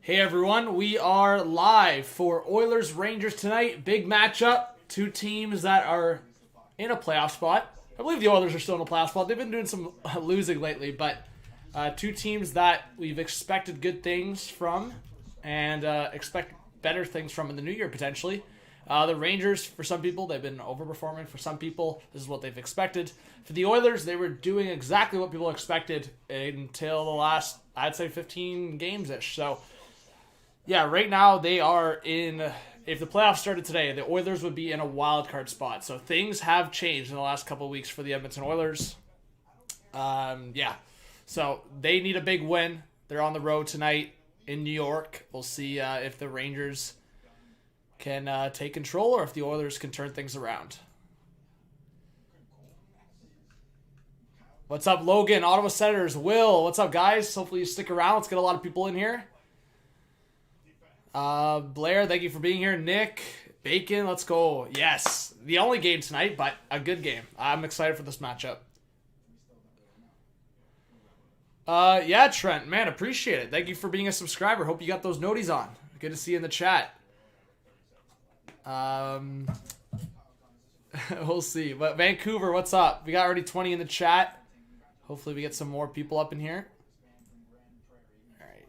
Hey everyone, we are live for Oilers Rangers tonight. Big matchup. Two teams that are in a playoff spot. I believe the Oilers are still in a playoff spot. They've been doing some losing lately, but two teams that we've expected good things from and expect better things from in the new year potentially. The Rangers, for some people, they've been overperforming. For some people, this is what they've expected. For the Oilers, they were doing exactly what people expected until the last, I'd say, 15 games-ish. So, yeah, right now they are in, if the playoffs started today, the Oilers would be in a wild card spot. So things have changed in the last couple of weeks for the Edmonton Oilers. So they need a big win. They're on the road tonight in New York. We'll see if the Rangers can take control or if the Oilers can turn things around. What's up, Logan? Ottawa Senators. Will, what's up, guys? Hopefully you stick around. Let's get a lot of people in here. Blair, thank you for being here. Nick, Bacon, let's go. Yes, the only game tonight, but a good game. I'm excited for this matchup. Yeah, Trent, man, appreciate it. Thank you for being a subscriber. Hope you got those noties on. Good to see you in the chat. We'll see. But Vancouver, what's up? We got already 20 in the chat. Hopefully we get some more people up in here. All right.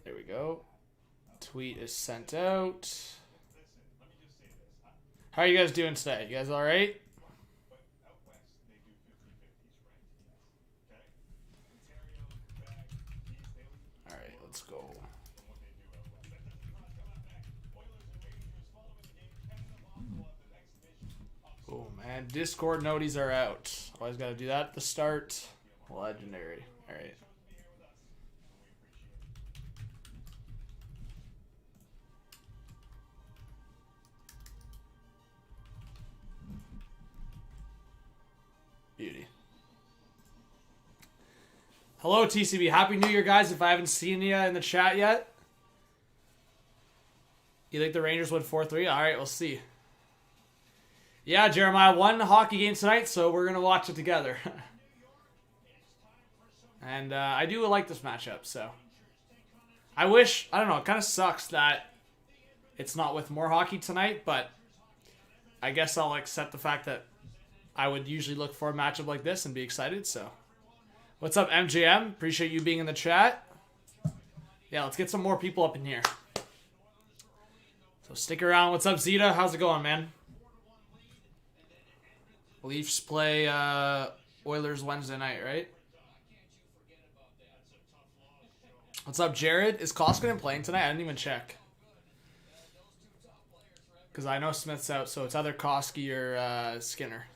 There we go. Tweet is sent out. How are you guys doing today? You guys all right? All right, let's go. Oh man, Discord noties are out. Always got to do that at the start. Legendary. All right. Beauty. Hello, TCB. Happy New Year, guys. If I haven't seen you in the chat yet. You think the Rangers win 4-3? All right, we'll see. Yeah, Jeremiah, one hockey game tonight, so we're going to watch it together. And I do like this matchup, so. I wish, I don't know, it kind of sucks that it's not with more hockey tonight, but I guess I'll accept the fact that I would usually look for a matchup like this and be excited, so. What's up, MJM? Appreciate you being in the chat. Yeah, let's get some more people up in here. So stick around. What's up, Zeta? How's it going, man? Leafs play Oilers Wednesday night, right? What's up, Jared? Is Koskinen playing tonight? I didn't even check. Because I know Smith's out, so it's either Koski or Skinner.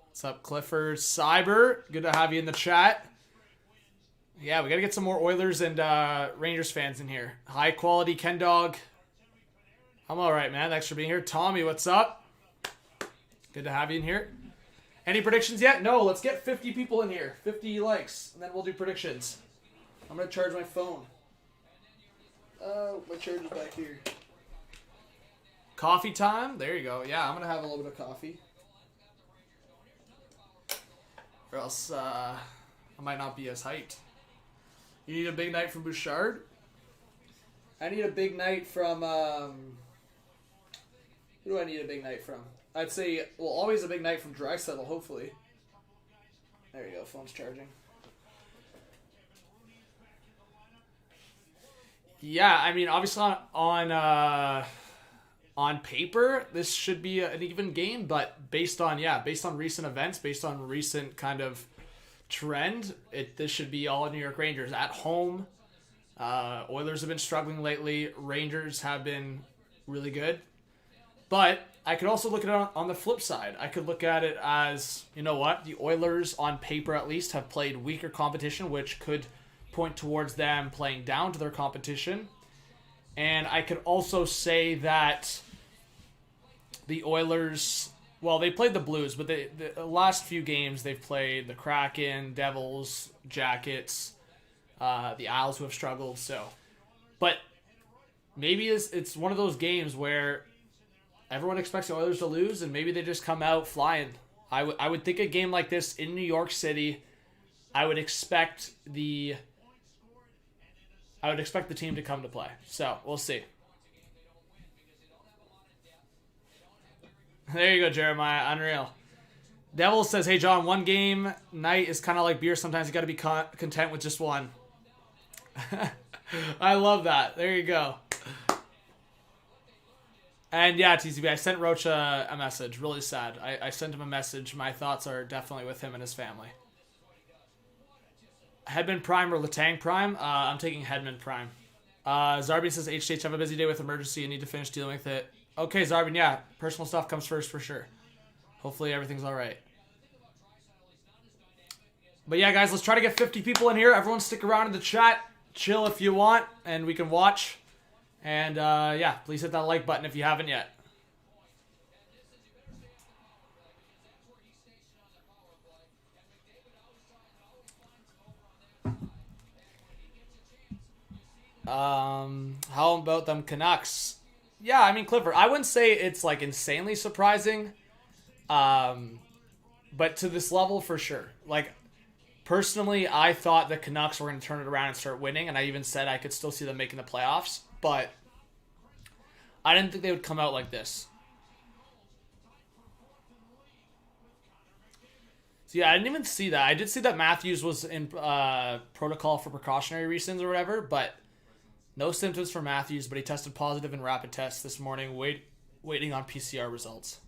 What's up, Clifford? Cyber, good to have you in the chat. Yeah, we got to get some more Oilers and Rangers fans in here. High quality Ken Dog. I'm all right, man. Thanks for being here. Tommy, what's up? Good to have you in here. Any predictions yet? No, let's get 50 people in here. 50 likes, and then we'll do predictions. I'm going to charge my phone. Oh, my charger's back here. Coffee time? There you go. Yeah, I'm going to have a little bit of coffee. Or else I might not be as hyped. You need a big night from Bouchard? I need a big night from... who do I need a big night from? I'd say, well, always a big night from Draisaitl, hopefully. There you go, phone's charging. Yeah, I mean, obviously on paper, this should be an even game, but based on recent events, based on recent kind of trend, this should be all New York Rangers at home. Oilers have been struggling lately. Rangers have been really good. But I could also look at it on the flip side. I could look at it as, you know what, the Oilers on paper at least have played weaker competition, which could point towards them playing down to their competition. And I could also say that the Oilers, well, they played the Blues, but the last few games they've played the Kraken, Devils, Jackets, the Isles who have struggled. So, but maybe it's one of those games where everyone expects the Oilers to lose, and maybe they just come out flying. I would think a game like this in New York City, I would expect the team to come to play. So we'll see. There you go, Jeremiah. Unreal. Devil says, hey, John, one game night is kind of like beer. Sometimes you got to be content with just one. I love that. There you go. And yeah, TCB, I sent Roach a message. Really sad. I sent him a message. My thoughts are definitely with him and his family. Hedman Prime or Letang Prime? I'm taking Hedman Prime. Zarbin says, HH, have a busy day with emergency and need to finish dealing with it. Okay, Zarbin, yeah. Personal stuff comes first for sure. Hopefully everything's all right. But yeah, guys, let's try to get 50 people in here. Everyone stick around in the chat. Chill if you want, and we can watch. And yeah, please hit that like button if you haven't yet. How about them Canucks? Yeah, I mean, Clifford, I wouldn't say it's like insanely surprising. But to this level for sure. Like, personally, I thought the Canucks were going to turn it around and start winning, and I even said I could still see them making the playoffs, but I didn't think they would come out like this. So yeah, I didn't even see that. I did see that Matthews was in protocol for precautionary reasons or whatever, but no symptoms for Matthews, but he tested positive in rapid tests this morning, waiting on PCR results.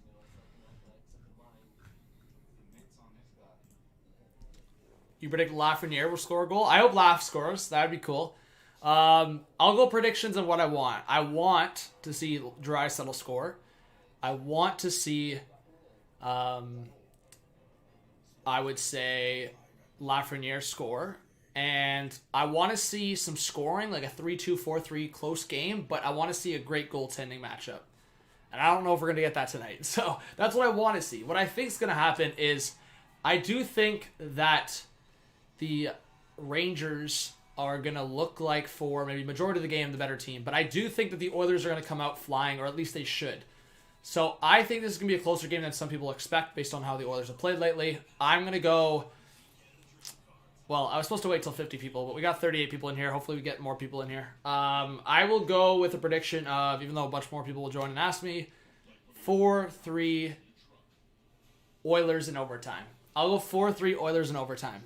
You predict Lafreniere will score a goal? I hope Laf scores. That would be cool. I'll go predictions on what I want. I want to see Draisaitl score. I want to see, I would say, Lafreniere score. And I want to see some scoring, like a 3-2, 4-3 close game, but I want to see a great goaltending matchup. And I don't know if we're going to get that tonight. So that's what I want to see. What I think is going to happen is I do think that the Rangers are going to look like, for maybe majority of the game, the better team. But I do think that the Oilers are going to come out flying, or at least they should. So I think this is going to be a closer game than some people expect based on how the Oilers have played lately. I'm going to go... Well, I was supposed to wait till 50 people, but we got 38 people in here. Hopefully we get more people in here. I will go with a prediction of, even though a bunch more people will join and ask me, 4-3 Oilers in overtime. I'll go 4-3 Oilers in overtime.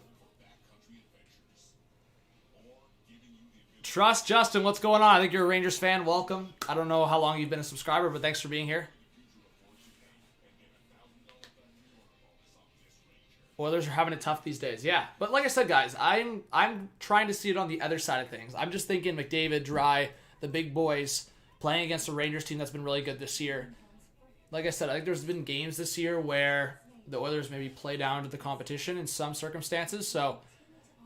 Trust Justin, what's going on? I think you're a Rangers fan. Welcome. I don't know how long you've been a subscriber, but thanks for being here. Oilers are having it tough these days. Yeah. But like I said, guys, I'm trying to see it on the other side of things. I'm just thinking McDavid, Dry, the big boys, playing against a Rangers team that's been really good this year. Like I said, I think there's been games this year where the Oilers maybe play down to the competition in some circumstances. So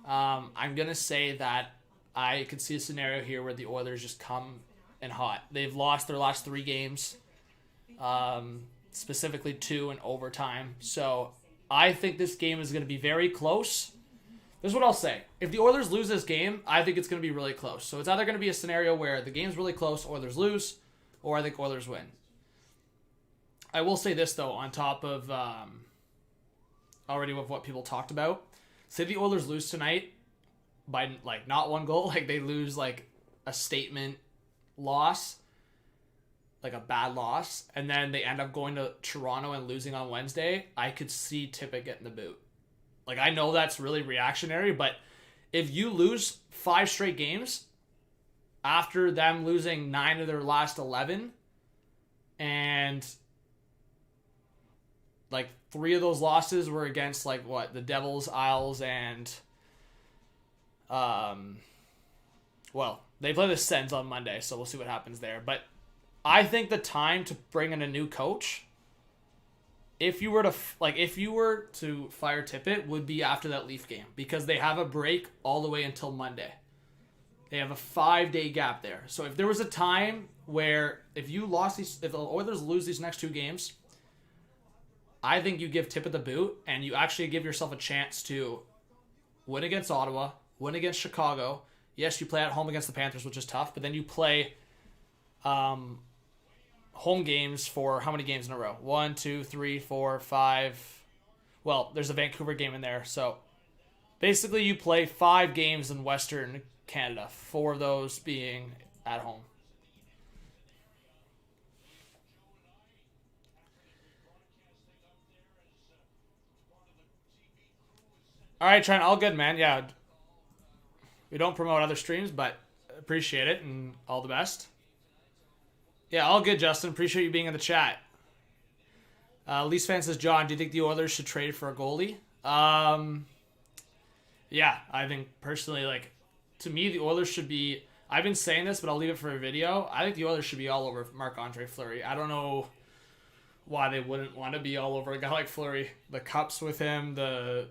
I'm going to say that I could see a scenario here where the Oilers just come in hot. They've lost their last 3 games, specifically 2 in overtime. So I think this game is going to be very close. This is what I'll say. If the Oilers lose this game, I think it's going to be really close. So it's either going to be a scenario where the game's really close, Oilers lose, or I think Oilers win. I will say this, though, on top of already with what people talked about. Say the Oilers lose tonight by, like, not 1 goal. Like, they lose, like, a statement loss. Like a bad loss, and then they end up going to Toronto and losing on Wednesday. I could see Tippett getting the boot. Like, I know that's really reactionary, but if you lose 5 straight games after them losing 9 of their last 11, and like 3 of those losses were against, like, what, the Devils, Isles, and well, they play the Sens on Monday, so we'll see what happens there. But I think the time to bring in a new coach, if you were to fire Tippett, would be after that Leaf game, because they have a break all the way until Monday. They have a 5-day gap there. So if there was a time where if the Oilers lose these next 2 games, I think you give Tippett the boot and you actually give yourself a chance to win against Ottawa, win against Chicago. Yes, you play at home against the Panthers, which is tough, but then you play home games for how many games in a row? 1, 2, 3, 4, 5. Well, there's a Vancouver game in there. So basically you play 5 games in Western Canada, 4 of those being at home. All right, Trent, all good, man. Yeah, we don't promote other streams, but appreciate it and all the best. Yeah, all good, Justin. Appreciate you being in the chat. Leafs fan says, John, do you think the Oilers should trade for a goalie? Yeah, I think personally, like, to me, the Oilers should be... I've been saying this, but I'll leave it for a video. I think the Oilers should be all over Marc-Andre Fleury. I don't know why they wouldn't want to be all over a guy like Fleury. The cups with him, the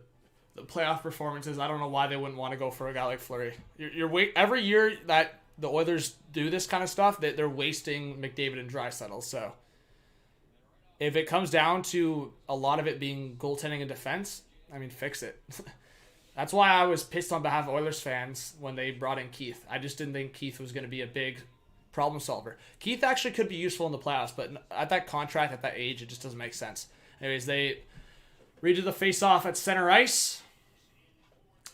playoff performances, I don't know why they wouldn't want to go for a guy like Fleury. Every year that the Oilers do this kind of stuff, they're wasting McDavid and Draisaitl. So if it comes down to a lot of it being goaltending and defense, I mean, fix it. That's why I was pissed on behalf of Oilers fans when they brought in Keith. I just didn't think Keith was going to be a big problem solver. Keith actually could be useful in the playoffs, but at that contract, at that age, it just doesn't make sense. Anyways, they redo the face-off at center ice.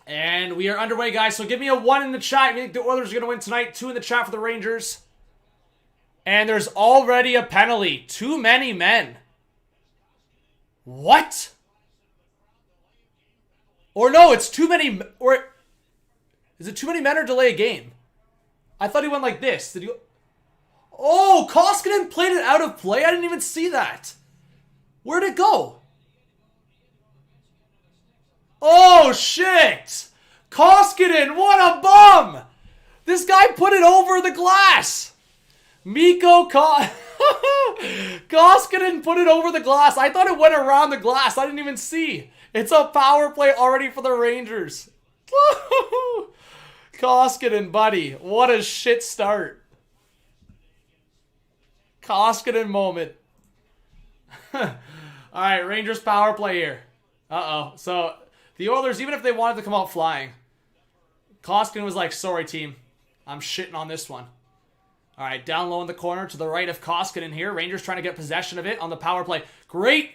And we are underway, guys. So give me a 1 in the chat. You think the Oilers are going to win tonight? 2 in the chat for the Rangers. And there's already a penalty. Too many men. What? Or no, it's too many... Or is it too many men or delay a game? I thought he went like this. Did he... Oh, Koskinen played it out of play? I didn't even see that. Where'd it go? Oh, shit! Koskinen, what a bum! This guy put it over the glass! Koskinen put it over the glass. I thought it went around the glass. I didn't even see. It's a power play already for the Rangers. Koskinen, buddy. What a shit start. Koskinen moment. Alright, Rangers power play here. Uh-oh. So... the Oilers, even if they wanted to come out flying, Koskinen was like, sorry, team. I'm shitting on this one. All right, down low in the corner to the right of Koskinen here. Rangers trying to get possession of it on the power play. Great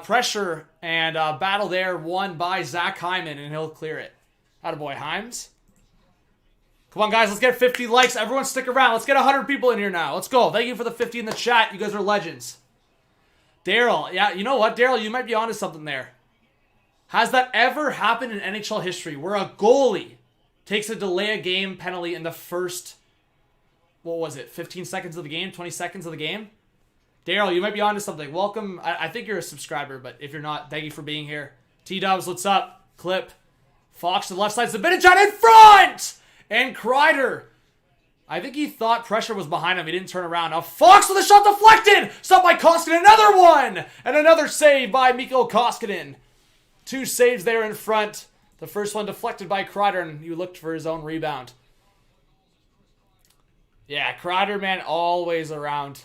pressure and battle there won by Zach Hyman, and he'll clear it. Attaboy, Hymes. Come on, guys. Let's get 50 likes. Everyone stick around. Let's get 100 people in here now. Let's go. Thank you for the 50 in the chat. You guys are legends. Daryl. Yeah, you know what, Daryl? You might be onto something there. Has that ever happened in NHL history where a goalie takes a delay a game penalty in the first, what was it, 15 seconds of the game, 20 seconds of the game? Daryl, you might be onto something. Welcome. I think you're a subscriber, but if you're not, thank you for being here. T-Dubs, what's up? Clip. Fox to the left side. Zibanejad in front! And Kreider. I think he thought pressure was behind him. He didn't turn around. Now Fox with a shot deflected! Stopped by Koskinen. Another one! And another save by Mikko Koskinen. 2 saves there in front. The first one deflected by Kreider, and you looked for his own rebound. Yeah, Kreider, man, always around.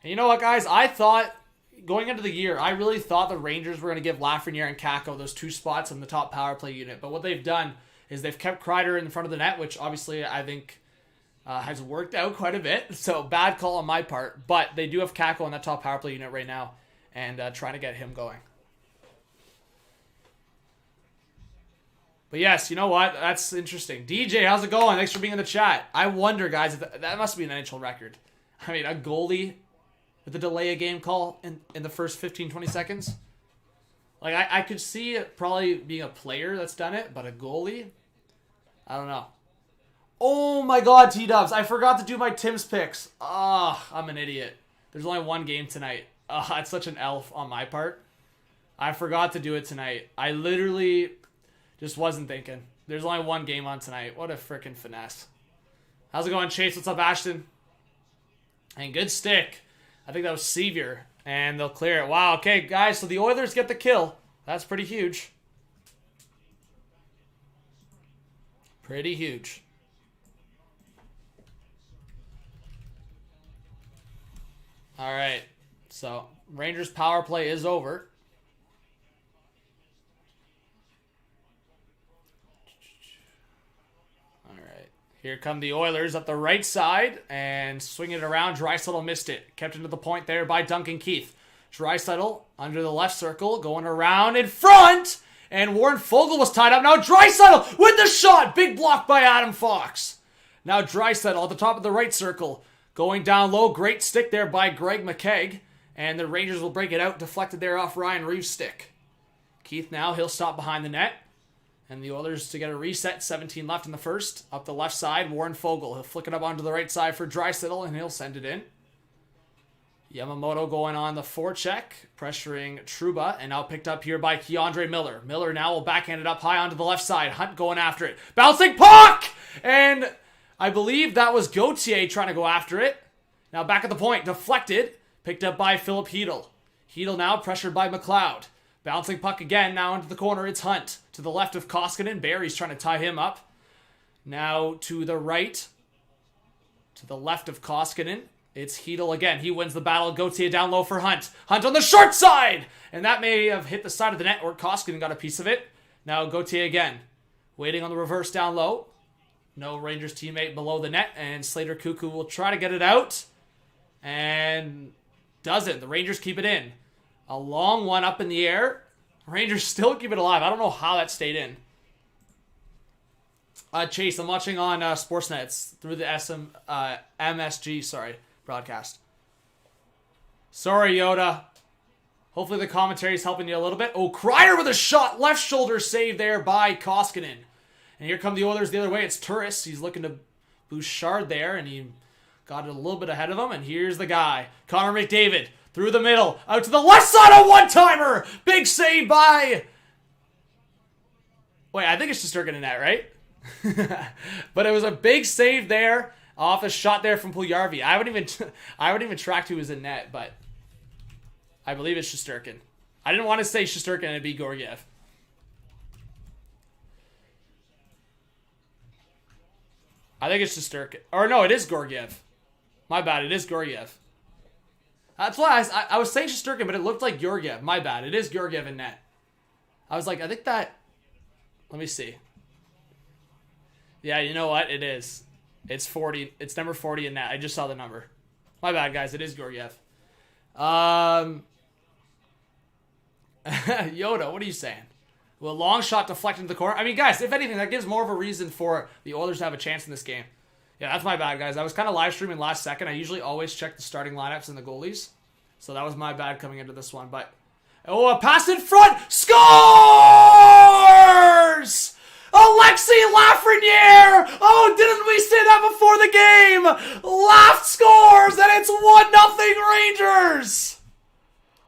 And you know what, guys? I thought, going into the year, I really thought the Rangers were going to give Lafreniere and Kakko those 2 spots in the top power play unit. But what they've done is they've kept Kreider in front of the net, which obviously I think has worked out quite a bit. So bad call on my part. But they do have Kakko in that top power play unit right now and trying to get him going. But yes, you know what? That's interesting. DJ, how's it going? Thanks for being in the chat. I wonder, guys, if that must be an NHL record. I mean, a goalie with a delay a game call in the first 15, 20 seconds. Like, I could see it probably being a player that's done it, but a goalie? I don't know. Oh my god, T-Dubs. I forgot to do my Tim's picks. I'm an idiot. There's only 1 game tonight. It's such an elf on my part. I forgot to do it tonight. I literally... just wasn't thinking. There's only 1 game on tonight. What a freaking finesse. How's it going, Chase? What's up, Ashton? And good stick. I think that was Sevier. And they'll clear it. Wow, okay, guys. So the Oilers get the kill. That's pretty huge. Pretty huge. All right. So Rangers power play is over. Here come the Oilers up the right side and swing it around. Draisaitl missed it. Kept into the point there by Duncan Keith. Draisaitl under the left circle, going around in front. And Warren Fogle was tied up. Now Draisaitl with the shot. Big block by Adam Fox. Now Draisaitl at the top of the right circle. Going down low. Great stick there by Greg McKegg. And the Rangers will break it out. Deflected there off Ryan Reeves' stick. Keith now, he'll stop behind the net. And the Oilers to get a reset. 17 left in the first. Up the left side, Warren Fogle. He'll flick it up onto the right side for Draisaitl, and he'll send it in. Yamamoto going on the forecheck, pressuring Trouba, and now picked up here by Keandre Miller. Miller now will backhand it up high onto the left side. Hunt going after it. Bouncing puck! And I believe that was Gauthier trying to go after it. Now back at the point, deflected. Picked up by Philip Hedl. Hedl now pressured by McLeod. Bouncing puck again, now into the corner, it's Hunt. To the left of Koskinen, Barry's trying to tie him up. Now to the right, to the left of Koskinen, it's Hedl again. He wins the battle. Gauthier down low for Hunt. Hunt on the short side! And that may have hit the side of the net, or Koskinen got a piece of it. Now Gauthier again, waiting on the reverse down low. No Rangers teammate below the net, and Slater Cuckoo will try to get it out. And doesn't. The Rangers keep it in. A long one up in the air. Rangers still keep it alive. I don't know how that stayed in. Chase, I'm watching on Sportsnet. It's through the MSG, broadcast. Sorry, Yoda. Hopefully the commentary is helping you a little bit. Oh, Kreider with a shot. Left shoulder save there by Koskinen. And here come the Oilers the other way. It's Turris. He's looking to Bouchard there, and he got it a little bit ahead of him. And here's the guy. Connor McDavid. Through the middle, out to the left side, a one-timer! Big save by... Wait, I think it's just Shesterkin in that, right? But it was a big save there, off a shot there from Puljujarvi. I haven't even tracked who was in net, but I believe it's Shesterkin. I didn't want to say Shesterkin and it'd be Georgiev. I think it's Shesterkin. Or no, it is Georgiev. My bad, it is Georgiev. That's why I was saying Shesterkin, but it looked like Georgiev. My bad. It is Georgiev in net. I was like, I think that... Let me see. Yeah, you know what? It is. It's 40. It's number 40 in net. I just saw the number. My bad, guys. It is Georgiev. Yoda, what are you saying? Well, long shot deflected into the corner. I mean, guys, if anything, that gives more of a reason for the Oilers to have a chance in this game. Yeah, that's my bad, guys. I was kind of live streaming last second. I usually always check the starting lineups and the goalies. So that was my bad coming into this one. But, oh, a pass in front. Scores! Alexi Lafreniere! Oh, didn't we say that before the game? Laft scores, and it's 1-0 Rangers!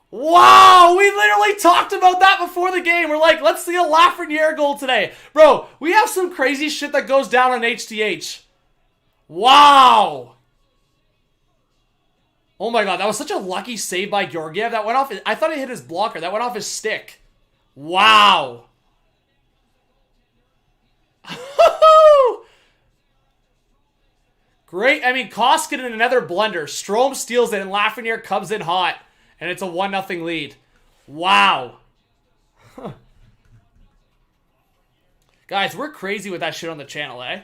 Wow, we literally talked about that before the game. We're like, let's see a Lafreniere goal today. Bro, we have some crazy shit that goes down on HTH. Wow! Oh my god, that was such a lucky save by Georgiev. That went off. I thought it hit his blocker. That went off his stick. Wow! Great. I mean, Koskinen in another blunder. Strome steals it, and Lafreniere comes in hot. And it's a 1-0 lead. Wow. Guys, we're crazy with that shit on the channel, eh?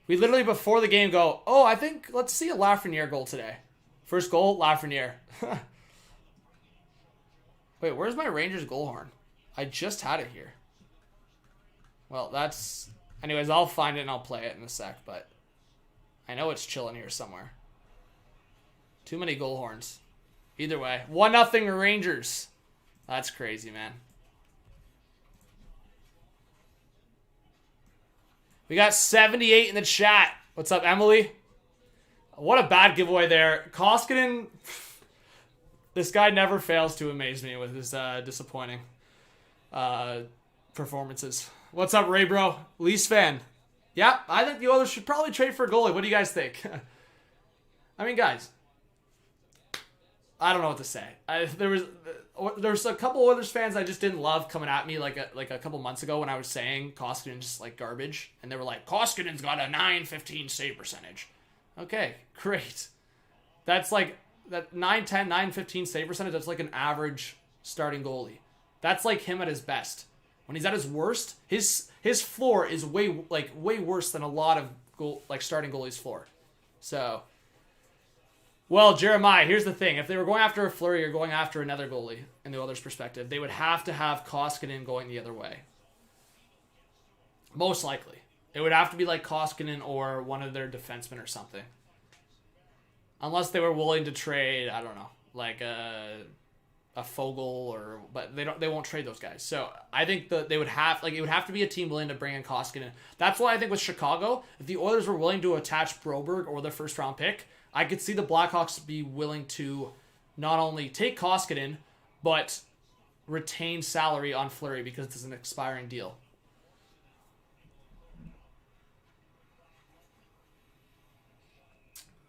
We literally, before the game, go, oh, I think, let's see a Lafreniere goal today. First goal, Lafreniere. Wait, where's my Rangers goal horn? I just had it here. Well, that's... Anyways, I'll find it and I'll play it in a sec, but... I know it's chilling here somewhere. Too many goal horns. Either way. 1-0 Rangers. That's crazy, man. We got 78 in the chat. What's up, Emily? What a bad giveaway there. Koskinen, this guy never fails to amaze me with his disappointing performances. What's up, Ray Bro? Leafs fan. Yeah, I think the Oilers should probably trade for a goalie. What do you guys think? I mean, guys, I don't know what to say. There was a couple Oilers fans I just didn't love coming at me like a couple months ago when I was saying Koskinen's just like garbage, and they were like, Koskinen's got a .915 save percentage. Okay, great. That's like that 910, .915 save percentage. That's like an average starting goalie. That's like him at his best. When he's at his worst, his floor is way worse than a lot of starting goalies for. So, well, Jeremiah, here's the thing. If they were going after a Fleury or going after another goalie in the Oilers' perspective, they would have to have Koskinen going the other way. Most likely. It would have to be like Koskinen or one of their defensemen or something. Unless they were willing to trade, I don't know, like a Fogle but they won't trade those guys. So I think that it would have to be a team willing to bring in Koskinen. That's why I think with Chicago, if the Oilers were willing to attach Broberg or their first round pick, I could see the Blackhawks be willing to not only take Koskinen, but retain salary on Fleury because it's an expiring deal.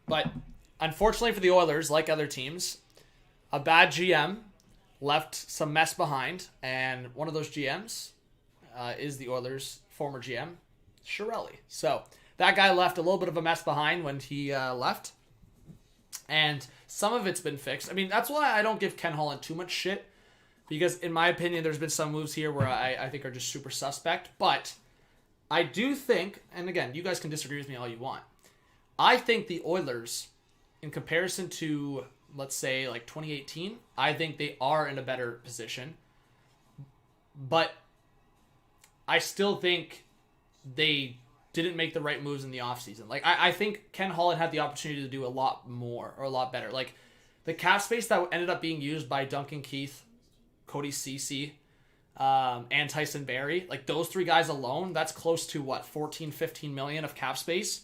But unfortunately for the Oilers, like other teams, a bad GM left some mess behind, and one of those GMs is the Oilers' former GM, Chiarelli. So that guy left a little bit of a mess behind when he left, and some of it's been fixed. I mean, that's why I don't give Ken Holland too much shit, because in my opinion, there's been some moves here where I think are just super suspect, but I do think, and again, you guys can disagree with me all you want, I think the Oilers, in comparison to, let's say, like 2018, I think they are in a better position. But I still think they didn't make the right moves in the offseason. Like, I think Ken Holland had the opportunity to do a lot more or a lot better. Like, the cap space that ended up being used by Duncan Keith, Cody Ceci, and Tyson Barrie, like those three guys alone, that's close to, 14, 15 million of cap space.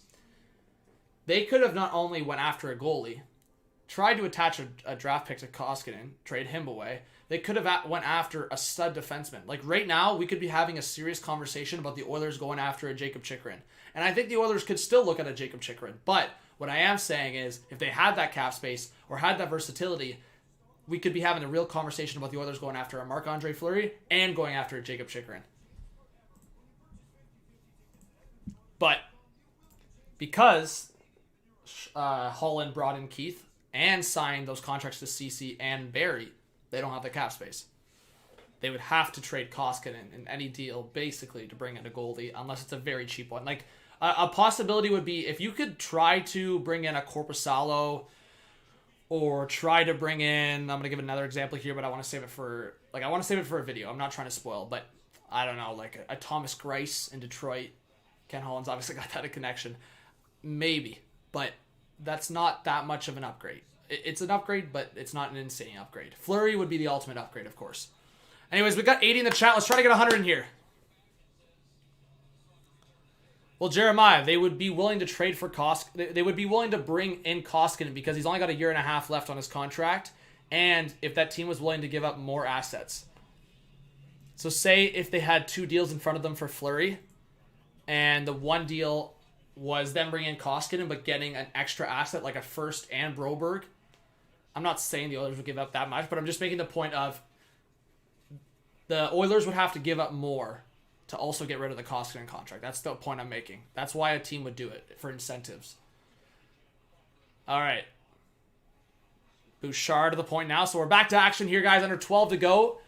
They could have not only went after a goalie, tried to attach a draft pick to Koskinen, trade him away. They could have went after a stud defenseman. Like right now, we could be having a serious conversation about the Oilers going after a Jacob Chychrun. And I think the Oilers could still look at a Jacob Chychrun. But what I am saying is, if they had that cap space or had that versatility, we could be having a real conversation about the Oilers going after a Marc-Andre Fleury and going after a Jacob Chychrun. But because Holland brought in Keith and signed those contracts to Ceci and Barrie, they don't have the cap space. They would have to trade Koskinen in any deal, basically, to bring in a goalie, unless it's a very cheap one. Like, a possibility would be if you could try to bring in a Korpisalo or try to bring in, I'm going to give another example here, but I want to save it for a video. I'm not trying to spoil, but I don't know, like a Thomas Greiss in Detroit. Ken Holland's obviously got that connection. Maybe, but that's not that much of an upgrade. It's an upgrade, but it's not an insane upgrade. Fleury would be the ultimate upgrade, of course. Anyways, we got 80 in the chat. Let's try to get 100 in here. Well, Jeremiah, they would be willing to trade for They would be willing to bring in Koskinen because he's only got a year and a half left on his contract, and if that team was willing to give up more assets. So say if they had two deals in front of them for Fleury, and the one deal was them bringing in Koskinen but getting an extra asset like a first and Broberg. I'm not saying the Oilers would give up that much, but I'm just making the point of the Oilers would have to give up more to also get rid of the Koskinen contract. That's the point I'm making. That's why a team would do it, for incentives. All right. Bouchard to the point now. So we're back to action here, guys. Under 12 to go.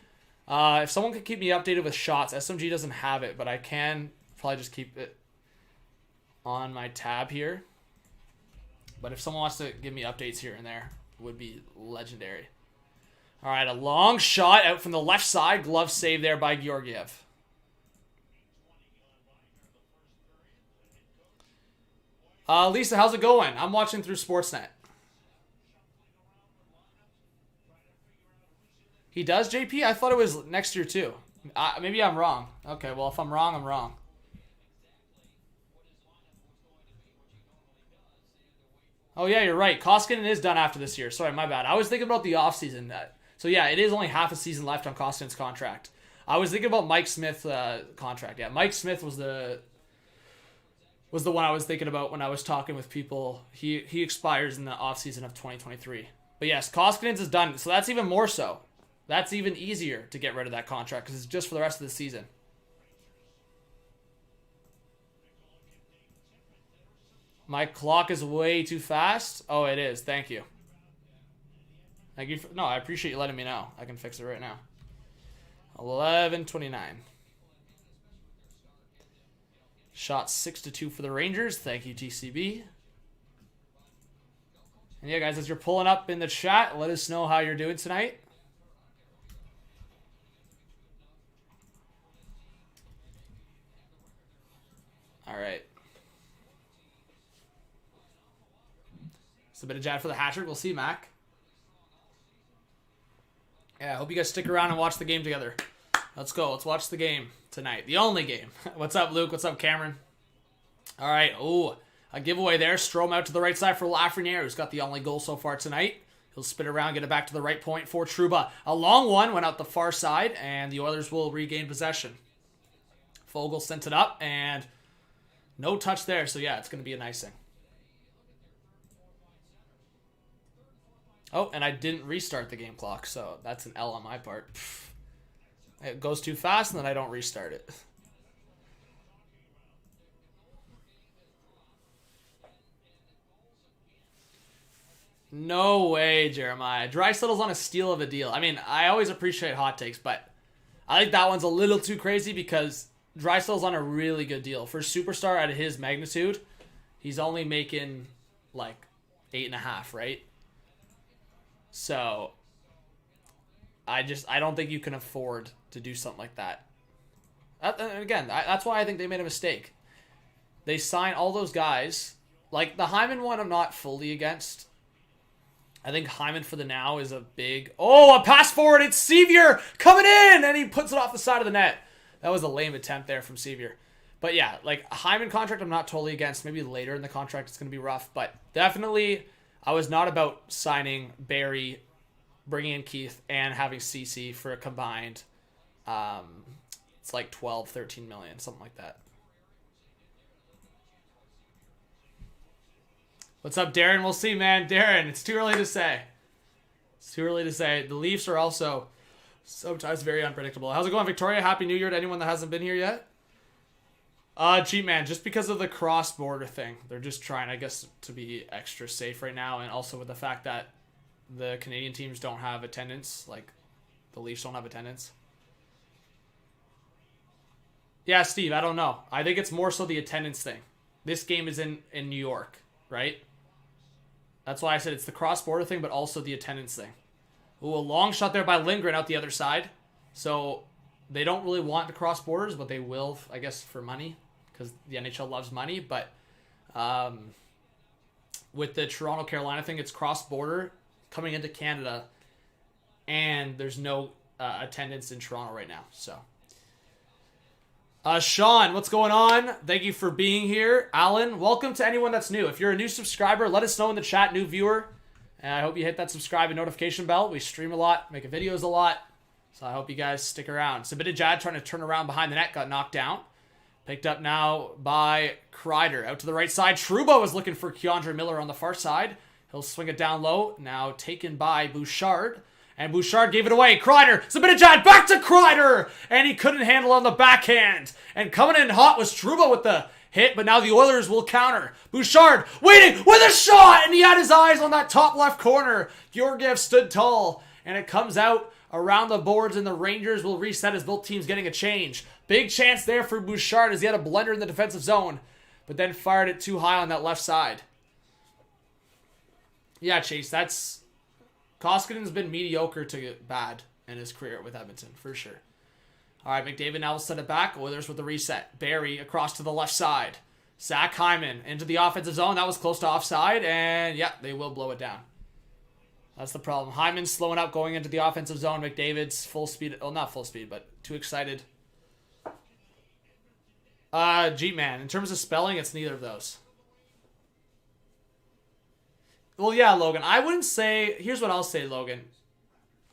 If someone could keep me updated with shots. SMG doesn't have it, but I can probably just keep it on my tab here. But if someone wants to give me updates here and there, it would be legendary. All right, a long shot out from the left side. Glove save there by Georgiev. Lisa, how's it going? I'm watching through Sportsnet. He does, JP? I thought it was next year too. Maybe I'm wrong. Okay, well, if I'm wrong, I'm wrong. Oh, yeah, you're right. Koskinen is done after this year. Sorry, my bad. I was thinking about the offseason. So, yeah, it is only half a season left on Koskinen's contract. I was thinking about Mike Smith's contract. Yeah, Mike Smith was the one I was thinking about when I was talking with people. He expires in the offseason of 2023. But, yes, Koskinen's is done. So that's even more so. That's even easier to get rid of that contract because it's just for the rest of the season. My clock is way too fast. Oh, it is. Thank you. Thank you. No, I appreciate you letting me know. I can fix it right now. 11:29. Shot 6-2 for the Rangers. Thank you, TCB. And yeah, guys, as you're pulling up in the chat, let us know how you're doing tonight. All right. It's a bit of Jad for the hat trick. We'll see, Mac. Yeah, I hope you guys stick around and watch the game together. Let's go. Let's watch the game tonight. The only game. What's up, Luke? What's up, Cameron? All right. Oh, a giveaway there. Strome out to the right side for Lafreniere, who's got the only goal so far tonight. He'll spin around, get it back to the right point for Trouba. A long one went out the far side, and the Oilers will regain possession. Fogle sent it up, and no touch there. So, yeah, it's going to be a nice thing. Oh, and I didn't restart the game clock, so that's an L on my part. It goes too fast, and then I don't restart it. No way, Jeremiah. Draisaitl's on a steal of a deal. I mean, I always appreciate hot takes, but I think that one's a little too crazy because Draisaitl's on a really good deal. For a superstar at his magnitude, he's only making like 8.5, right? So, I don't think you can afford to do something like that. Again, that's why I think they made a mistake. They signed all those guys. Like, the Hyman one I'm not fully against. I think Hyman for the now is a big... Oh, a pass forward. It's Sevier coming in, and he puts it off the side of the net. That was a lame attempt there from Sevier. But yeah, like, a Hyman contract I'm not totally against. Maybe later in the contract it's going to be rough. But definitely, I was not about signing Barry, bringing in Keith, and having CC for a combined... it's like 12, 13 million, something like that. What's up, Darren? We'll see, man. Darren, it's too early to say. It's too early to say. The Leafs are also sometimes very unpredictable. How's it going, Victoria? Happy New Year to anyone that hasn't been here yet. Cheap man, just because of the cross-border thing. They're just trying, I guess, to be extra safe right now, and also with the fact that the Canadian teams don't have attendance, like the Leafs don't have attendance. Yeah, Steve, I don't know. I think it's more so the attendance thing. This game is in New York, right? That's why I said it's the cross-border thing, but also the attendance thing. Ooh, a long shot there by Lindgren out the other side. So they don't really want to cross borders, but they will, I guess, for money, because the NHL loves money. But with the Toronto-Carolina thing, it's cross-border coming into Canada, and there's no attendance in Toronto right now, so... Sean, what's going on? Thank you for being here. Alan, welcome to anyone that's new. If you're a new subscriber, let us know in the chat, new viewer. And I hope you hit that subscribe and notification bell. We stream a lot, make videos a lot. So I hope you guys stick around. Submitted Jad trying to turn around behind the net, got knocked down. Picked up now by Kreider. Out to the right side. Trouba was looking for Keandre Miller on the far side. He'll swing it down low. Now taken by Bouchard. And Bouchard gave it away. Kreider, Zibanejad, back to Kreider! And he couldn't handle on the backhand. And coming in hot was Trouba with the hit, but now the Oilers will counter. Bouchard waiting with a shot! And he had his eyes on that top left corner. Georgiev stood tall. And it comes out around the boards, and the Rangers will reset as both teams getting a change. Big chance there for Bouchard as he had a blunder in the defensive zone, but then fired it too high on that left side. Yeah, Chase, that's... Koskinen's been mediocre to bad in his career with Edmonton, for sure. All right, McDavid now will set it back. Oilers with the reset. Barry across to the left side. Zach Hyman into the offensive zone. That was close to offside, and yeah, they will blow it down. That's the problem. Hyman's slowing up going into the offensive zone. McDavid's full speed. Well, not full speed, but too excited. G-Man, in terms of spelling, it's neither of those. Well, yeah, Logan. I wouldn't say... Here's what I'll say, Logan.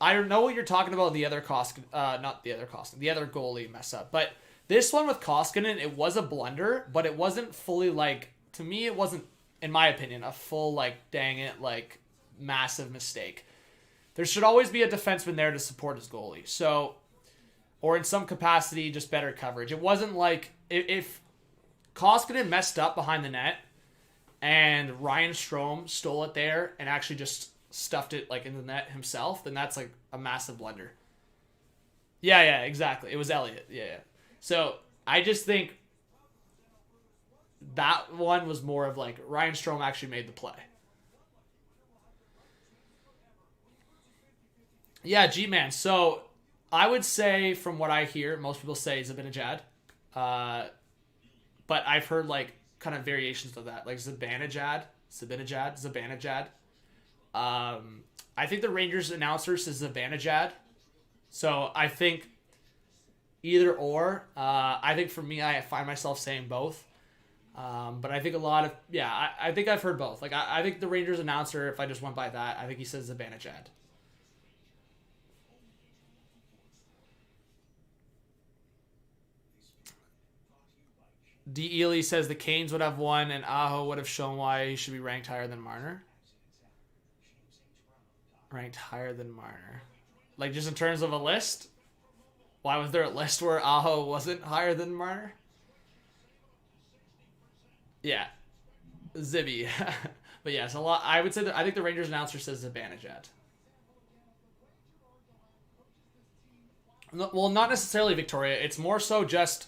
I don't know what you're talking about, the other not the other Koskinen, the other goalie mess up. But this one with Koskinen, it was a blunder, but it wasn't fully, like... To me, it wasn't, in my opinion, a full, like, dang it, like, massive mistake. There should always be a defenseman there to support his goalie. So... Or in some capacity, just better coverage. It wasn't like... If Koskinen messed up behind the net... and Ryan Strome stole it there and actually just stuffed it like in the net himself, then that's like a massive blunder. Yeah, exactly. It was Elliott. Yeah. So I just think that one was more of like Ryan Strome actually made the play. Yeah, G-Man. So I would say from what I hear, most people say Zibanejad. But I've heard like kind of variations of that, like Zibanejad. I think the Rangers announcer says Zibanejad. So I think either or. I think for me, I find myself saying both. But I think a lot of, I think I've heard both. Like, I think the Rangers announcer, if I just went by that, I think he says Zibanejad. D. Ely says the Canes would have won and Aho would have shown why he should be ranked higher than Marner. Ranked higher than Marner. Like, just in terms of a list? Why was there a list where Aho wasn't higher than Marner? Yeah. Zibby. But yeah, it's a lot. I would say that I think the Rangers announcer says Zibanejad. Well, not necessarily Victoria. It's more so just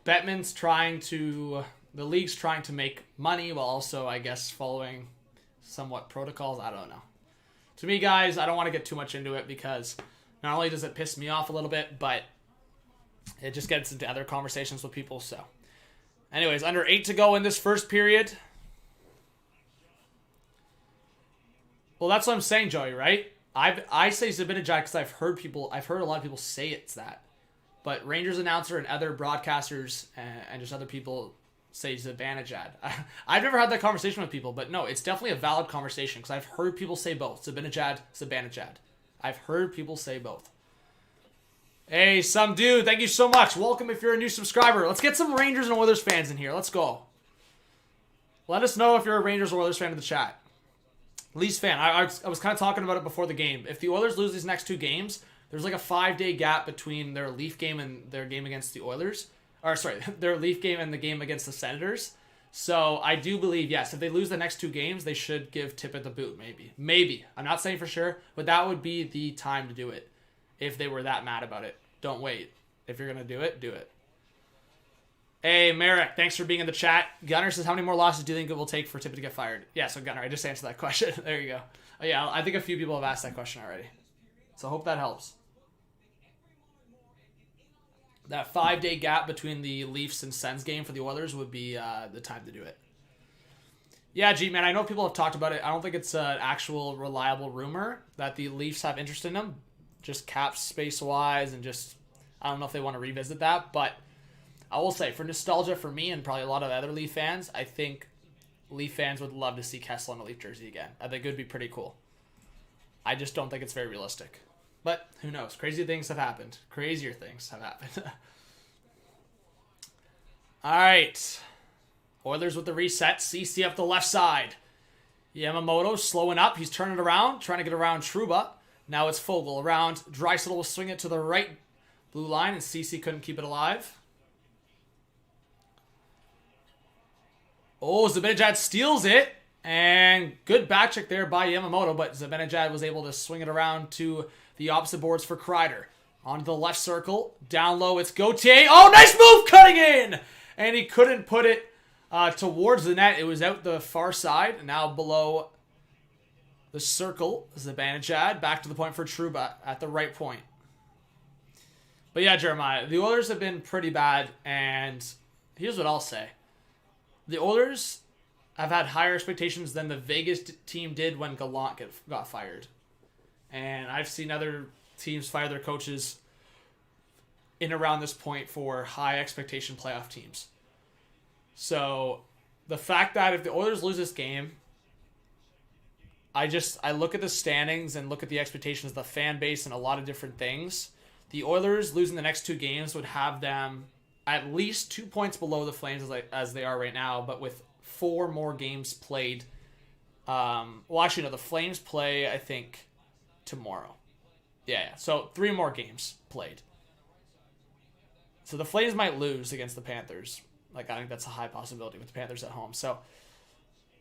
Bettman's the league's trying to make money while also, I guess, following somewhat protocols. I don't know. To me, guys, I don't want to get too much into it because not only does it piss me off a little bit, but it just gets into other conversations with people. So, anyways, under 8 to go in this first period. Well, that's what I'm saying, Joey, right? I say Zibanejad because I've heard a lot of people say it's that. But Rangers announcer and other broadcasters and just other people say Zibanejad. I've never had that conversation with people, but no, it's definitely a valid conversation because I've heard people say both. Zibanejad. I've heard people say both. Hey, some dude, thank you so much. Welcome if you're a new subscriber. Let's get some Rangers and Oilers fans in here. Let's go. Let us know if you're a Rangers or Oilers fan in the chat. Leafs fan. I was kind of talking about it before the game. If the Oilers lose these next 2 games, there's like a 5-day gap between their Leaf game and their game against the Oilers. Or, sorry, their Leaf game and the game against the Senators. So, I do believe, yes, if they lose the next 2 games, they should give Tippett the boot, maybe. Maybe. I'm not saying for sure, but that would be the time to do it if they were that mad about it. Don't wait. If you're going to do it, do it. Hey, Merrick, thanks for being in the chat. Gunnar says, how many more losses do you think it will take for Tippett to get fired? Yeah, so Gunnar, I just answered that question. There you go. Oh, yeah, I think a few people have asked that question already. So I hope that helps. That 5-day gap between the Leafs and Sens game for the Oilers would be the time to do it. Yeah, G-Man, I know people have talked about it. I don't think it's an actual reliable rumor that the Leafs have interest in him. Just cap space-wise and just, I don't know if they want to revisit that. But I will say, for nostalgia for me and probably a lot of other Leaf fans, I think Leaf fans would love to see Kessel in a Leaf jersey again. I think it would be pretty cool. I just don't think it's very realistic. But who knows? Crazy things have happened. Crazier things have happened. All right. Oilers with the reset. CC up the left side. Yamamoto slowing up. He's turning around, trying to get around Trouba. Now it's Fogle around. Draisaitl will swing it to the right blue line, and CC couldn't keep it alive. Oh, Zibanejad steals it. And good back check there by Yamamoto, but Zibanejad was able to swing it around to the opposite boards for Kreider. Onto the left circle. Down low, it's Gauthier. Oh, nice move cutting in! And he couldn't put it towards the net. It was out the far side. Now below the circle, Zibanejad. Back to the point for Trouba at the right point. But yeah, Jeremiah, the Oilers have been pretty bad. And here's what I'll say. The Oilers have had higher expectations than the Vegas team did when Gallant got fired. And I've seen other teams fire their coaches in around this point for high expectation playoff teams. So the fact that if the Oilers lose this game, I look at the standings and look at the expectations of the fan base and a lot of different things. The Oilers losing the next 2 games would have them at least 2 points below the Flames as they are right now, but with 4 more games played. Well, actually, no, the Flames play, I think, tomorrow. Yeah. So 3 more games played. So the Flames might lose against the Panthers. Like, I think that's a high possibility with the Panthers at home. So,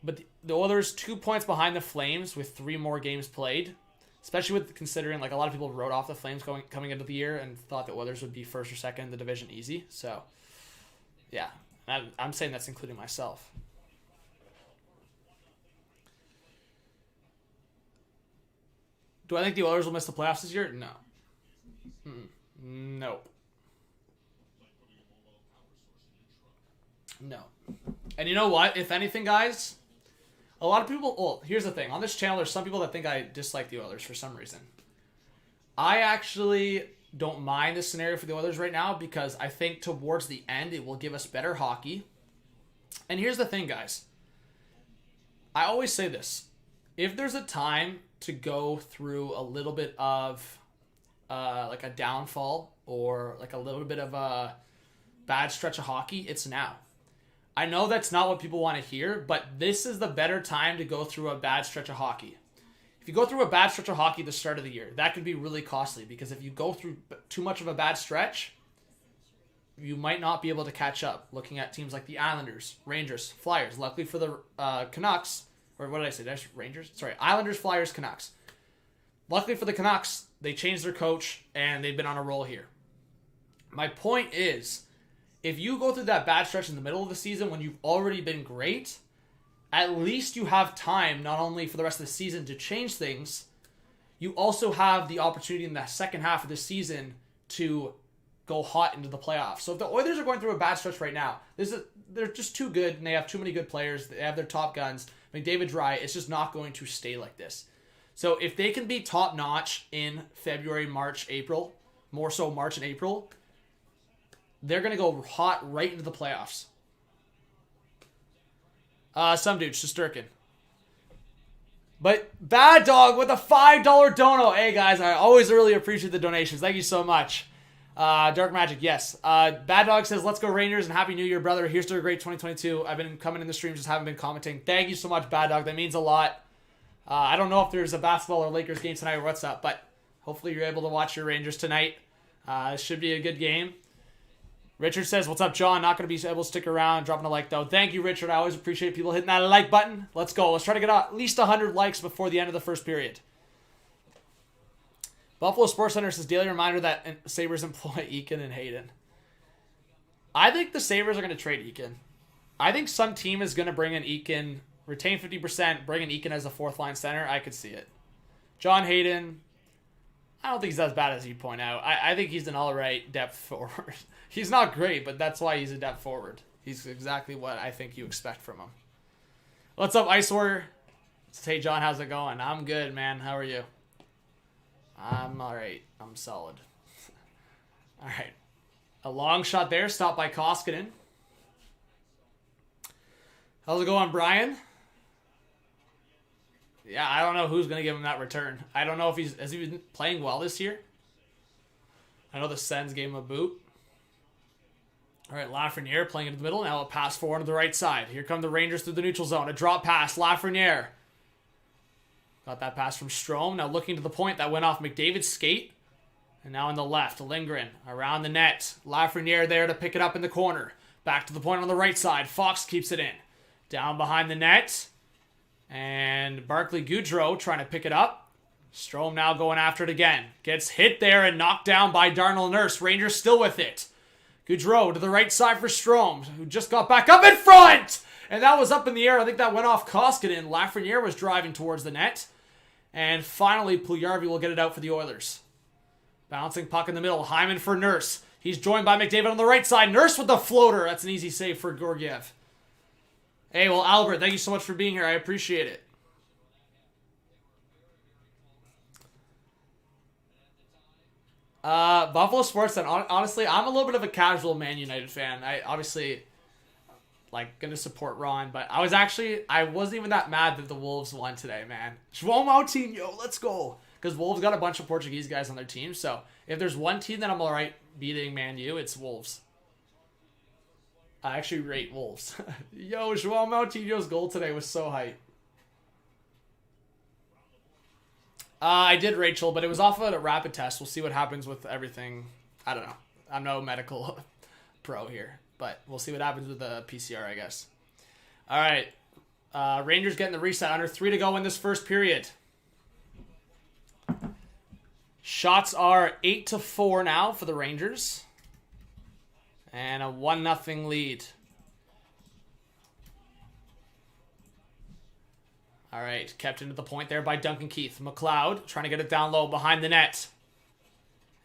but the Oilers 2 points behind the Flames with 3 more games played. Especially with considering, like, a lot of people wrote off the Flames coming into the year and thought the Oilers would be first or second in the division easy. So, yeah. I'm saying that's including myself. Do I think the Oilers will miss the playoffs this year? No. Nope. No. And you know what? If anything, guys, a lot of people... Well, here's the thing. On this channel, there's some people that think I dislike the Oilers for some reason. I actually don't mind this scenario for the Oilers right now because I think towards the end, it will give us better hockey. And here's the thing, guys. I always say this. If there's a time to go through a little bit of like a downfall or like a little bit of a bad stretch of hockey, it's now. I know that's not what people want to hear, but this is the better time to go through a bad stretch of hockey. If you go through a bad stretch of hockey at the start of the year, that could be really costly because if you go through too much of a bad stretch, you might not be able to catch up. Looking at teams like the Islanders, Rangers, Flyers. Luckily for the Canucks, or what did I say? Did I say Rangers? Sorry, Islanders, Flyers, Canucks. Luckily for the Canucks, they changed their coach and they've been on a roll here. My point is, if you go through that bad stretch in the middle of the season when you've already been great, at least you have time not only for the rest of the season to change things, you also have the opportunity in the second half of the season to go hot into the playoffs. So if the Oilers are going through a bad stretch right now, they're just too good and they have too many good players. They have their top guns. McDavid dry. It's just not going to stay like this. So if they can be top notch in February, March, April, more so March and April, they're going to go hot right into the playoffs. Some dude, Shesterkin. But Bad Dog with a $5 dono. Hey, guys, I always really appreciate the donations. Thank you so much. Dark Magic, yes. Bad Dog says, let's go Rangers and Happy New Year, brother. Here's to a great 2022. I've been coming in the streams, just haven't been commenting. Thank you so much, Bad Dog. That means a lot. I don't know if there's a basketball or Lakers game tonight or what's up, but hopefully you're able to watch your Rangers tonight. It should be a good game. Richard says, what's up, John? Not going to be able to stick around. Dropping a like, though. Thank you, Richard. I always appreciate people hitting that like button. Let's go. Let's try to get at least 100 likes before the end of the first period. Buffalo Sports Center says, daily reminder that Sabres employ Eakin and Hayden. I think the Sabres are going to trade Eakin. I think some team is going to bring in Eakin, retain 50%, bring in Eakin as a fourth-line center. I could see it. John Hayden, I don't think he's as bad as you point out. I think he's an all-right depth forward. He's not great, but that's why he's a depth forward. He's exactly what I think you expect from him. What's up, Ice Warrior? Hey, John, how's it going? I'm good, man. How are you? I'm all right. I'm solid. All right. A long shot there, stopped by Koskinen. How's it going, Brian? Yeah, I don't know who's going to give him that return. I don't know if has he been playing well this year? I know the Sens gave him a boot. All right, Lafreniere playing into the middle. Now a pass forward to the right side. Here come the Rangers through the neutral zone. A drop pass. Lafreniere. Got that pass from Strome. Now looking to the point that went off McDavid's skate. And now on the left, Lindgren around the net. Lafreniere there to pick it up in the corner. Back to the point on the right side. Fox keeps it in. Down behind the net. And Barclay Goodrow trying to pick it up. Strome now going after it again. Gets hit there and knocked down by Darnell Nurse. Rangers still with it. Goodrow to the right side for Strome, who just got back up in front! And that was up in the air. I think that went off Koskinen. Lafreniere was driving towards the net. And finally, Puljujarvi will get it out for the Oilers. Bouncing puck in the middle. Hyman for Nurse. He's joined by McDavid on the right side. Nurse with the floater. That's an easy save for Georgiev. Hey, well, Albert, thank you so much for being here. I appreciate it. Buffalo Sports, and honestly, I'm a little bit of a casual Man United fan. I obviously gonna support Ron, but I wasn't even that mad that the Wolves won today, man. João Moutinho, let's go. Because Wolves got a bunch of Portuguese guys on their team, so if there's one team that I'm alright beating Man U, it's Wolves. I actually rate Wolves. Yo, João Moutinho's goal today was so hype. I did Rachel, but it was off of a rapid test. We'll see what happens with everything. I don't know. I'm no medical pro here, but we'll see what happens with the PCR, I guess. All right. Rangers getting the reset. Under 3 to go in this first period. Shots are 8-4 now for the Rangers. And a 1-0 lead. All right, kept into the point there by Duncan Keith. McLeod trying to get it down low behind the net.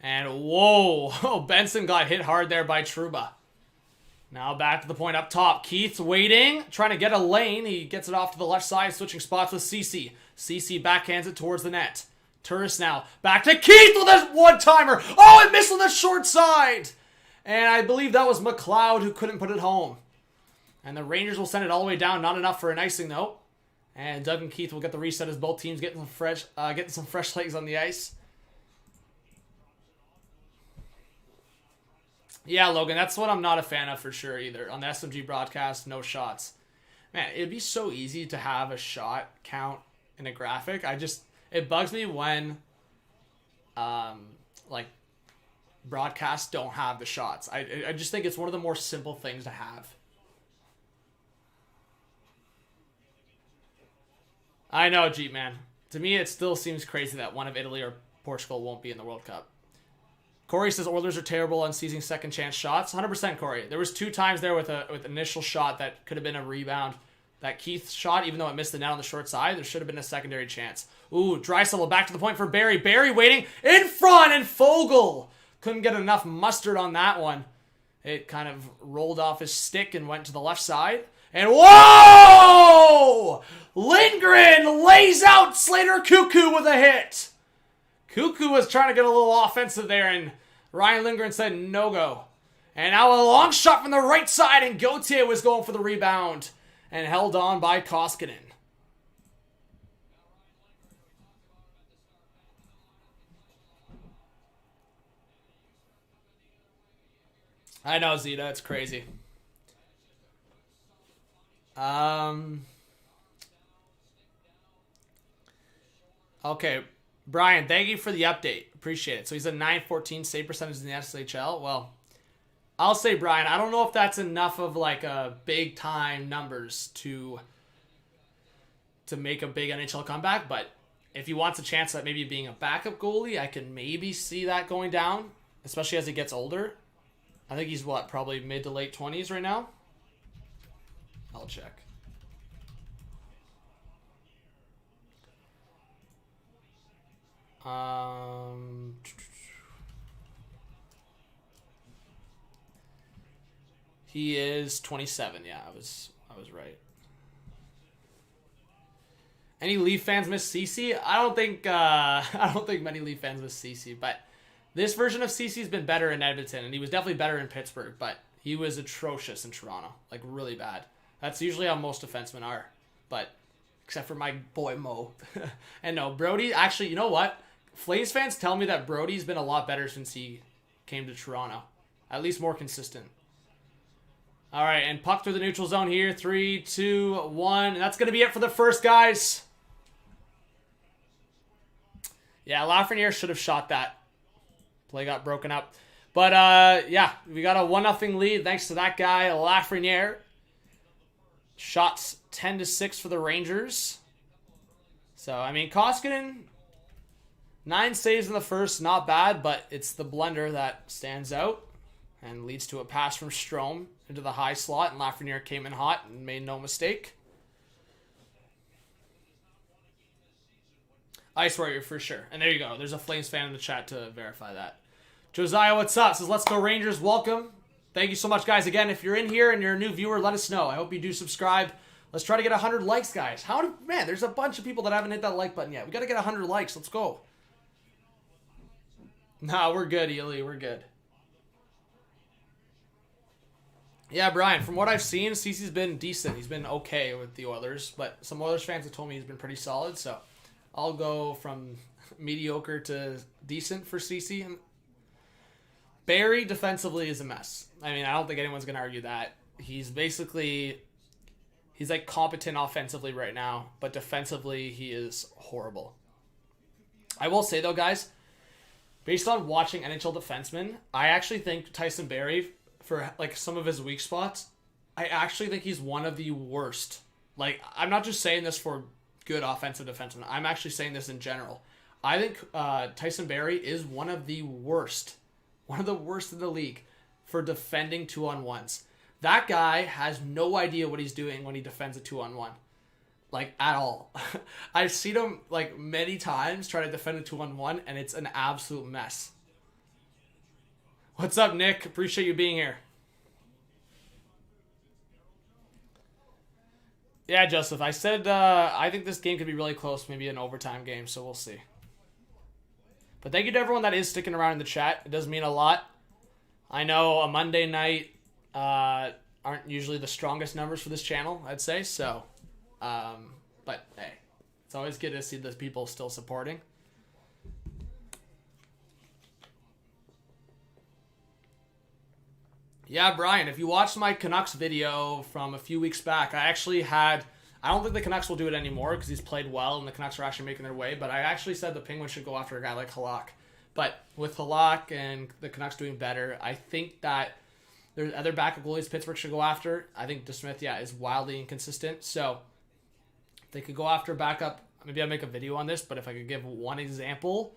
And whoa, Benson got hit hard there by Trouba. Now back to the point up top. Keith's waiting, trying to get a lane. He gets it off to the left side, switching spots with Ceci. Ceci backhands it towards the net. Turris now back to Keith with a one-timer. Oh, it missed on the short side. And I believe that was McLeod who couldn't put it home. And the Rangers will send it all the way down. Not enough for an icing, though. And Doug and Keith will get the reset as both teams getting some fresh legs on the ice. Yeah, Logan, that's what I'm not a fan of for sure either. On the SMG broadcast, no shots. Man, it'd be so easy to have a shot count in a graphic. It bugs me when, like, broadcasts don't have the shots. I just think it's one of the more simple things to have. I know, Jeep, man. To me, it still seems crazy that one of Italy or Portugal won't be in the World Cup. Corey says Oilers are terrible on seizing second chance shots. 100% Corey. There was 2 times there with initial shot that could have been a rebound. That Keith shot, even though it missed the net on the short side, there should have been a secondary chance. Ooh, Draisaitl back to the point for Barry. Barry waiting in front, and Fogle couldn't get enough mustard on that one. It kind of rolled off his stick and went to the left side. And whoa! Lindgren lays out Slater Cuckoo with a hit. Cuckoo was trying to get a little offensive there, and Ryan Lindgren said no-go. And now a long shot from the right side, and Gauthier was going for the rebound and held on by Koskinen. I know, Zeta, it's crazy. Okay, Brian, thank you for the update. Appreciate it. So he's a 914 save percentage in the SHL. Well, I'll say, Brian, I don't know if that's enough of like a big time numbers to make a big NHL comeback, but if he wants a chance at maybe being a backup goalie, I can maybe see that going down, especially as he gets older. I think he's probably mid to late 20s right now. I'll check. He is 27. Yeah, I was right. Any Leaf fans miss Ceci? I don't think many Leaf fans miss Ceci, but this version of Ceci's been better in Edmonton, and he was definitely better in Pittsburgh, but he was atrocious in Toronto, like really bad. That's usually how most defensemen are, but except for my boy Mo. And no, Brody, actually, you know what? Flames fans tell me that Brody's been a lot better since he came to Toronto. At least more consistent. All right, and puck through the neutral zone here. 3, 2, 1. And that's going to be it for the first, guys. Yeah, Lafreniere should have shot that. Play got broken up. But, yeah, we got a 1-0 lead thanks to that guy, Lafreniere. Shots 10-6 for the Rangers. So, I mean, Koskinen, 9 saves in the first, not bad, but it's the blender that stands out and leads to a pass from Strome into the high slot, and Lafreniere came in hot and made no mistake. Ice Warrior for sure. And there you go. There's a Flames fan in the chat to verify that. Josiah, what's up? Says, let's go Rangers. Welcome. Thank you so much, guys. Again, if you're in here and you're a new viewer, let us know. I hope you do subscribe. Let's try to get 100 likes, guys. Man, there's a bunch of people that haven't hit that like button yet. We got to get 100 likes. Let's go. Nah, we're good, Ely. We're good. Yeah, Brian, from what I've seen, Ceci's been decent. He's been okay with the Oilers, but some Oilers fans have told me he's been pretty solid, so I'll go from mediocre to decent for Ceci. Barry defensively is a mess. I mean, I don't think anyone's going to argue that. He's like competent offensively right now, but defensively he is horrible. I will say though, guys, based on watching NHL defensemen, I actually think Tyson Barrie, for like some of his weak spots, I actually think he's one of the worst. Like, I'm not just saying this for good offensive defensemen. I'm actually saying this in general. I think Tyson Barrie is one of the worst in the league for defending 2-on-1s. That guy has no idea what he's doing when he defends a 2-on-1. like at all. I've seen him like many times try to defend a 2-on-1, and it's an absolute mess. What's up, Nick? Appreciate you being here. Yeah, Joseph, I said I think this game could be really close, maybe an overtime game, so we'll see. But thank you to everyone that is sticking around in the chat. It does mean a lot. I know a Monday night aren't usually the strongest numbers for this channel, I'd say, so... but hey, it's always good to see those people still supporting. Yeah, Brian, if you watched my Canucks video from a few weeks back, I don't think the Canucks will do it anymore because he's played well and the Canucks are actually making their way, but I actually said the Penguins should go after a guy like Halak. But with Halak and the Canucks doing better, I think that there's other backup goalies Pittsburgh should go after. I think DeSmith, is wildly inconsistent, so they could go after backup. Maybe I'll make a video on this, but if I could give one example,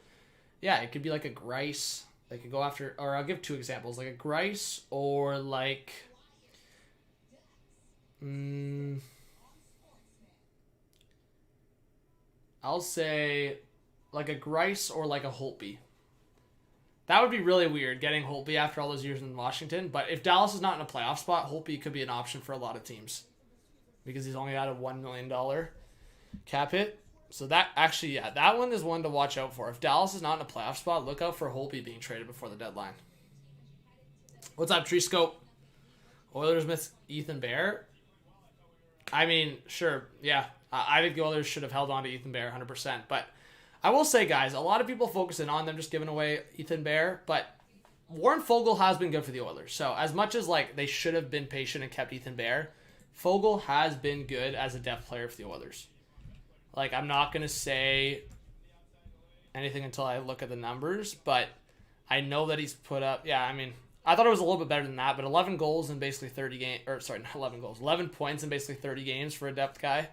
it could be like a Grice. They could go after, or I'll give two examples, like a Grice or like, I'll say like a Grice or like a Holtby. That would be really weird, getting Holtby after all those years in Washington. But if Dallas is not in a playoff spot, Holtby could be an option for a lot of teams because he's only got a $1 million cap hit. So that actually, that one is one to watch out for. If Dallas is not in a playoff spot, look out for Holtby being traded before the deadline. What's up, Tree Scope? Oilers miss Ethan Bear? I mean, sure, yeah. I think the Oilers should have held on to Ethan Bear 100%. But I will say, guys, a lot of people focusing on them just giving away Ethan Bear. But Warren Fogle has been good for the Oilers. So as much as like they should have been patient and kept Ethan Bear, Fogle has been good as a depth player for the Oilers. Like, I'm not going to say anything until I look at the numbers, but I know that he's put up, I thought it was a little bit better than that, but 11 goals in basically 30 games, or sorry, not 11 goals, 11 points in basically 30 games for a depth guy.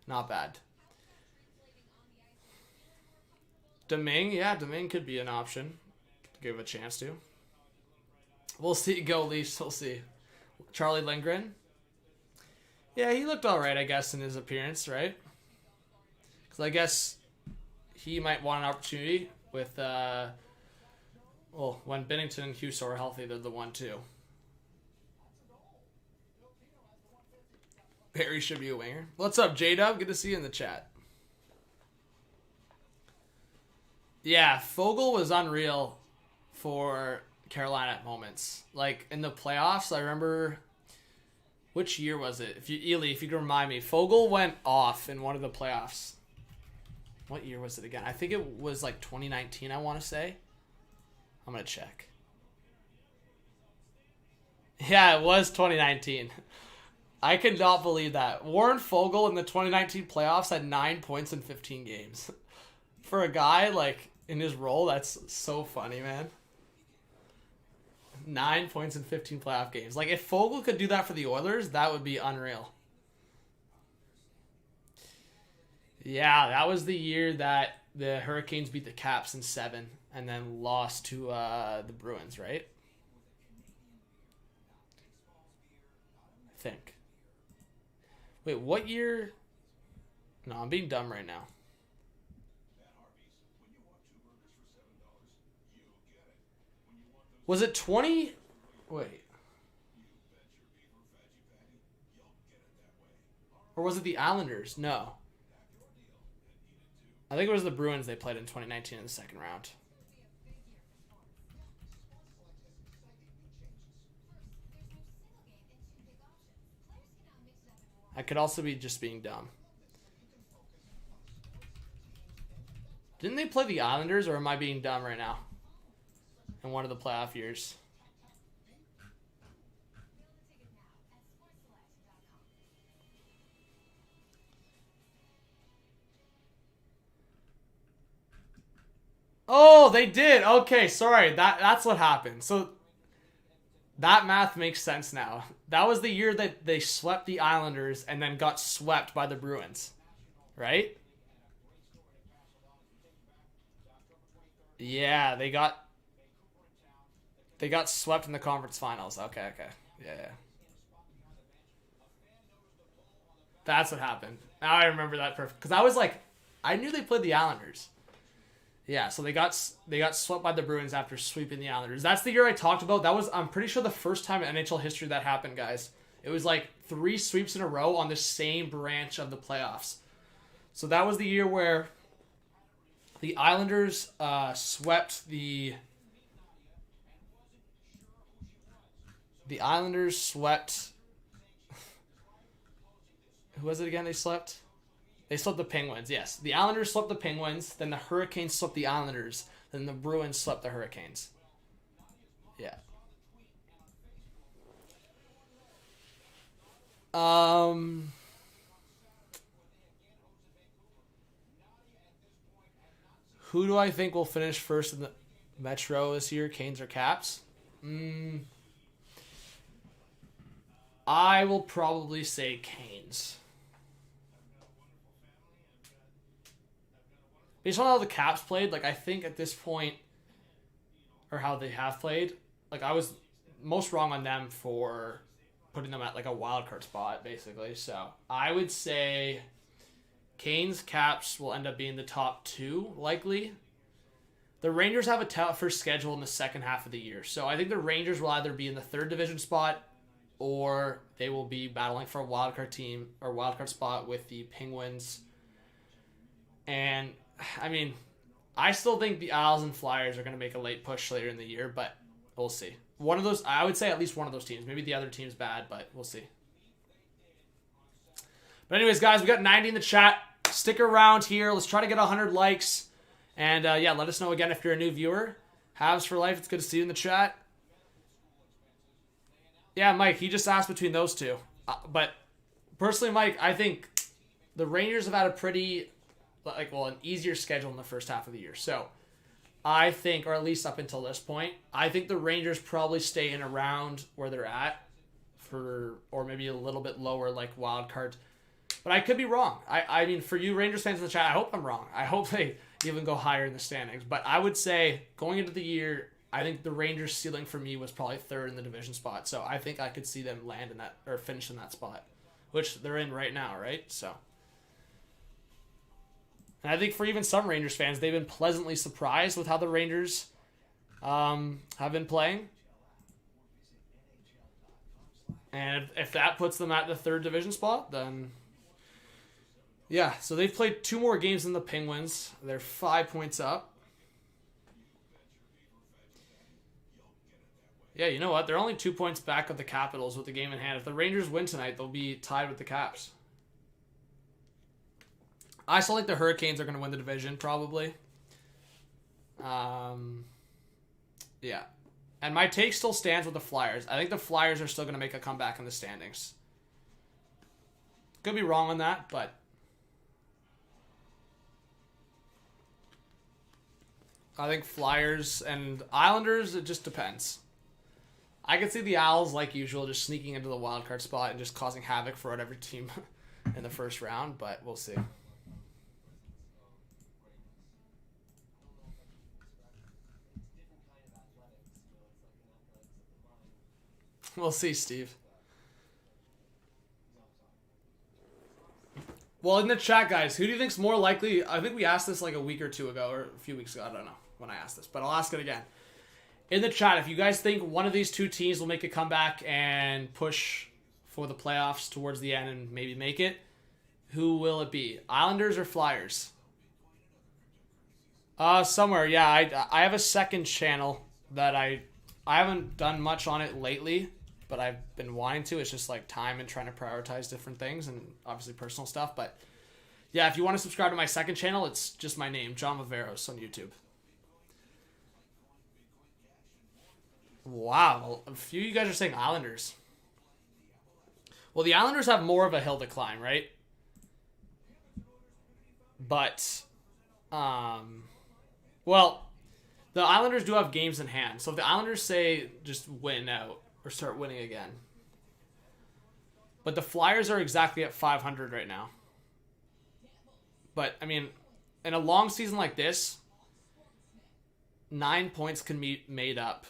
Not bad. Domingue could be an option. Give a chance to. We'll see. Go Leafs, we'll see. Charlie Lindgren. Yeah, he looked all right, I guess, in his appearance, right? Because I guess he might want an opportunity with, when Binnington and Husso are healthy, they're the 1-2. Barry should be a winger. What's up, J-Dub? Good to see you in the chat. Yeah, Fogle was unreal for Carolina at moments. Like, in the playoffs, I remember... Which year was it? If you can remind me. Fogle went off in one of the playoffs. What year was it again? I think it was like 2019, I want to say. I'm going to check. Yeah, it was 2019. I could not believe that. Warren Fogle in the 2019 playoffs had 9 points in 15 games. For a guy, like, in his role, that's so funny, man. 9 points in 15 playoff games. Like, if Fogle could do that for the Oilers, that would be unreal. Yeah, that was the year that the Hurricanes beat the Caps in 7 and then lost to the Bruins, right? I think. Wait, what year? No, I'm being dumb right now. Was it 20? Wait. Or was it the Islanders? No. I think it was the Bruins they played in 2019 in the second round. I could also be just being dumb. Didn't they play the Islanders, or am I being dumb right now? In one of the playoff years. Oh, they did. Okay, sorry. That's what happened. So that math makes sense now. That was the year that they swept the Islanders and then got swept by the Bruins. Right? Yeah, they got swept in the conference finals. Okay. Yeah. That's what happened. Now I remember that perfect. Because I was like, I knew they played the Islanders. Yeah, so they got swept by the Bruins after sweeping the Islanders. That's the year I talked about. That was, I'm pretty sure, the first time in NHL history that happened, guys. It was like 3 sweeps in a row on the same branch of the playoffs. So that was the year where the Islanders swept the Islanders swept. Who was it again? They swept the Penguins. Yes, the Islanders swept the Penguins. Then the Hurricanes swept the Islanders. Then the Bruins swept the Hurricanes. Yeah. Who do I think will finish first in the Metro this year? Canes or Caps? I will probably say Canes. Based on how the Caps played, like I think at this point, or how they have played, like I was most wrong on them for putting them at like a wild card spot, basically. So I would say Canes, Caps will end up being the top 2, likely. The Rangers have a tougher schedule in the second half of the year. So I think the Rangers will either be in the 3rd division spot or they will be battling for a wild card team or wild card spot with the Penguins. And I mean, I still think the Isles and Flyers are going to make a late push later in the year, but we'll see. One of those, I would say at least one of those teams. Maybe the other team's bad, but we'll see. But anyways, guys, we got 90 in the chat. Stick around here. Let's try to get 100 likes. And yeah, let us know again if you're a new viewer. Habs for life. It's good to see you in the chat. Yeah, Mike, he just asked between those two. But personally, Mike, I think the Rangers have had a pretty, an easier schedule in the first half of the year. So I think, or at least up until this point, I think the Rangers probably stay in around where they're at or maybe a little bit lower, like wild card. But I could be wrong. I mean, for you Rangers fans in the chat, I hope I'm wrong. I hope they even go higher in the standings. But I would say, going into the year, I think the Rangers' ceiling for me was probably 3rd in the division spot. So I think I could see them land in that, or finish in that spot, which they're in right now, right? So, and I think for even some Rangers fans, they've been pleasantly surprised with how the Rangers have been playing. And if that puts them at the 3rd division spot, then yeah. So they've played 2 more games than the Penguins. They're 5 points up. Yeah, you know what? They're only 2 points back of the Capitals with the game in hand. If the Rangers win tonight, they'll be tied with the Caps. I still think the Hurricanes are going to win the division, probably. Yeah. And my take still stands with the Flyers. I think the Flyers are still going to make a comeback in the standings. Could be wrong on that, but I think Flyers and Islanders, it just depends. I could see the Owls, like usual, just sneaking into the wild card spot and just causing havoc for whatever team in the first round, but we'll see. We'll see, Steve. Well, in the chat, guys, who do you think's more likely? I think we asked this like a week or 2 ago, or a few weeks ago. I don't know when I asked this, but I'll ask it again. In the chat, if you guys think one of these 2 teams will make a comeback and push for the playoffs towards the end and maybe make it, who will it be? Islanders or Flyers? Somewhere, yeah. I have a second channel that I haven't done much on it lately, but I've been wanting to. It's just like time and trying to prioritize different things and obviously personal stuff. But yeah, if you want to subscribe to my second channel, it's just my name, John Viveiros on YouTube. Wow, a few of you guys are saying Islanders. Well, the Islanders have more of a hill to climb, right? But, well, the Islanders do have games in hand. So if the Islanders say just win out or start winning again. But the Flyers are exactly at 500 right now. But, I mean, in a long season like this, 9 points can be made up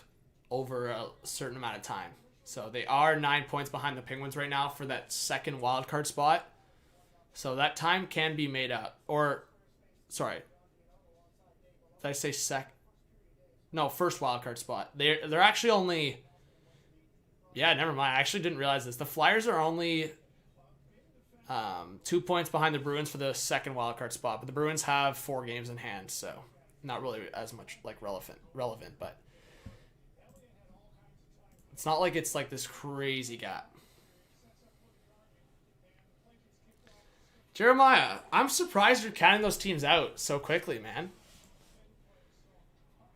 over a certain amount of time. So they are 9 points behind the Penguins right now for that second wildcard spot. So that time can be made up. Or, sorry. Did I say first wildcard spot. They're actually only... Yeah, never mind. I actually didn't realize this. The Flyers are only 2 points behind the Bruins for the second wildcard spot. But the Bruins have 4 games in hand, so not really as much like relevant. But it's not like it's like this crazy gap. Jeremiah, I'm surprised you're counting those teams out so quickly, man.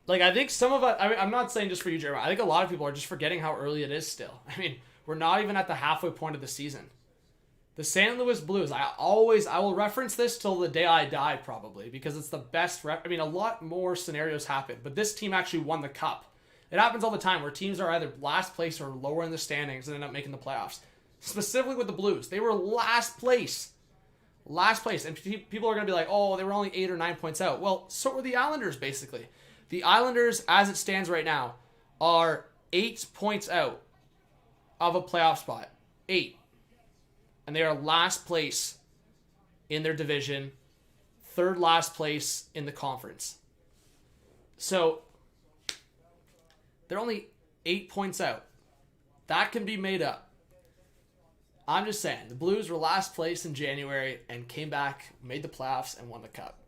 Like, I think some of us... I mean, I'm not saying just for you, Jeremiah. I think a lot of people are just forgetting how early it is still. I mean, we're not even at the halfway point of the season. The St. Louis Blues, I will reference this till the day I die, probably, because it's the best... I mean, a lot more scenarios happen, but this team actually won the cup. It happens all the time where teams are either last place or lower in the standings and end up making the playoffs. Specifically with the Blues. They were last place. Last place. And people are going to be like, oh, they were only 8 or 9 points out. Well, so were the Islanders, basically. The Islanders, as it stands right now, are 8 points out of a playoff spot. 8. And they are last place in their division. Third last place in the conference. So, they're only 8 points out. That can be made up. I'm just saying, the Blues were last place in January and came back, made the playoffs, and won the cup.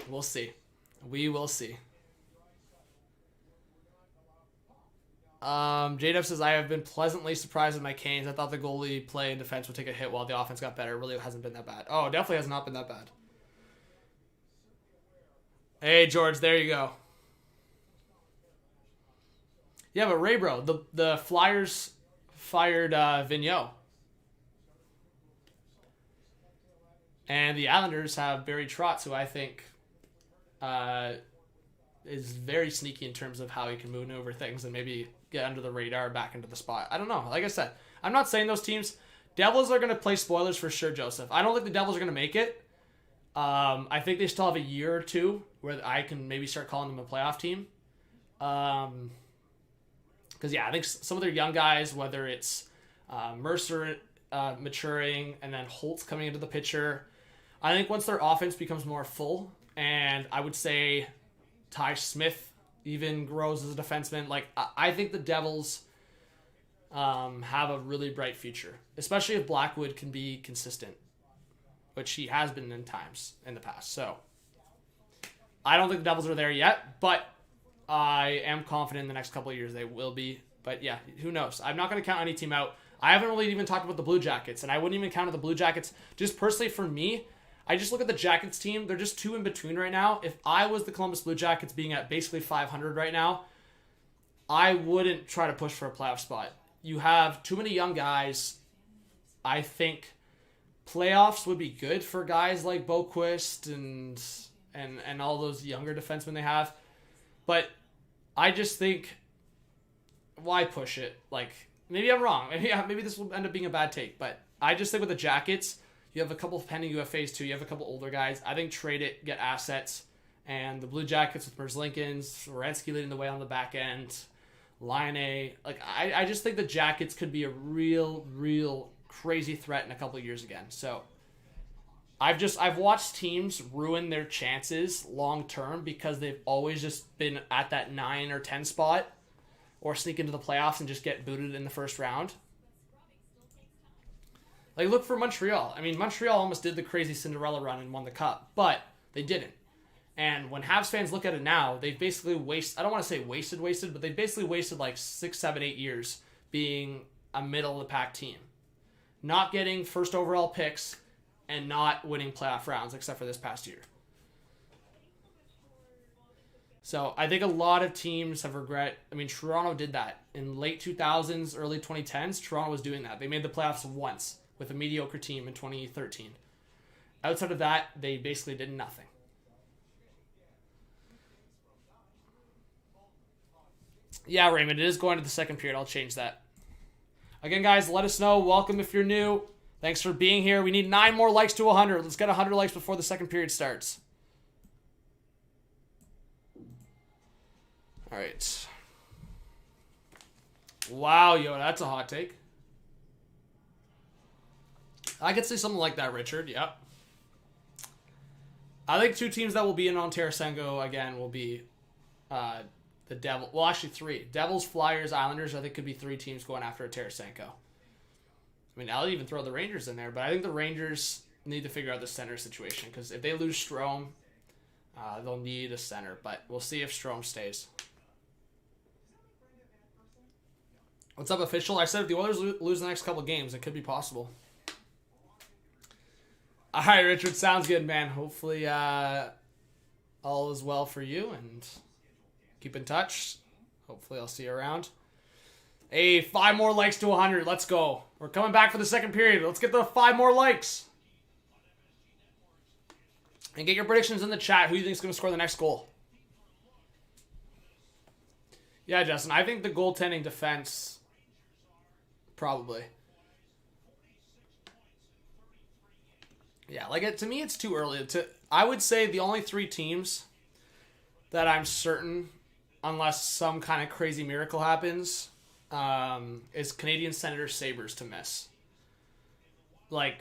We'll see. We will see. JDF says, I have been pleasantly surprised with my Canes. I thought the goalie play and defense would take a hit while the offense got better. It really hasn't been that bad. Oh, definitely has not been that bad. Hey, George, there you go. Yeah, but Ray, bro, the Flyers fired Vigneault. And the Islanders have Barry Trotz, who I think is very sneaky in terms of how he can maneuver things and maybe get under the radar back into the spot. I don't know. Like I said, I'm not saying those teams. Devils are going to play spoilers for sure, Joseph. I don't think the Devils are going to make it. I think they still have a year or two where I can maybe start calling them a playoff team. Because, yeah, I think some of their young guys, whether it's Mercer maturing and then Holtz coming into the picture, I think once their offense becomes more full, and I would say Ty Smith even grows as a defenseman, like I think the Devils have a really bright future, especially if Blackwood can be consistent, which he has been in times in the past. So I don't think the Devils are there yet, but I am confident in the next couple of years they will be. But yeah, who knows? I'm not going to count any team out. I haven't really even talked about the Blue Jackets, and I wouldn't even count the Blue Jackets. Just personally for me, I just look at the Jackets team. They're just 2 in between right now. If I was the Columbus Blue Jackets being at basically 500 right now, I wouldn't try to push for a playoff spot. You have too many young guys. I think playoffs would be good for guys like Boquist and all those younger defensemen they have. But I just think, why push it? Like, maybe I'm wrong. Maybe this will end up being a bad take. But I just think with the Jackets, you have a couple of pending UFAs too. You have a couple older guys. I think trade it, get assets. And the Blue Jackets with Merzlikins, Werenski leading the way on the back end, Laine. Like, I just think the Jackets could be a real crazy threat in a couple of years again. So I've watched teams ruin their chances long term because they've always just been at that 9 or 10 spot or sneak into the playoffs and just get booted in the first round. Like, look for Montreal. I mean, Montreal almost did the crazy Cinderella run and won the cup, but they didn't. And when Habs fans look at it now, they've basically I don't want to say wasted, but they basically wasted like 6, 7, 8 years being a middle-of-the-pack team. Not getting first overall picks and not winning playoff rounds, except for this past year. So I think a lot of teams have regret. I mean, Toronto did that. In late 2000s, early 2010s, Toronto was doing that. They made the playoffs once with a mediocre team in 2013. Outside of that, they basically did nothing. Yeah, Raymond, it is going to the second period. I'll change that. Again, guys, let us know. Welcome if you're new. Thanks for being here. We need 9 more likes to 100. Let's get 100 likes before the second period starts. All right. Wow, yo, that's a hot take. I could say something like that, Richard. Yep. I think 2 teams that will be in on Tarasenko again will be the Devil. Well, actually 3. Devils, Flyers, Islanders. I think could be 3 teams going after a Tarasenko. I mean, I'll even throw the Rangers in there, but I think the Rangers need to figure out the center situation because if they lose Strome, they'll need a center. But we'll see if Strome stays. What's up, official? I said if the Oilers lose the next couple of games, it could be possible. All right, Richard. Sounds good, man. Hopefully all is well for you, and keep in touch. Hopefully I'll see you around. Hey, 5 more likes to 100. Let's go. We're coming back for the second period. Let's get the 5 more likes. And get your predictions in the chat. Who do you think is going to score the next goal? Yeah, Justin. I think the goaltending defense, probably. Yeah, like to me, it's too early. I would say the only 3 teams that I'm certain, unless some kind of crazy miracle happens, is Canadiens, Senators, Sabres to miss. Like,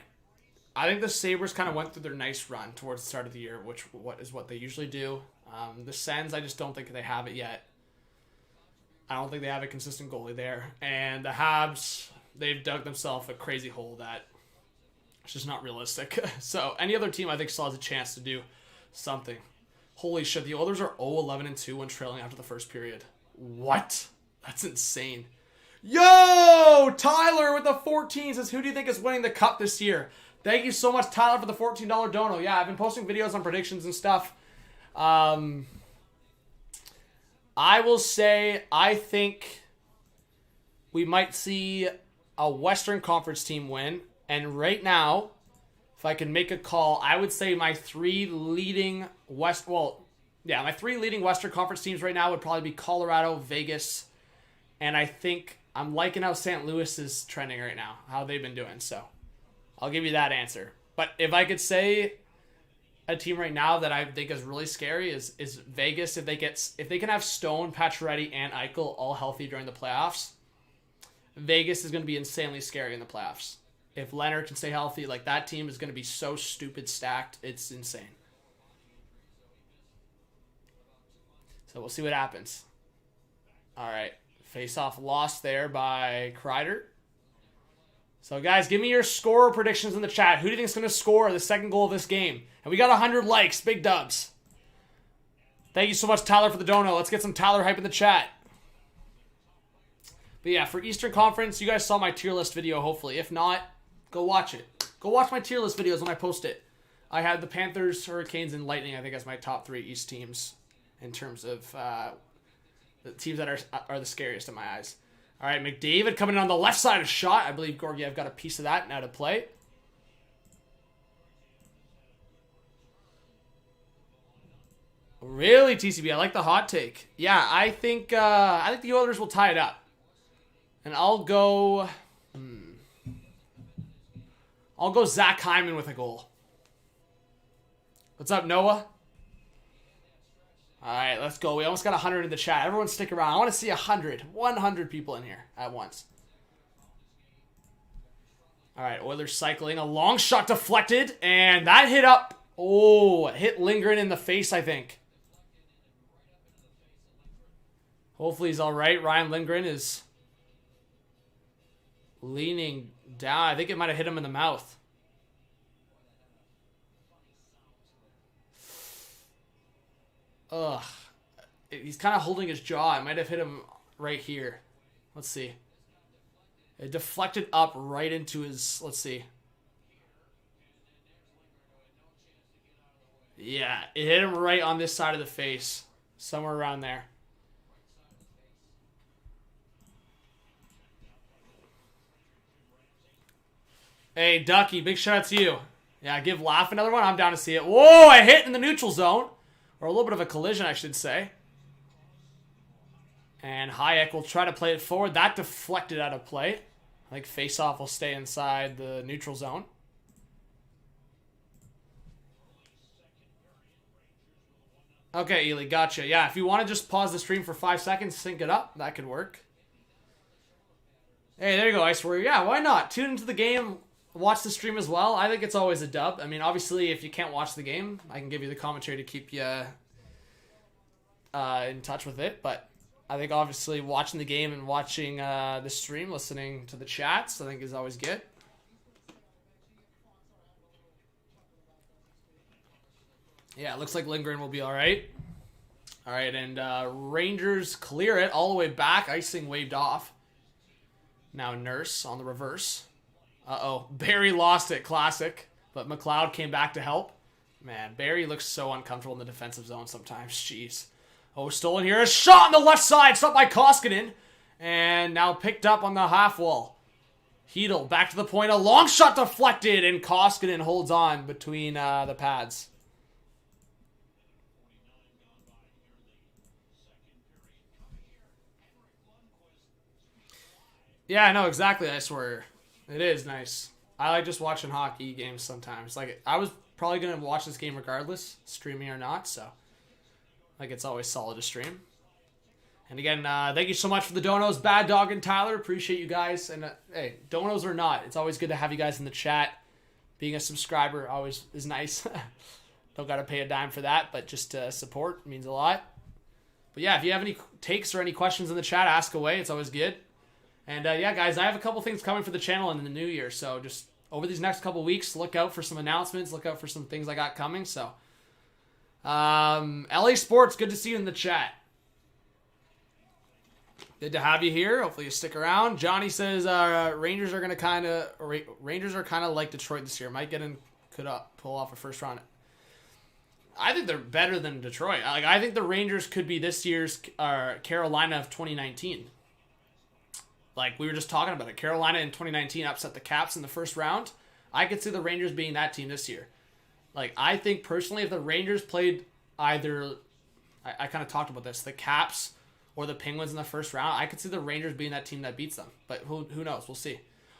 I think the Sabres kind of went through their nice run towards the start of the year, which is what they usually do. The Sens, I just don't think they have it yet. I don't think they have a consistent goalie there. And the Habs, they've dug themselves a crazy hole that it's just not realistic. So any other team I think still has a chance to do something. Holy shit, the Oilers are 0-11-2 when trailing after the first period. What? That's insane. Yo! Tyler with the 14 says, who do you think is winning the cup this year? Thank you so much, Tyler, for the $14 dono. Yeah, I've been posting videos on predictions and stuff. I will say I think we might see a Western Conference team win. And right now, if I can make a call, I would say my 3 leading my 3 leading Western Conference teams right now would probably be Colorado, Vegas, and I think I'm liking how St. Louis is trending right now, how they've been doing. So I'll give you that answer. But if I could say a team right now that I think is really scary is Vegas. If they can have Stone, Pacioretty, and Eichel all healthy during the playoffs, Vegas is going to be insanely scary in the playoffs. If Leonard can stay healthy, like that team is going to be so stupid stacked. It's insane. So we'll see what happens. All right. Face-off lost there by Kreider. So, guys, give me your score predictions in the chat. Who do you think is going to score the second goal of this game? And we got 100 likes. Big dubs. Thank you so much, Tyler, for the dono. Let's get some Tyler hype in the chat. But, yeah, for Eastern Conference, you guys saw my tier list video, hopefully. If not, go watch it. Go watch my tier list videos when I post it. I had the Panthers, Hurricanes, and Lightning, I think, as my top 3 East teams in terms of the teams that are the scariest in my eyes. All right, McDavid coming in on the left side of shot. I believe Gorgiev got a piece of that now to play. Really, TCB? I like the hot take. Yeah, I think the Oilers will tie it up. And I'll go Zach Hyman with a goal. What's up, Noah? All right, let's go. We almost got 100 in the chat. Everyone stick around. I want to see 100 people in here at once. All right, Oilers cycling. A long shot deflected, and that hit up. Oh, it hit Lindgren in the face, I think. Hopefully he's all right. Ryan Lindgren is leaning down. I think it might have hit him in the mouth. Ugh. He's kind of holding his jaw. It might have hit him right here. Let's see. It deflected up right into his... Let's see. Yeah, it hit him right on this side of the face. Somewhere around there. Hey, Ducky, big shout out to you. Yeah, give Laugh another one. I'm down to see it. Whoa, I hit in the neutral zone. Or a little bit of a collision, I should say. And Hayek will try to play it forward. That deflected out of play. I think face-off will stay inside the neutral zone. Okay, Ely, gotcha. Yeah, if you want to just pause the stream for 5 seconds, sync it up, that could work. Hey, there you go, Ice Warrior. Yeah, why not? Tune into the game watch the stream as well. I think it's always a dub. I mean, obviously, if you can't watch the game, I can give you the commentary to keep you in touch with it. But I think obviously watching the game and watching the stream, listening to the chats, I think is always good. Yeah, it looks like Lindgren will be all right. All right, and Rangers clear it all the way back. Icing waved off. Now Nurse on the reverse. Uh-oh. Barry lost it. Classic. But McLeod came back to help. Man, Barry looks so uncomfortable in the defensive zone sometimes. Jeez. Oh, stolen here. A shot on the left side. Stopped by Koskinen. And now picked up on the half wall. Hedel back to the point. A long shot deflected. And Koskinen holds on between the pads. Yeah, I know exactly. I swear. It is nice. I like just watching hockey games sometimes. Like, I was probably going to watch this game regardless, streaming or not, so like it's always solid to stream. And again, thank you so much for the donos, Bad Dog and Tyler. Appreciate you guys. And hey, donos or not, it's always good to have you guys in the chat. Being a subscriber always is nice. Don't got to pay a dime for that, but just to support means a lot. But yeah, if you have any takes or any questions in the chat, ask away. It's always good. And yeah, guys, I have a couple things coming for the channel in the new year. So just over these next couple weeks, look out for some announcements. Look out for some things I got coming. So, LA Sports, good to see you in the chat. Good to have you here. Hopefully you stick around. Johnny says Rangers are going to Rangers are kind of like Detroit this year. Might get in, could pull off a first round. I think they're better than Detroit. Like, I think the Rangers could be this year's Carolina of 2019. Like, we were just talking about it. Carolina in 2019 upset the Caps in the first round. I could see the Rangers being that team this year. Like, I think personally if the Rangers played either, I kind of talked about this, the Caps or the Penguins in the first round, I could see the Rangers being that team that beats them. But who knows? We'll see.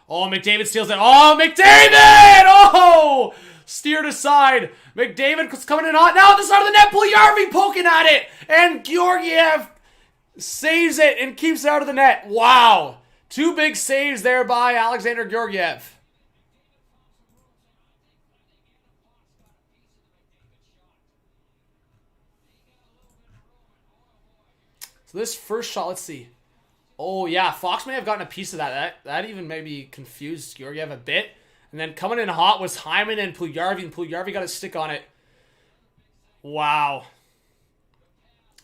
Oh, McDavid steals it. Oh, McDavid! Oh! Steered aside. McDavid coming in hot. Now at the side of the net, Puljujarvi poking at it. And Georgiev saves it and keeps it out of the net. Wow. Two big saves there by Alexander Georgiev. So this first shot, let's see. Oh, yeah, Fox may have gotten a piece of that. That even maybe confused Georgiev a bit. And then coming in hot was Hyman and Puljujarvi, and Puljujarvi got a stick on it. Wow.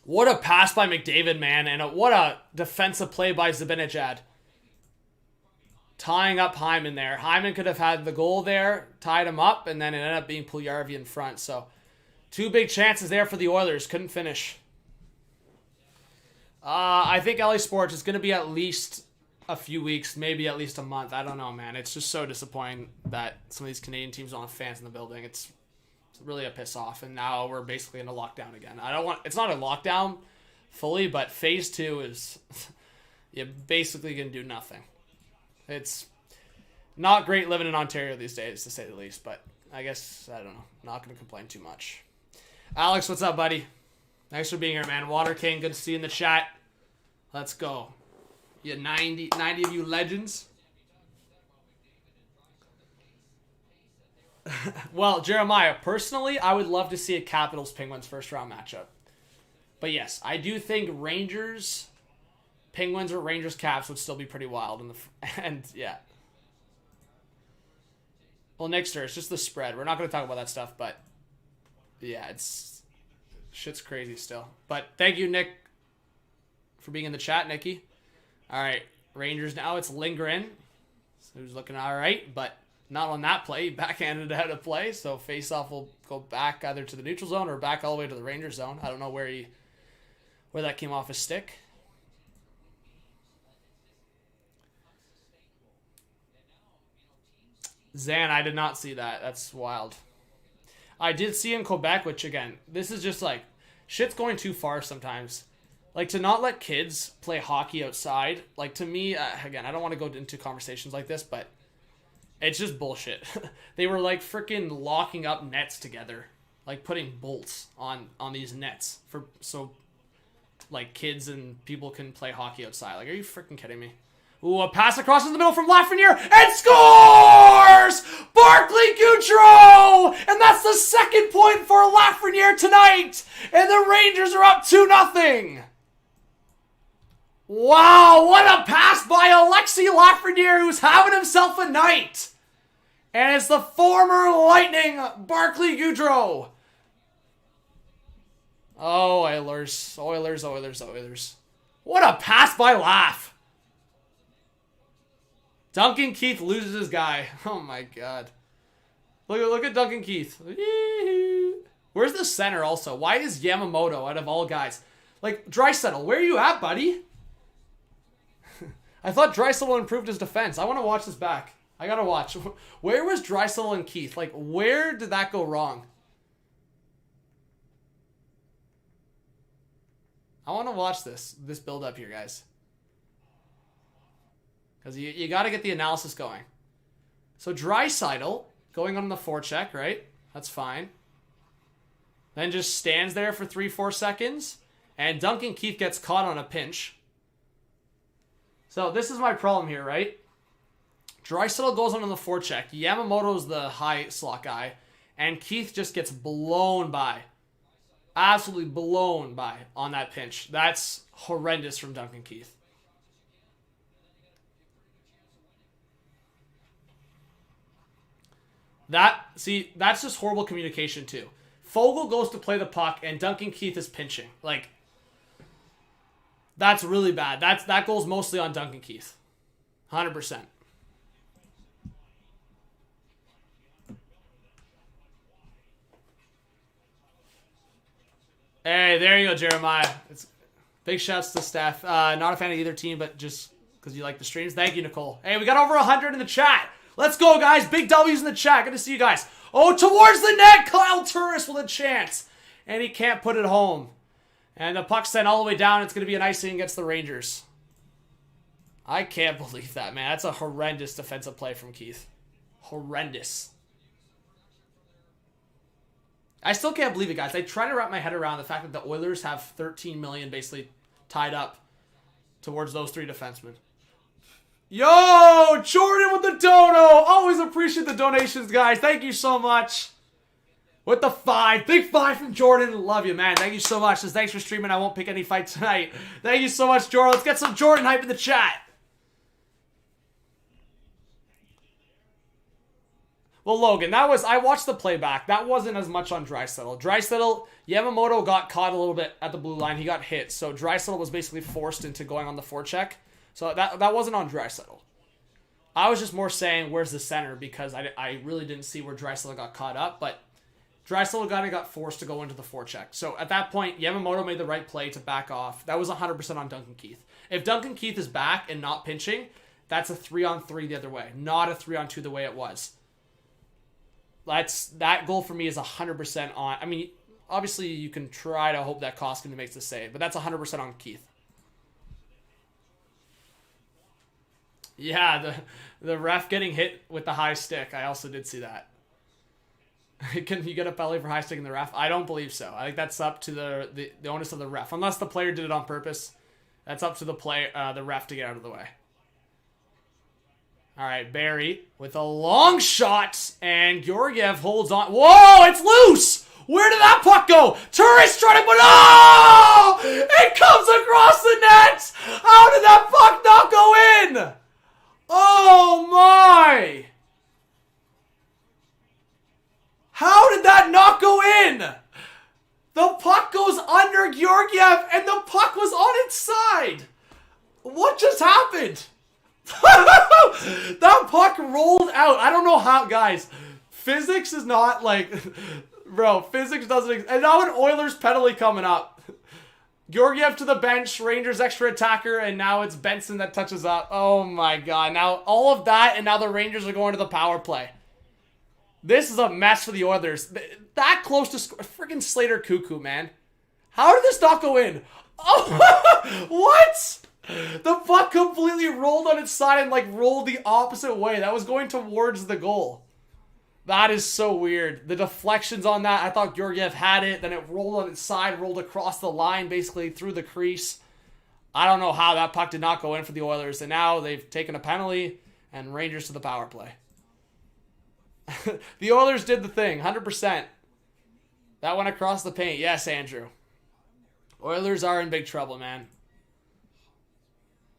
What a pass by McDavid, man, and what a defensive play by Zibanejad. Tying up Hyman there. Hyman could have had the goal there, tied him up, and then it ended up being Puljujarvi in front. So, two big chances there for the Oilers. Couldn't finish. I think LA Sports is going to be at least a few weeks, maybe at least a month. I don't know, man. It's just so disappointing that some of these Canadian teams don't have fans in the building. It's really a piss off, and now we're basically in a lockdown again. It's not a lockdown fully, but phase 2 is you basically can do nothing. It's not great living in Ontario these days, to say the least, but I guess, I don't know, not going to complain too much. Alex, what's up, buddy? Thanks for being here, man. Water King, good to see you in the chat. Let's go. You 90 of you legends. Well, Jeremiah, personally, I would love to see a Capitals-Penguins first-round matchup. But yes, I do think Rangers-Penguins or Rangers-Caps would still be pretty wild. And yeah. Well, Nickster, it's just the spread. We're not going to talk about that stuff, but yeah, shit's crazy still. But thank you, Nick, for being in the chat, Nicky. All right, Rangers now. It's Lindgren, who's looking all right, but not on that play. He backhanded out of play, so face-off will go back either to the neutral zone or back all the way to the Ranger zone. I don't know where that came off his stick. Zan, I did not see that. That's wild. I did see in Quebec, which, again, this is just like, shit's going too far sometimes. Like, to not let kids play hockey outside, like, to me, again, I don't want to go into conversations like this, but it's just bullshit. They were, like, freaking locking up nets together. Like, putting bolts on these nets so, like, kids and people can play hockey outside. Like, are you freaking kidding me? Ooh, a pass across in the middle from Lafreniere, and scores! Barclay Goodrow! And that's the second point for Lafreniere tonight! And the Rangers are up 2-0! Wow, what a pass by Alexis Lafreniere, who's having himself a night! And it's the former Lightning, Barclay Goodrow. Oh, Oilers. Oilers, Oilers, Oilers. What a pass by Laff. Duncan Keith loses his guy. Oh my god. Look at Duncan Keith. Where's the center also? Why is Yamamoto out of all guys? Like, Draisaitl, where are you at, buddy? I thought Draisaitl improved his defense. I want to watch this back. I gotta watch. Where was Draisaitl and Keith? Like, where did that go wrong? I want to watch this build up here, guys. Because you got to get the analysis going. So Draisaitl going on the forecheck, right? That's fine. Then just stands there for 3-4 seconds. And Duncan Keith gets caught on a pinch. So this is my problem here, right? Draisaitl goes on the forecheck. Yamamoto's the high slot guy. And Keith just gets blown by. Absolutely blown by on that pinch. That's horrendous from Duncan Keith. That's just horrible communication too. Fogle goes to play the puck and Duncan Keith is pinching. Like, that's really bad. That goes mostly on Duncan Keith. 100%. Hey, there you go, Jeremiah. It's big shouts to Steph. Not a fan of either team, but just because you like the streams. Thank you, Nicole. Hey, we got over 100 in the chat. Let's go, guys. Big W's in the chat. Good to see you guys. Oh, towards the net. Kyle Turris with a chance. And he can't put it home. And the puck's sent all the way down. It's going to be an icing against the Rangers. I can't believe that, man. That's a horrendous defensive play from Keith. Horrendous. I still can't believe it, guys. I try to wrap my head around the fact that the Oilers have $13 million basically tied up towards those three defensemen. Yo, Jordan with the dono. Always appreciate the donations, guys. Thank you so much. With the 5. Big 5 from Jordan. Love you, man. Thank you so much. Says, thanks for streaming. I won't pick any fight tonight. Thank you so much, Jordan. Let's get some Jordan hype in the chat. Well, Logan, I watched the playback. That wasn't as much on Draisaitl. Draisaitl, Yamamoto got caught a little bit at the blue line. He got hit. So Draisaitl was basically forced into going on the forecheck. So that wasn't on Draisaitl. I was just more saying, where's the center? Because I really didn't see where Draisaitl got caught up. But Draisaitl got forced to go into the forecheck. So at that point, Yamamoto made the right play to back off. That was 100% on Duncan Keith. If Duncan Keith is back and not pinching, that's a 3-on-3 the other way. Not a 3-on-2 the way it was. That goal for me is 100% on. I mean, obviously you can try to hope that Koskinen makes the save, but that's 100% on Keith. Yeah, the ref getting hit with the high stick. I also did see that. Can you get a penalty for high sticking the ref? I don't believe so. I think that's up to the onus of the ref. Unless the player did it on purpose, that's up to the ref to get out of the way. All right, Barry with a long shot, and Georgiev holds on. Whoa, it's loose! Where did that puck go? Turris trying to put. Oh! It comes across the net! How did that puck not go in? Oh my! How did that not go in? The puck goes under Georgiev, and the puck was on its side. What just happened? That puck rolled out. I don't know how, guys. Physics is not like, bro, physics doesn't, and now an Oilers penalty coming up. Georgiev to the bench, Rangers extra attacker, and now it's Benson that touches up. Oh my god. Now all of that, and now the Rangers are going to the power play. This is a mess for the Oilers. That close to freaking Slater Cuckoo, man. How did this not go in? Oh, what? The puck completely rolled on its side and like rolled the opposite way. That was going towards the goal. That is so weird. The deflections on that, I thought Georgiev had it. Then it rolled on its side, rolled across the line, basically through the crease. I don't know how that puck did not go in for the Oilers, and now they've taken a penalty and Rangers to the power play. The Oilers did the thing, 100%. That went across the paint. Yes, Andrew. Oilers are in big trouble, man.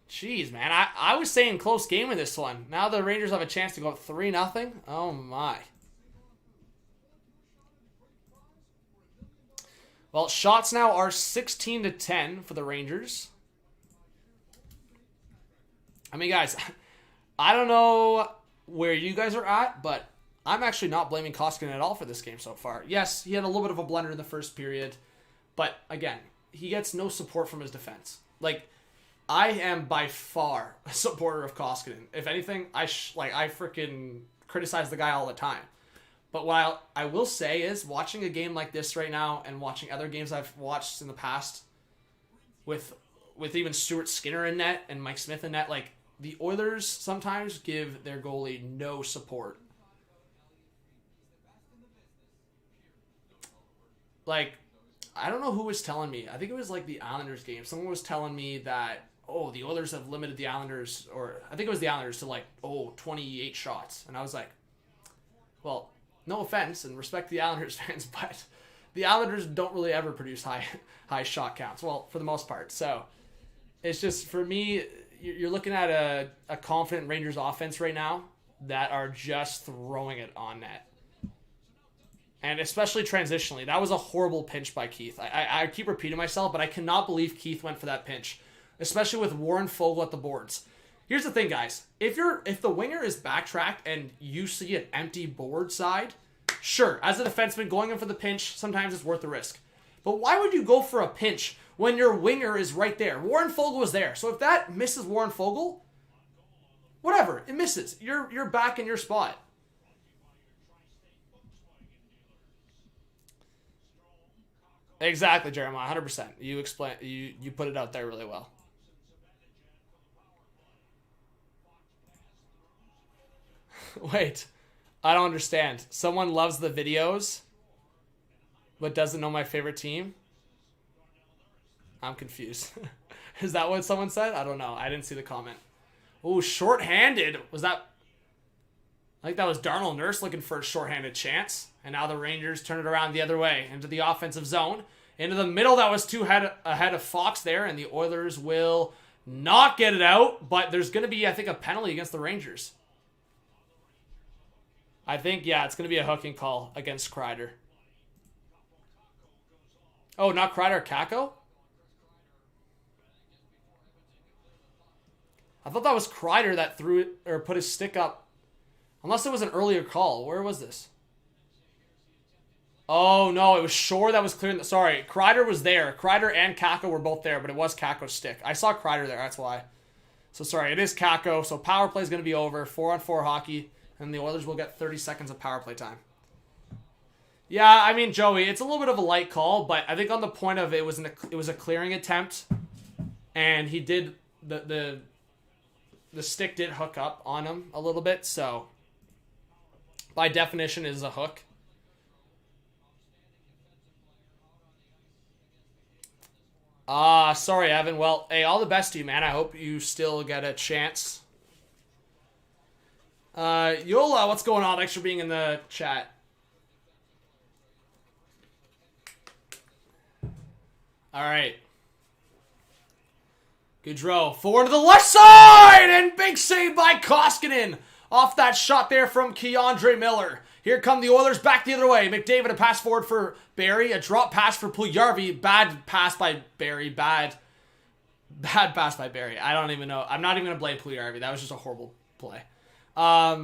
Jeez, man. I was saying close game in this one. Now the Rangers have a chance to go up 3-0. Oh, my. Well, shots now are 16-10 for the Rangers. I mean, guys, I don't know where you guys are at, but I'm actually not blaming Koskinen at all for this game so far. Yes, he had a little bit of a blunder in the first period, but again, he gets no support from his defense. Like, I am by far a supporter of Koskinen. If anything, I freaking criticize the guy all the time. But what I will say is, watching a game like this right now and watching other games I've watched in the past with even Stuart Skinner in net and Mike Smith in net, like, the Oilers sometimes give their goalie no support. Like, I don't know who was telling me. I think it was like the Islanders game. Someone was telling me that, oh, the Oilers have limited the Islanders, or I think it was the Islanders to 28 shots. And I was like, well, no offense and respect the Islanders fans, but the Islanders don't really ever produce high shot counts. Well, for the most part. So it's just, for me, you're looking at a confident Rangers offense right now that are just throwing it on net. And especially transitionally. That was a horrible pinch by Keith. I keep repeating myself, but I cannot believe Keith went for that pinch. Especially with Warren Fogle at the boards. Here's the thing, guys. If the winger is backtracked and you see an empty board side, sure, as a defenseman going in for the pinch, sometimes it's worth the risk. But why would you go for a pinch when your winger is right there? Warren Fogle was there. So if that misses Warren Fogle, whatever, it misses. You're back in your spot. Exactly, Jeremiah, 100%. You put it out there really well. Wait, I don't understand. Someone loves the videos, but doesn't know my favorite team? I'm confused. Is that what someone said? I don't know. I didn't see the comment. Oh, shorthanded. Was that... I think that was Darnell Nurse looking for a shorthanded chance. And now the Rangers turn it around the other way into the offensive zone. Into the middle, that was two ahead of Fox there. And the Oilers will not get it out. But there's going to be, I think, a penalty against the Rangers. I think, yeah, it's going to be a hooking call against Kreider. Oh, not Kreider, Kakko? I thought that was Kreider that threw it, or put his stick up. Unless it was an earlier call. Where was this? Oh, no, it was Shore that was clearing. Sorry, Kreider was there. Kreider and Kakko were both there, but it was Kakko's stick. I saw Kreider there, that's why. So, sorry, it is Kakko. So, power play is going to be over. 4-on-4 hockey. And the Oilers will get 30 seconds of power play time. Yeah, I mean, Joey, it's a little bit of a light call, but I think on the point of it was a clearing attempt, and he did the stick did hook up on him a little bit, so by definition it is a hook. Sorry, Evan. Well, hey, all the best to you, man. I hope you still get a chance. Yola, what's going on? Thanks for being in the chat. All right. Goudreau, forward to the left side, and big save by Koskinen off that shot there from Keandre Miller. Here come the Oilers back the other way. McDavid, a pass forward for Barry, a drop pass for Puljujarvi. Bad pass by Barry. Bad pass by Barry. I don't even know. I'm not even going to blame Puljujarvi. That was just a horrible play. I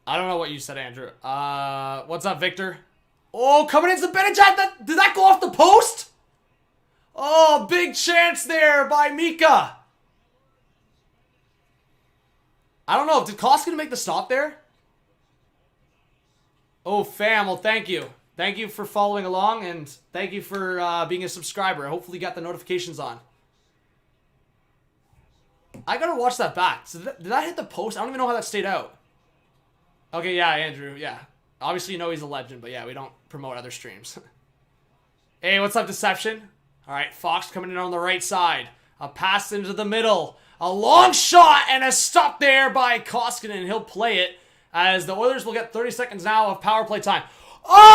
don't know what you said, Andrew. What's up, Victor? Oh, coming in Zibanejad. Did that go off the post? Oh, big chance there by Mika. I don't know. Did Koskinen make the stop there? Oh, fam. Well, thank you. Thank you for following along, and thank you for being a subscriber. Hopefully you got the notifications on. I gotta watch that back. So did that hit the post? I don't even know how that stayed out. Okay, yeah, Andrew, yeah. Obviously, you know he's a legend, but yeah, we don't promote other streams. Hey, what's up, Deception? All right, Fox coming in on the right side. A pass into the middle. A long shot and a stop there by Koskinen. He'll play it as the Oilers will get 30 seconds now of power play time. Oh!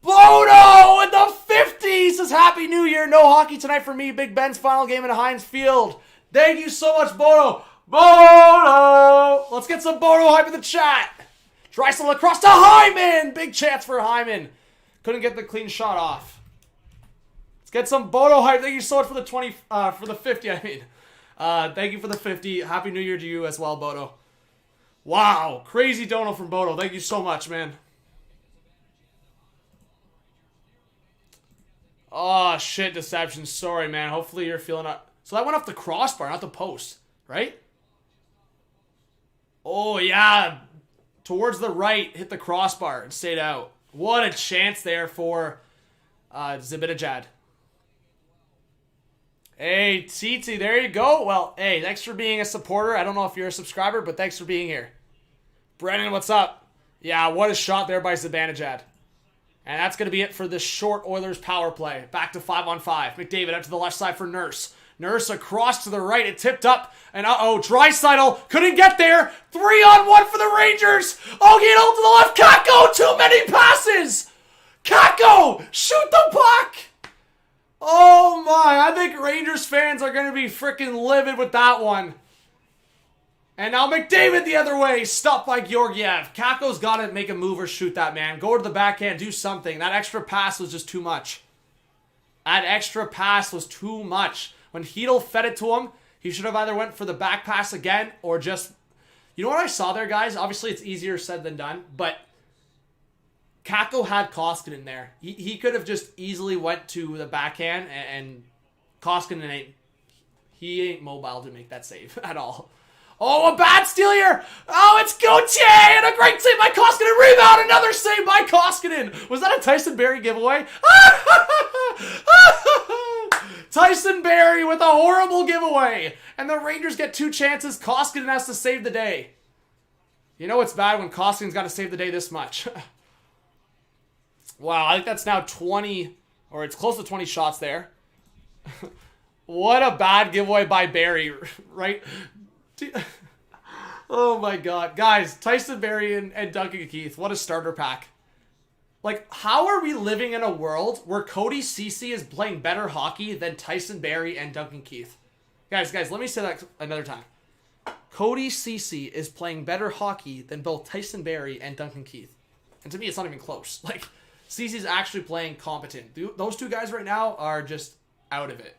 BOTO in the 50s says Happy New Year. No hockey tonight for me. Big Ben's final game at Heinz Field. Thank you so much, BOTO. BOTO! Let's get some BOTO hype in the chat. Draisaitl across to Hyman. Big chance for Hyman. Couldn't get the clean shot off. Let's get some BOTO hype. Thank you so much for the 20, for the 50, I mean. Thank you for the 50. Happy New Year to you as well, BOTO. Wow. Crazy dono from BOTO. Thank you so much, man. Oh, shit, Deception. Sorry, man. Hopefully you're feeling up. So that went off the crossbar, not the post, right? Oh, yeah. Towards the right, hit the crossbar and stayed out. What a chance there for Zibanejad. Hey, Titi, there you go. Well, hey, thanks for being a supporter. I don't know if you're a subscriber, but thanks for being here. Brennan, what's up? Yeah, what a shot there by Zibanejad. And that's going to be it for this short Oilers power play. Back to 5-on-5. McDavid out to the left side for Nurse. Nurse across to the right. It tipped up. And Draisaitl couldn't get there. 3-on-1 for the Rangers. Gino to the left. Kakko, too many passes. Kakko, shoot the puck. Oh my, I think Rangers fans are going to be freaking livid with that one. And now McDavid the other way, stopped by Georgiev. Kakko's got to make a move or shoot that, man. Go to the backhand, do something. That extra pass was just too much. That extra pass was too much. When Hedl fed it to him, he should have either went for the back pass again or just... You know what I saw there, guys? Obviously, it's easier said than done, but Kakko had Koskinen there. He could have just easily went to the backhand, and Koskinen ain't mobile to make that save at all. Oh, a bad steal here. Oh, it's Gauthier and a great save by Koskinen. Rebound, another save by Koskinen. Was that a Tyson Barrie giveaway? Tyson Barrie with a horrible giveaway. And the Rangers get 2 chances. Koskinen has to save the day. You know it's bad when Koskinen's got to save the day this much. Wow, I think that's now 20, or it's close to 20 shots there. What a bad giveaway by Barrie, right? Oh my god. Guys, Tyson Barrie and Duncan Keith, what a starter pack. Like, how are we living in a world where Cody Ceci is playing better hockey than Tyson Barrie and Duncan Keith? Guys, let me say that another time. Cody Ceci is playing better hockey than both Tyson Barrie and Duncan Keith. And to me, it's not even close. Like, Ceci's actually playing competent. Those two guys right now are just out of it.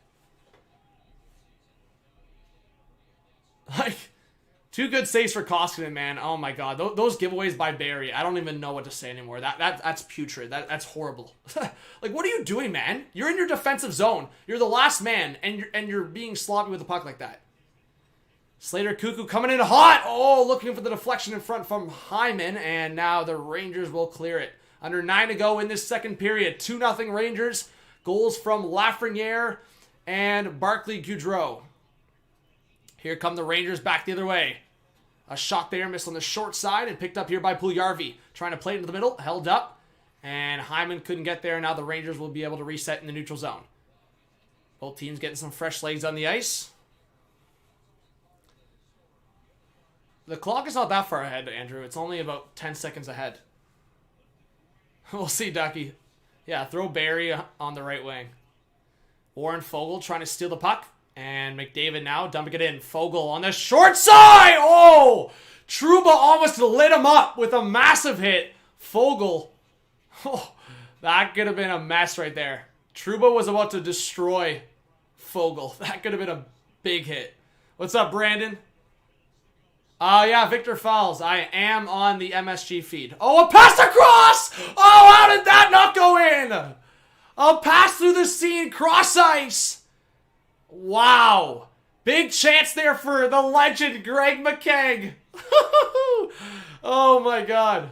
Like, 2 good saves for Koskinen, man. Oh my god. Those giveaways by Barrie, I don't even know what to say anymore. That's putrid. That's horrible. Like, what are you doing, man? You're in your defensive zone. You're the last man, and you're being sloppy with the puck like that. Slater Cuckoo coming in hot. Oh, looking for the deflection in front from Hyman, and now the Rangers will clear it. Under 9 to go in this second period. 2-0 Rangers. Goals from Lafreniere and Barclay Goudreau. Here come the Rangers back the other way. A shot there, missed on the short side and picked up here by Puljujarvi. Trying to play it into the middle, held up. And Hyman couldn't get there. Now the Rangers will be able to reset in the neutral zone. Both teams getting some fresh legs on the ice. The clock is not that far ahead, Andrew. It's only about 10 seconds ahead. We'll see, Ducky. Yeah, throw Barrie on the right wing. Warren Foegele trying to steal the puck. And McDavid now dumping it in. Foegele on the short side. Oh! Trouba almost lit him up with a massive hit. Foegele. Oh, that could have been a mess right there. Trouba was about to destroy Foegele. That could have been a big hit. What's up, Brandon? Yeah, Victor Fowles. I am on the MSG feed. Oh, a pass across! Oh, how did that not go in? A pass through the seam, cross ice. Wow. Big chance there for the legend, Greg McKegg. Oh, my God.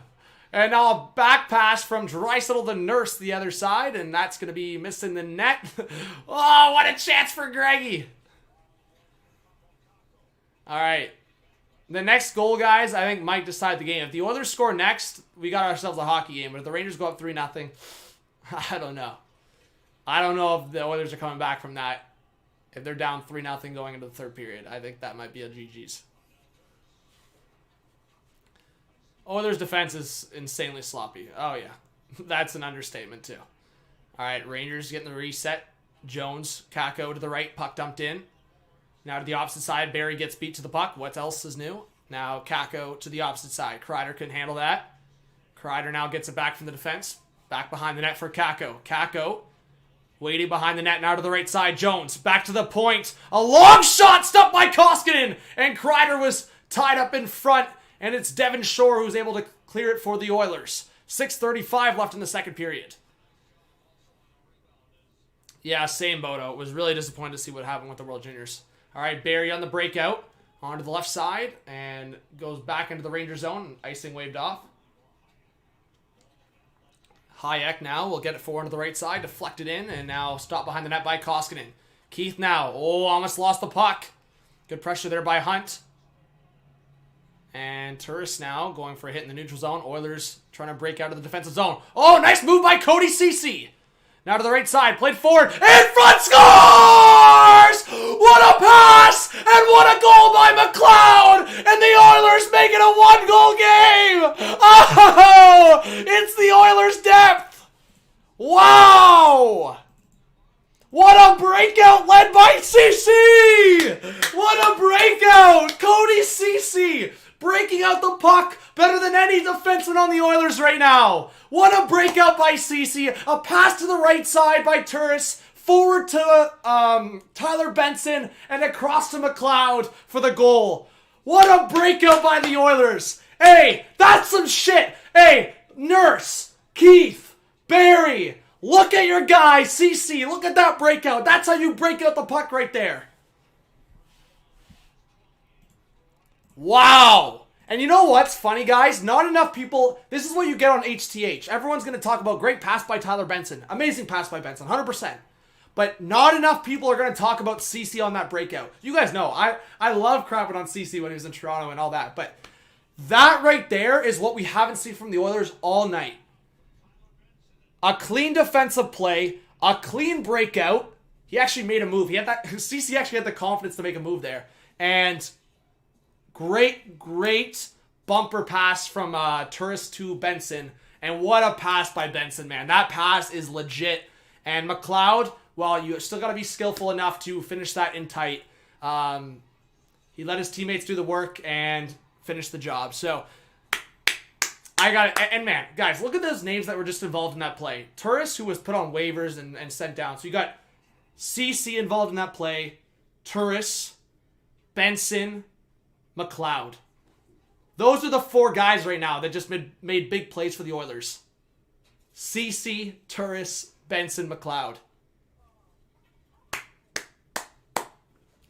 And now a back pass from Draisaitl to Nurse the other side, and that's going to be missing the net. Oh, what a chance for Greggy. All right. The next goal, guys, I think might decide the game. If the Oilers score next, we got ourselves a hockey game. But if the Rangers go up 3-0, I don't know. I don't know if the Oilers are coming back from that. If they're down 3-0 going into the third period, I think that might be a GG's. Oilers' defense is insanely sloppy. Oh, yeah. That's an understatement, too. All right, Rangers getting the reset. Jones, Kako to the right, puck dumped in. Now to the opposite side, Barrie gets beat to the puck. What else is new? Now Kako to the opposite side. Kreider couldn't handle that. Kreider now gets it back from the defense. Back behind the net for Kako. Kako waiting behind the net now to the right side. Jones back to the point. A long shot stopped by Koskinen. And Kreider was tied up in front. And it's Devin Shore who's able to clear it for the Oilers. 6:35 left in the second period. Yeah, same Boto. Was really disappointed to see what happened with the World Juniors. All right, Barrie on the breakout. Onto the left side. And goes back into the Ranger zone. Icing waved off. Hayek now will get it forward to the right side. Deflected in. And now stopped behind the net by Koskinen. Keith now. Oh, almost lost the puck. Good pressure there by Hunt. And Turris now going for a hit in the neutral zone. Oilers trying to break out of the defensive zone. Oh, nice move by Cody Ceci. Now to the right side. Played forward. In front. Scores! What a pass! And what a goal by McLeod! And the Oilers make it a one-goal game! Oh! It's the Oilers' depth! Wow! What a breakout led by Ceci! What a breakout! Cody Ceci breaking out the puck better than any defenseman on the Oilers right now. What a breakout by Ceci. A pass to the right side by Turris. Forward to Tyler Benson. And across to McLeod for the goal. What a breakout by the Oilers. Hey, that's some shit. Hey, Nurse, Keith, Barrie. Look at your guy, Ceci. Look at that breakout. That's how you break out the puck right there. Wow. And you know what's funny, guys? Not enough people... This is what you get on HTH. Everyone's going to talk about great pass by Tyler Benson. Amazing pass by Benson, 100%. But not enough people are going to talk about Ceci on that breakout. You guys know, I love crapping on Ceci when he was in Toronto and all that. But that right there is what we haven't seen from the Oilers all night. A clean defensive play, a clean breakout. He actually made a move. Ceci actually had the confidence to make a move there. And great bumper pass from Turris to Benson. And what a pass by Benson, man. That pass is legit. And McLeod, well, you still got to be skillful enough to finish that in tight. He let his teammates do the work and finish the job. So I got it. And man, guys, look at those names that were just involved in that play. Turris, who was put on waivers and sent down. So you got Ceci involved in that play. Turris, Benson, McLeod. Those are the four guys right now that just made big plays for the Oilers. Ceci, Turris, Benson, McLeod.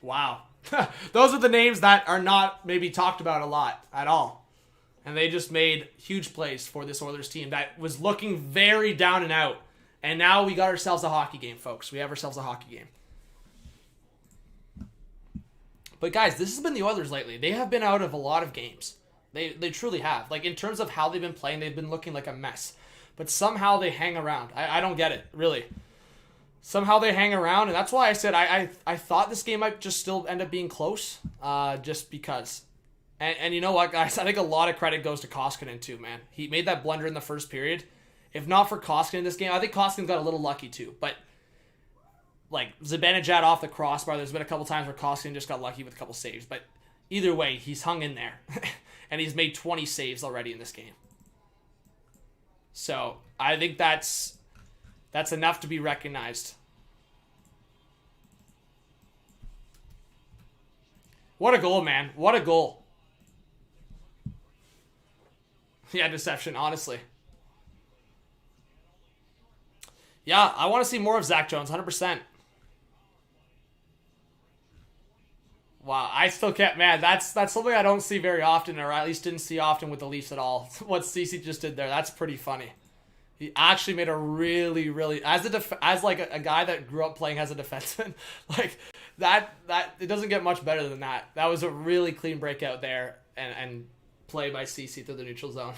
Wow. Those are the names that are not maybe talked about a lot at all. And they just made huge plays for this Oilers team that was looking very down and out. And now we got ourselves a hockey game, folks. We have ourselves a hockey game. But guys, this has been the Oilers lately. They have been out of a lot of games. They truly have. Like, in terms of how they've been playing, they've been looking like a mess. But somehow they hang around. I don't get it, really. Somehow they hang around, and that's why I said I thought this game might just still end up being close, just because. And you know what, guys? I think a lot of credit goes to Koskinen, too, man. He made that blunder in the first period. If not for Koskinen in this game, I think Koskinen got a little lucky, too. But, like, Zibanejad off the crossbar, there's been a couple times where Koskinen just got lucky with a couple saves. But either way, he's hung in there. And he's made 20 saves already in this game. So, I think that's enough to be recognized. What a goal, man. What a goal. Yeah, deception, honestly. Yeah, I want to see more of Zach Jones, 100%. Wow, I still can't, man, that's something I don't see very often, or at least didn't see often with the Leafs at all. What Ceci just did there, that's pretty funny. He actually made a really, as like a guy that grew up playing as a defenseman, like, that it doesn't get much better than that. That was a really clean breakout there. and play by CC through the neutral zone.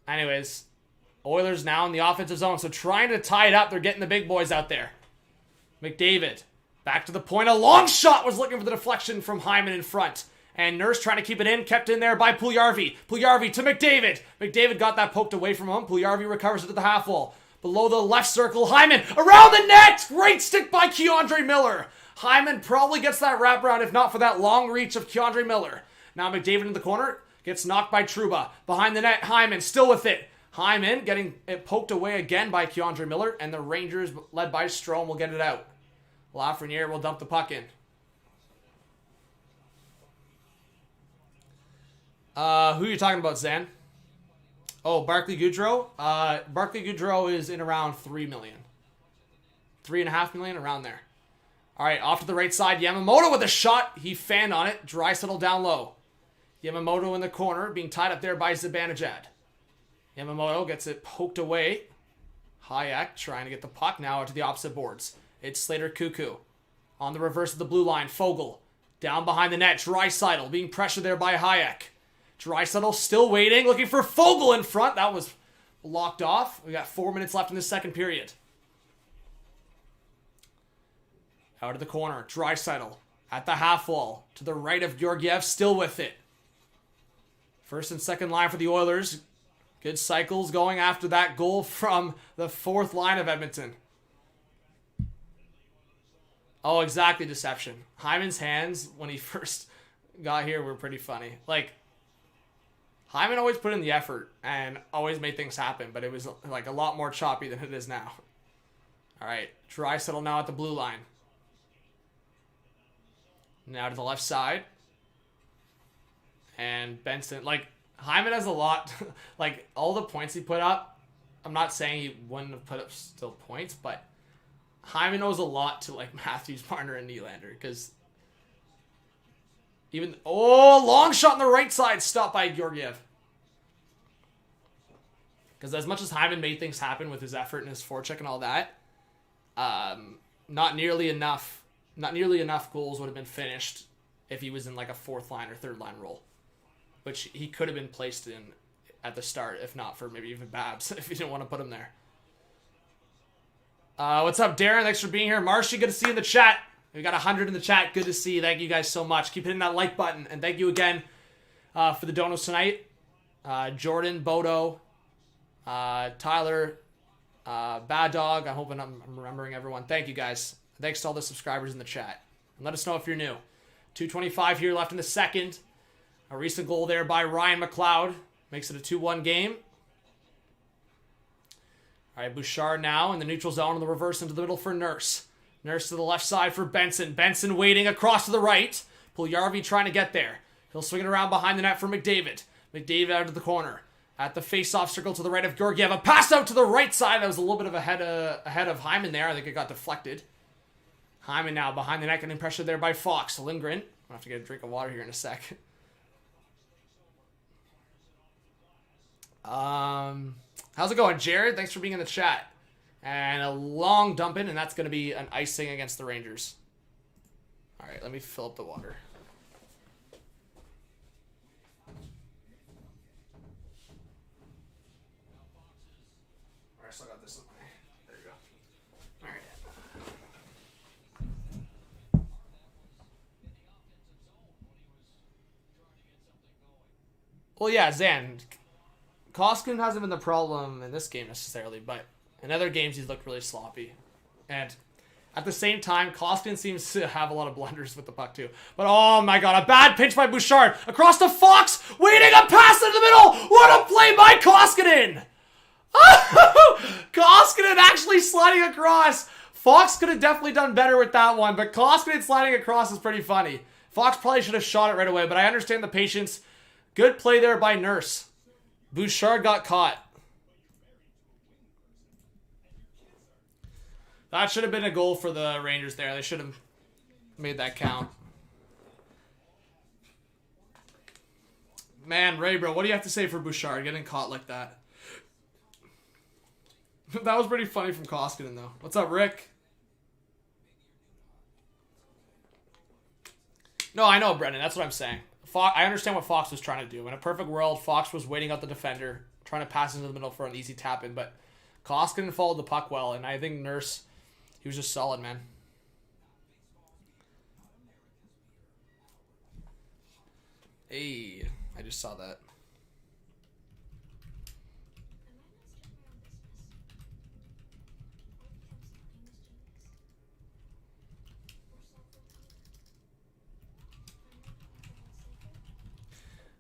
Anyways, Oilers now in the offensive zone, so trying to tie it up. They're getting the big boys out there. McDavid back to the point. A long shot was looking for the deflection from Hyman in front. And Nurse trying to keep it in, kept in there by Puljujarvi. Puljujarvi to McDavid. McDavid got that poked away from him. Puljujarvi recovers it to the half wall. Below the left circle, Hyman around the net! Great stick by Keandre Miller. Hyman probably gets that wraparound if not for that long reach of Keandre Miller. Now McDavid in the corner, gets knocked by Trouba. Behind the net, Hyman still with it. Hyman getting it poked away again by Keandre Miller, and the Rangers, led by Strome, will get it out. Lafreniere will dump the puck in. Who are you talking about, Zan? Oh, Barclay Goodrow? Barclay Goodrow is in around $3 million. $3.5 million, around there. Alright, off to the right side. Yamamoto with a shot. He fanned on it. Draisaitl down low. Yamamoto in the corner, being tied up there by Zibanejad. Yamamoto gets it poked away. Hayek trying to get the puck now to the opposite boards. It's Slater Cuckoo. On the reverse of the blue line, Fogle. Down behind the net, Draisaitl being pressured there by Hayek. Draisaitl still waiting, looking for Fogle in front. That was locked off. We got 4 minutes left in the second period. Out of the corner, Draisaitl at the half wall. To the right of Georgiev, still with it. First and second line for the Oilers. Good cycles going after that goal from the fourth line of Edmonton. Oh, exactly, deception. Hyman's hands, when he first got here, were pretty funny. Like, Hyman always put in the effort and always made things happen, but it was like a lot more choppy than it is now. All right, Draisaitl now at the blue line. Now to the left side. And Benson, like, Hyman has a lot, like, all the points he put up, I'm not saying he wouldn't have put up still points, but Hyman owes a lot to, like, Matthews, Marner, and Nylander, because even, oh, long shot on the right side, stopped by Georgiev. Because as much as Hyman made things happen with his effort and his forecheck and all that, not nearly enough goals would have been finished if he was in, like, a fourth line or third line role, which he could have been placed in at the start, if not for maybe even Babs, if he didn't want to put him there. What's up, Darren? Thanks for being here. Marshy, good to see you in the chat. We got 100 in the chat. Good to see you. Thank you guys so much. Keep hitting that like button. And thank you again for the donos tonight. Jordan, Bodo, Tyler, Bad Dog. I'm hoping I'm remembering everyone. Thank you guys. Thanks to all the subscribers in the chat. And let us know if you're new. 2:25 here left in the second. A recent goal there by Ryan McLeod. Makes it a 2-1 game. All right, Bouchard now in the neutral zone in the reverse into the middle for Nurse. Nurse to the left side for Benson. Benson waiting across to the right. Puljujarvi trying to get there. He'll swing it around behind the net for McDavid. McDavid out of the corner. At the face-off circle to the right of Georgiev. A pass out to the right side. That was a little bit of ahead of Hyman there. I think it got deflected. Hyman now behind the net getting pressured there by Fox. Lindgren. I'll have to get a drink of water here in a sec. How's it going, Jared? Thanks for being in the chat. And a long dump in, and that's going to be an icing against the Rangers. All right, let me fill up the water. All right, I still got this in my... There you go. All right. Well, yeah, Zan. Koskinen hasn't been the problem in this game necessarily, but in other games he's looked really sloppy. And at the same time, Koskinen seems to have a lot of blunders with the puck too. But oh my god, a bad pinch by Bouchard. Across to Fox, waiting a pass into the middle. What a play by Koskinen! Koskinen actually sliding across. Fox could have definitely done better with that one, but Koskinen sliding across is pretty funny. Fox probably should have shot it right away, but I understand the patience. Good play there by Nurse. Bouchard got caught. That should have been a goal for the Rangers there. They should have made that count. Man, Ray, bro, what do you have to say for Bouchard getting caught like that? That was pretty funny from Koskinen, though. What's up, Rick? No, I know, Brendan. That's what I'm saying. I understand what Fox was trying to do. In a perfect world, Fox was waiting out the defender, trying to pass into the middle for an easy tap-in, but Koskinen followed the puck well, and I think Nurse, he was just solid, man. Hey, I just saw that.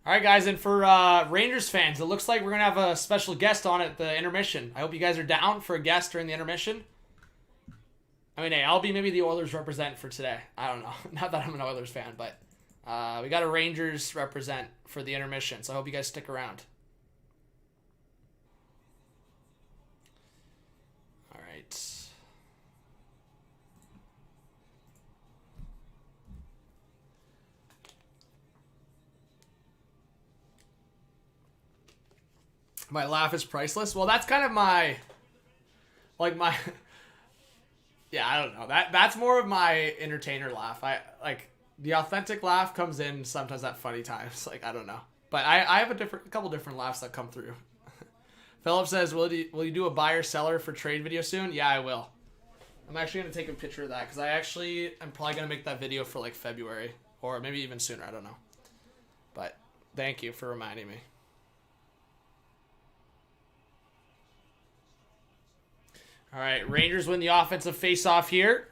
All right, guys, and for Rangers fans, it looks like we're going to have a special guest on at the intermission. I hope you guys are down for a guest during the intermission. I mean, hey, I'll be maybe the Oilers represent for today. I don't know. Not that I'm an Oilers fan, but we got a Rangers represent for the intermission, so I hope you guys stick around. All right. My laugh is priceless. Well, that's kind of my, yeah, I don't know. That's more of my entertainer laugh. The authentic laugh comes in sometimes at funny times. Like, I don't know. But I have a couple different laughs that come through. Philip says, will you do a buyer seller for trade video soon? Yeah, I will. I'm actually going to take a picture of that because I'm probably going to make that video for like February or maybe even sooner. I don't know. But thank you for reminding me. All right, Rangers win the offensive face-off here.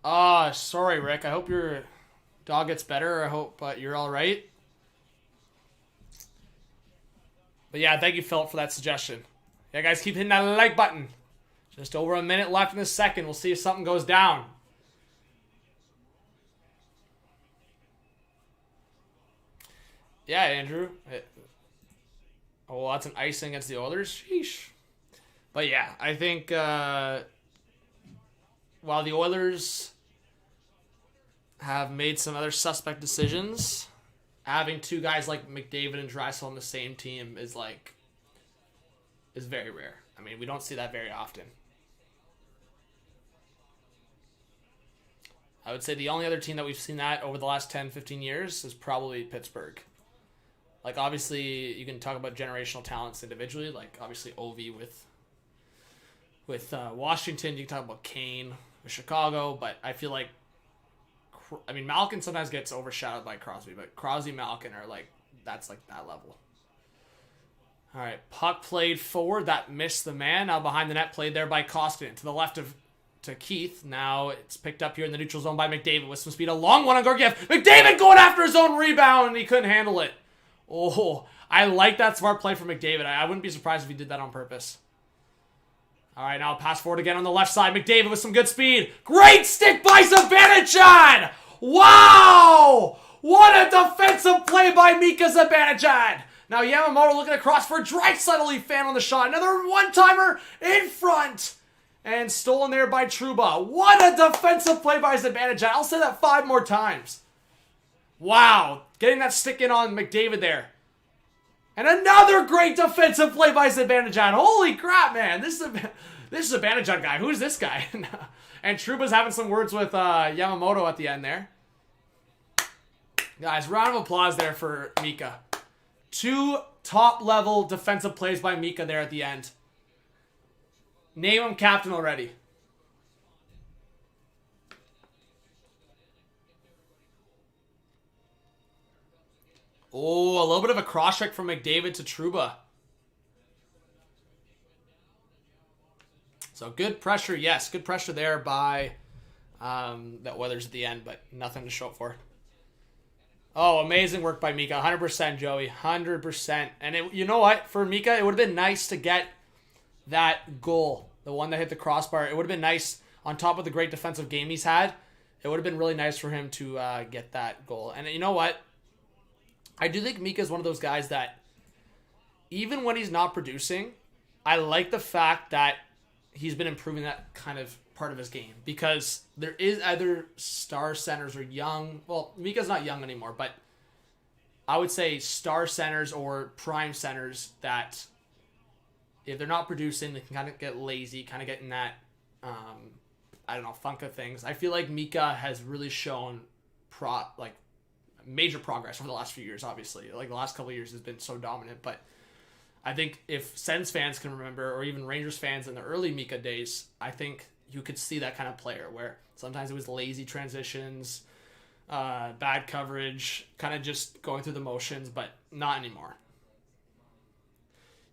Sorry, Rick. I hope your dog gets better. I hope you're all right. But yeah, thank you, Philip, for that suggestion. Yeah, guys, keep hitting that like button. Just over a minute left in the second. We'll see if something goes down. Yeah, Andrew. Oh, that's an icing against the Oilers. Sheesh. But yeah, I think while the Oilers have made some other suspect decisions, having two guys like McDavid and Draisaitl on the same team is very rare. I mean, we don't see that very often. I would say the only other team that we've seen that over the last 10, 15 years is probably Pittsburgh. Like, obviously, you can talk about generational talents individually, like, obviously, Ovi with Washington. You can talk about Kane with Chicago, but I feel like, Malkin sometimes gets overshadowed by Crosby, but Crosby, Malkin are that's like that level. All right, puck played forward. That missed the man. Now behind the net, played there by Koskinen. To the left to Keith. Now it's picked up here in the neutral zone by McDavid with some speed. A long one on Gorgiev. McDavid going after his own rebound, and he couldn't handle it. Oh, I like that smart play from McDavid. I wouldn't be surprised if he did that on purpose. All right, now pass forward again on the left side. McDavid with some good speed. Great stick by Zibanejad! Wow! What a defensive play by Mika Zibanejad! Now Yamamoto looking across for Draisaitl. He fan on the shot. Another one-timer in front. And stolen there by Trouba. What a defensive play by Zibanejad. I'll say that 5 more times. Wow. Getting that stick in on McDavid there. And another great defensive play by Zibanejad. Holy crap, man. This is a Zibanejad guy. Who's this guy? And Trouba's having some words with Yamamoto at the end there. Guys, round of applause there for Mika. 2 top-level defensive plays by Mika there at the end. Name him captain already. Oh, a little bit of a cross-check from McDavid to Trouba. So good pressure, yes. Good pressure there by the Oilers at the end, but nothing to show up for. Oh, amazing work by Mika. 100%, Joey. 100%. And you know what? For Mika, it would have been nice to get that goal. The one that hit the crossbar. It would have been nice on top of the great defensive game he's had. It would have been really nice for him to get that goal. And you know what? I do think Mika is one of those guys that even when he's not producing, I like the fact that he's been improving that kind of part of his game, because there is either star centers or young, well, Mika's not young anymore, but I would say star centers or prime centers that if they're not producing, they can kind of get lazy, kind of get in that I don't know, funk of things. I feel like Mika has really shown major progress over the last few years, obviously. Like, the last couple of years has been so dominant, but I think if Sens fans can remember, or even Rangers fans in the early Mika days, I think you could see that kind of player where sometimes it was lazy transitions, bad coverage, kind of just going through the motions, but not anymore.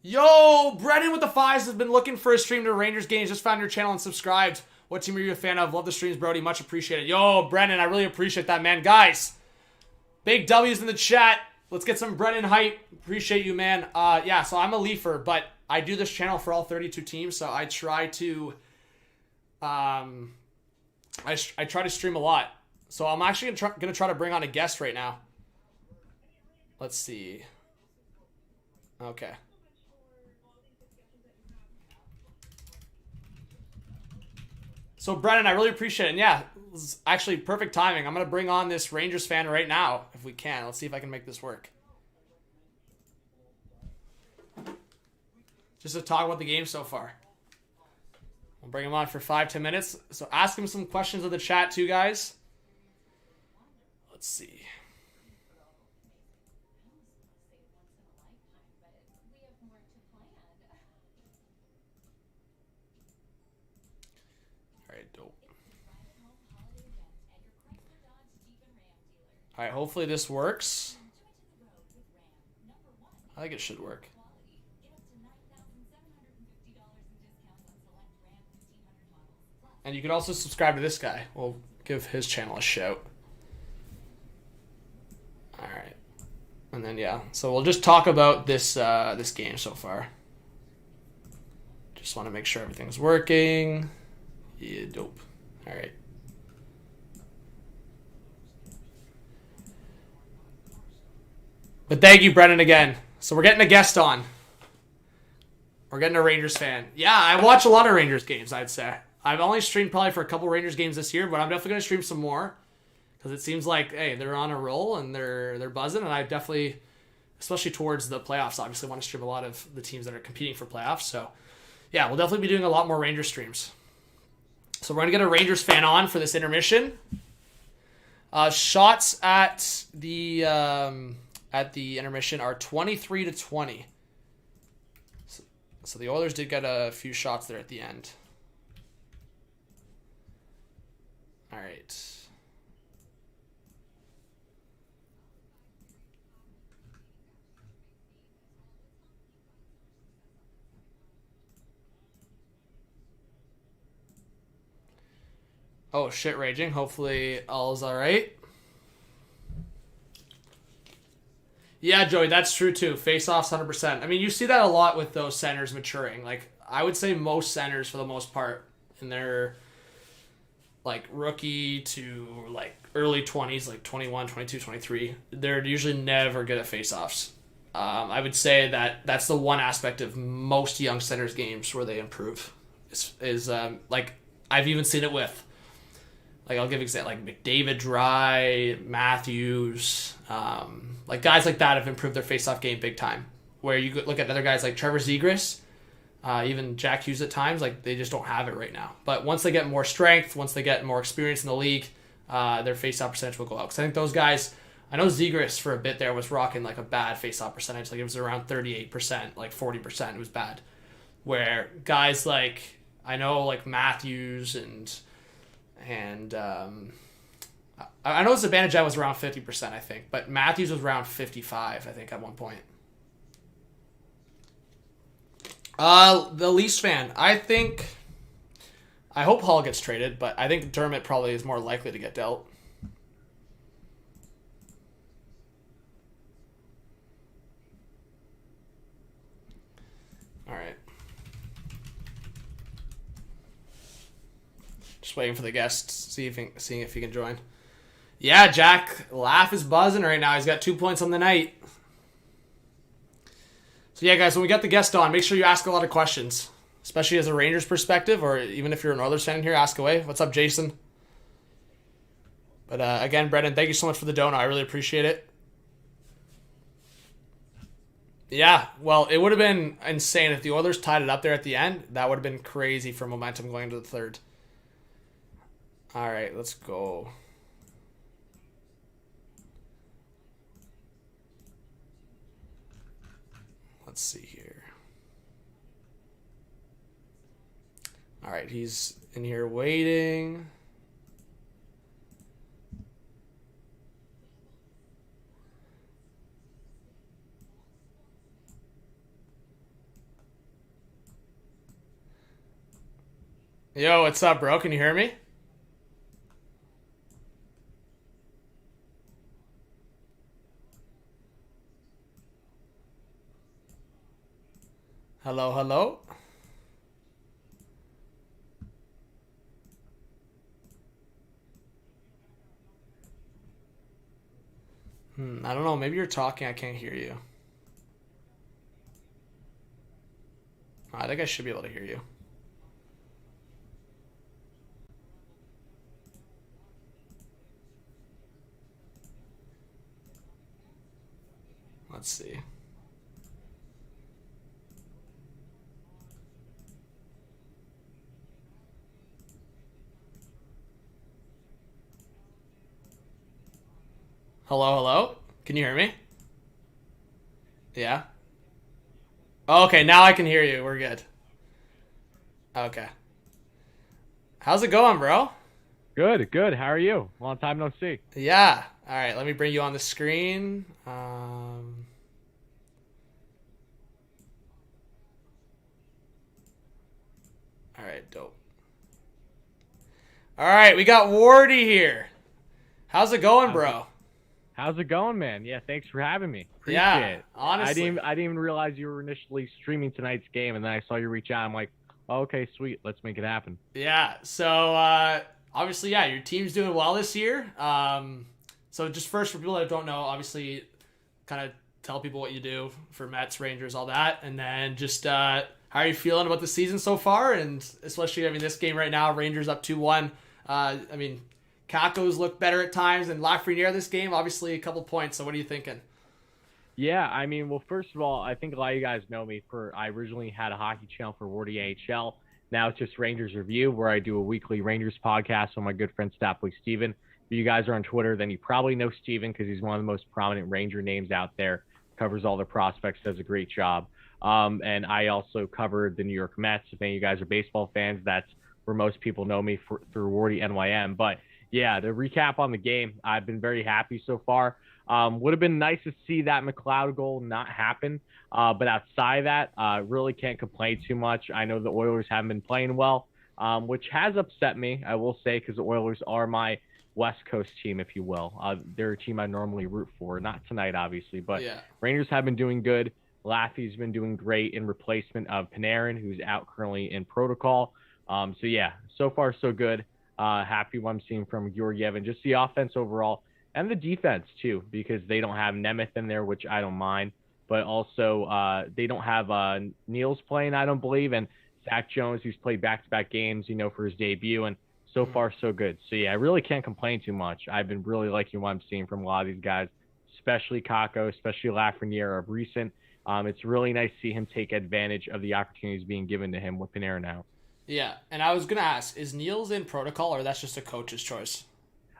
Yo, Brennan with the fives has been looking for a stream to Rangers games. Just found your channel and subscribed. What team are you a fan of? Love the streams, Brody. Much appreciated. Yo, Brennan, I really appreciate that, man. Guys, big W's in the chat. Let's get some Brennan hype. Appreciate you, man. Yeah, so I'm a Leafer, but I do this channel for all 32 teams, so I try to I try to stream a lot. So I'm actually gonna try to bring on a guest right now. Let's see. Okay. So, Brennan, I really appreciate it. And yeah, this is actually perfect timing. I'm going to bring on this Rangers fan right now, if we can. Let's see if I can make this work. Just to talk about the game so far. We'll bring him on for 5-10 minutes. So ask him some questions in the chat too, guys. Let's see. Alright, hopefully this works. I think it should work. And you can also subscribe to this guy. We'll give his channel a shout. Alright. And then, yeah. So we'll just talk about this this game so far. Just want to make sure everything's working. Yeah, dope. Alright. But thank you, Brennan, again. So we're getting a guest on. We're getting a Rangers fan. Yeah, I watch a lot of Rangers games, I'd say. I've only streamed probably for a couple Rangers games this year, but I'm definitely going to stream some more. Because it seems like, hey, they're on a roll and they're buzzing. And I definitely, especially towards the playoffs, obviously want to stream a lot of the teams that are competing for playoffs. So, yeah, we'll definitely be doing a lot more Rangers streams. So we're going to get a Rangers fan on for this intermission. Shots at the intermission are 23-20. So the Oilers did get a few shots there at the end. All right. Oh, shit raging. Hopefully all's all right. Yeah, Joey, that's true too. Face-offs, 100%. I mean, you see that a lot with those centers maturing. Like, I would say most centers, for the most part, in their, like, rookie to, like, early 20s, like 21, 22, 23, they're usually never good at face-offs. I would say that that's the one aspect of most young centers' games where they improve. Like, I've even seen it with, like, I'll give example, like McDavid, Dry, Matthews, like guys like that have improved their face-off game big time. Where you look at other guys like Trevor Zegras, even Jack Hughes at times, like they just don't have it right now. But once they get more strength, once they get more experience in the league, their face-off percentage will go up. Because I think those guys, I know Zegras for a bit there was rocking like a bad face-off percentage, like it was around 38%, like 40%. It was bad. Where guys like, I know like Matthews and I know Zibanejad was around 50%, I think, but Matthews was around 55, I think, at one point. The Leafs fan, I hope Hall gets traded, but I think Dermott probably is more likely to get dealt. All right. Just waiting for the guest, seeing if he can join. Yeah, Jack Laugh is buzzing right now. He's got 2 points on the night. So yeah, guys, when we get the guest on, make sure you ask a lot of questions, especially as a Rangers perspective, or even if you're an Oilers fan in here, ask away. What's up, Jason? But again, Brendan, thank you so much for the dono. I really appreciate it. Yeah, well, it would have been insane if the Oilers tied it up there at the end. That would have been crazy for momentum going into the third. All right, let's go. Let's see here. All right, he's in here waiting. Yo, what's up, bro? Can you hear me? Hello, hello. I don't know. Maybe you're talking. I can't hear you. I think I should be able to hear you. Let's see. Hello, hello? Can you hear me? Yeah? Okay, now I can hear you. We're good. Okay. How's it going, bro? Good, good. How are you? Long time no see. Yeah. All right, let me bring you on the screen. All right, dope. All right, we got Wardy here. How's it going, bro? How's it going, man? Yeah, thanks for having me. Appreciate it. Honestly. I didn't even realize you were initially streaming tonight's game, and then I saw you reach out. I'm like, oh, okay, sweet. Let's make it happen. Yeah. So obviously, yeah, your team's doing well this year. So just first, for people that don't know, obviously, kind of tell people what you do for Mets, Rangers, all that, and then just how are you feeling about the season so far, and especially, I mean, this game right now, Rangers up 2-1. I mean, Kakos look better at times, and Lafreniere this game, obviously, a couple points. So what are you thinking? Yeah, I mean, well, first of all, I think a lot of you guys know me I originally had a hockey channel for Wardy AHL. Now it's just Rangers Review, where I do a weekly Rangers podcast with my good friend Stapley Steven. If you guys are on Twitter, then you probably know Steven because he's one of the most prominent Ranger names out there. Covers all the prospects, does a great job. And I also covered the New York Mets. If any of you guys are baseball fans, that's where most people know me through Wardy NYM. But yeah, the recap on the game, I've been very happy so far. Would have been nice to see that McLeod goal not happen. But outside of that, really can't complain too much. I know the Oilers haven't been playing well, which has upset me, I will say, because the Oilers are my West Coast team, if you will. They're a team I normally root for. Not tonight, obviously, but yeah. Rangers have been doing good. Laffy's been doing great in replacement of Panarin, who's out currently in protocol. So yeah, so far so good. Happy what I'm seeing from Georgiev and just the offense overall and the defense too, because they don't have Nemeth in there, which I don't mind, but also they don't have Niels playing, I don't believe, and Zach Jones, who's played back-to-back games, for his debut, and so far so good. So yeah, I really can't complain too much. I've been really liking what I'm seeing from a lot of these guys, especially Kakko, especially Lafreniere of recent. It's really nice to see him take advantage of the opportunities being given to him with Panarin now. Yeah, and I was gonna ask, is Niels in protocol, or that's just a coach's choice?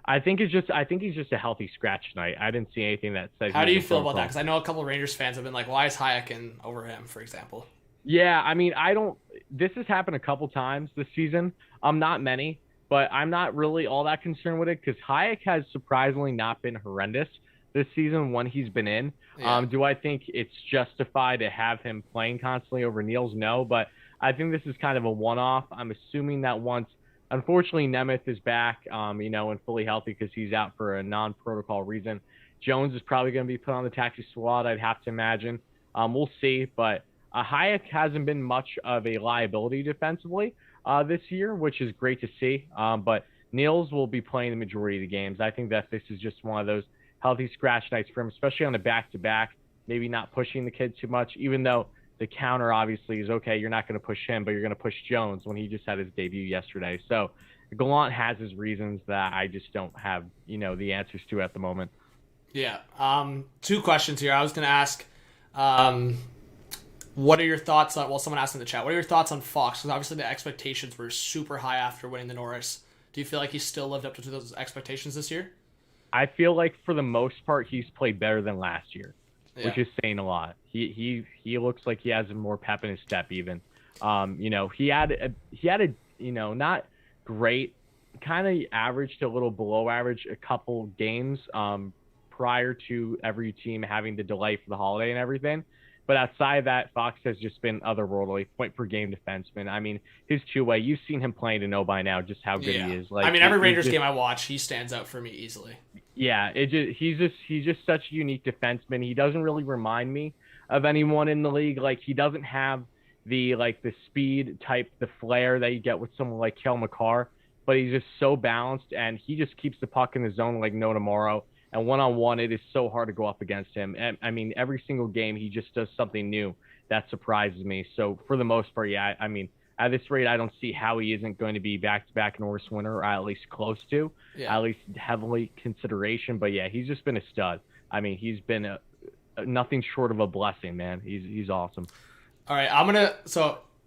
I think he's just a healthy scratch tonight. I didn't see anything that said. How do you feel about that? Because I know a couple of Rangers fans have been like, "Why is Hayek in over him?" For example. Yeah, I mean, I don't. This has happened a couple times this season. Not many, but I'm not really all that concerned with it because Hayek has surprisingly not been horrendous this season when he's been in. Yeah. Do I think it's justified to have him playing constantly over Niels? No, but I think this is kind of a one-off. I'm assuming that once, unfortunately, Nemeth is back, and fully healthy because he's out for a non-protocol reason. Jones is probably going to be put on the taxi squad, I'd have to imagine. We'll see, but Hayek hasn't been much of a liability defensively this year, which is great to see. But Niels will be playing the majority of the games. I think that this is just one of those healthy scratch nights for him, especially on the back-to-back, maybe not pushing the kid too much, even though the counter obviously is, okay, you're not going to push him, but you're going to push Jones when he just had his debut yesterday. So Gallant has his reasons that I just don't have, the answers to at the moment. Yeah. Two questions here. I was going to ask, what are your thoughts on, someone asked in the chat, what are your thoughts on Fox? Because obviously the expectations were super high after winning the Norris Do you feel like he still lived up to those expectations this year? I feel like for the most part, he's played better than last year, which is saying a lot. He looks like he has more pep in his step even. He had a not great, kind of average to a little below average a couple games prior to every team having the delay for the holiday and everything. But outside of that, Fox has just been otherworldly, point per game defenseman. I mean, his two-way, you've seen him playing to know by now just how good he is. Like, I mean, every Rangers game I watch, he stands out for me easily. Yeah, he's just such a unique defenseman. He doesn't really remind me of anyone in the league. Like, he doesn't have the speed type, the flair that you get with someone like Cale Makar, but he's just so balanced, and he just keeps the puck in the zone like no tomorrow. And one-on-one, it is so hard to go up against him. And I mean, every single game, he just does something new that surprises me. So for the most part, yeah, I mean, at this rate, I don't see how he isn't going to be back-to-back Norris winner, or at least close to, at least heavily consideration. But yeah, he's just been a stud. I mean, he's been a nothing short of a blessing, man. He's awesome. All right,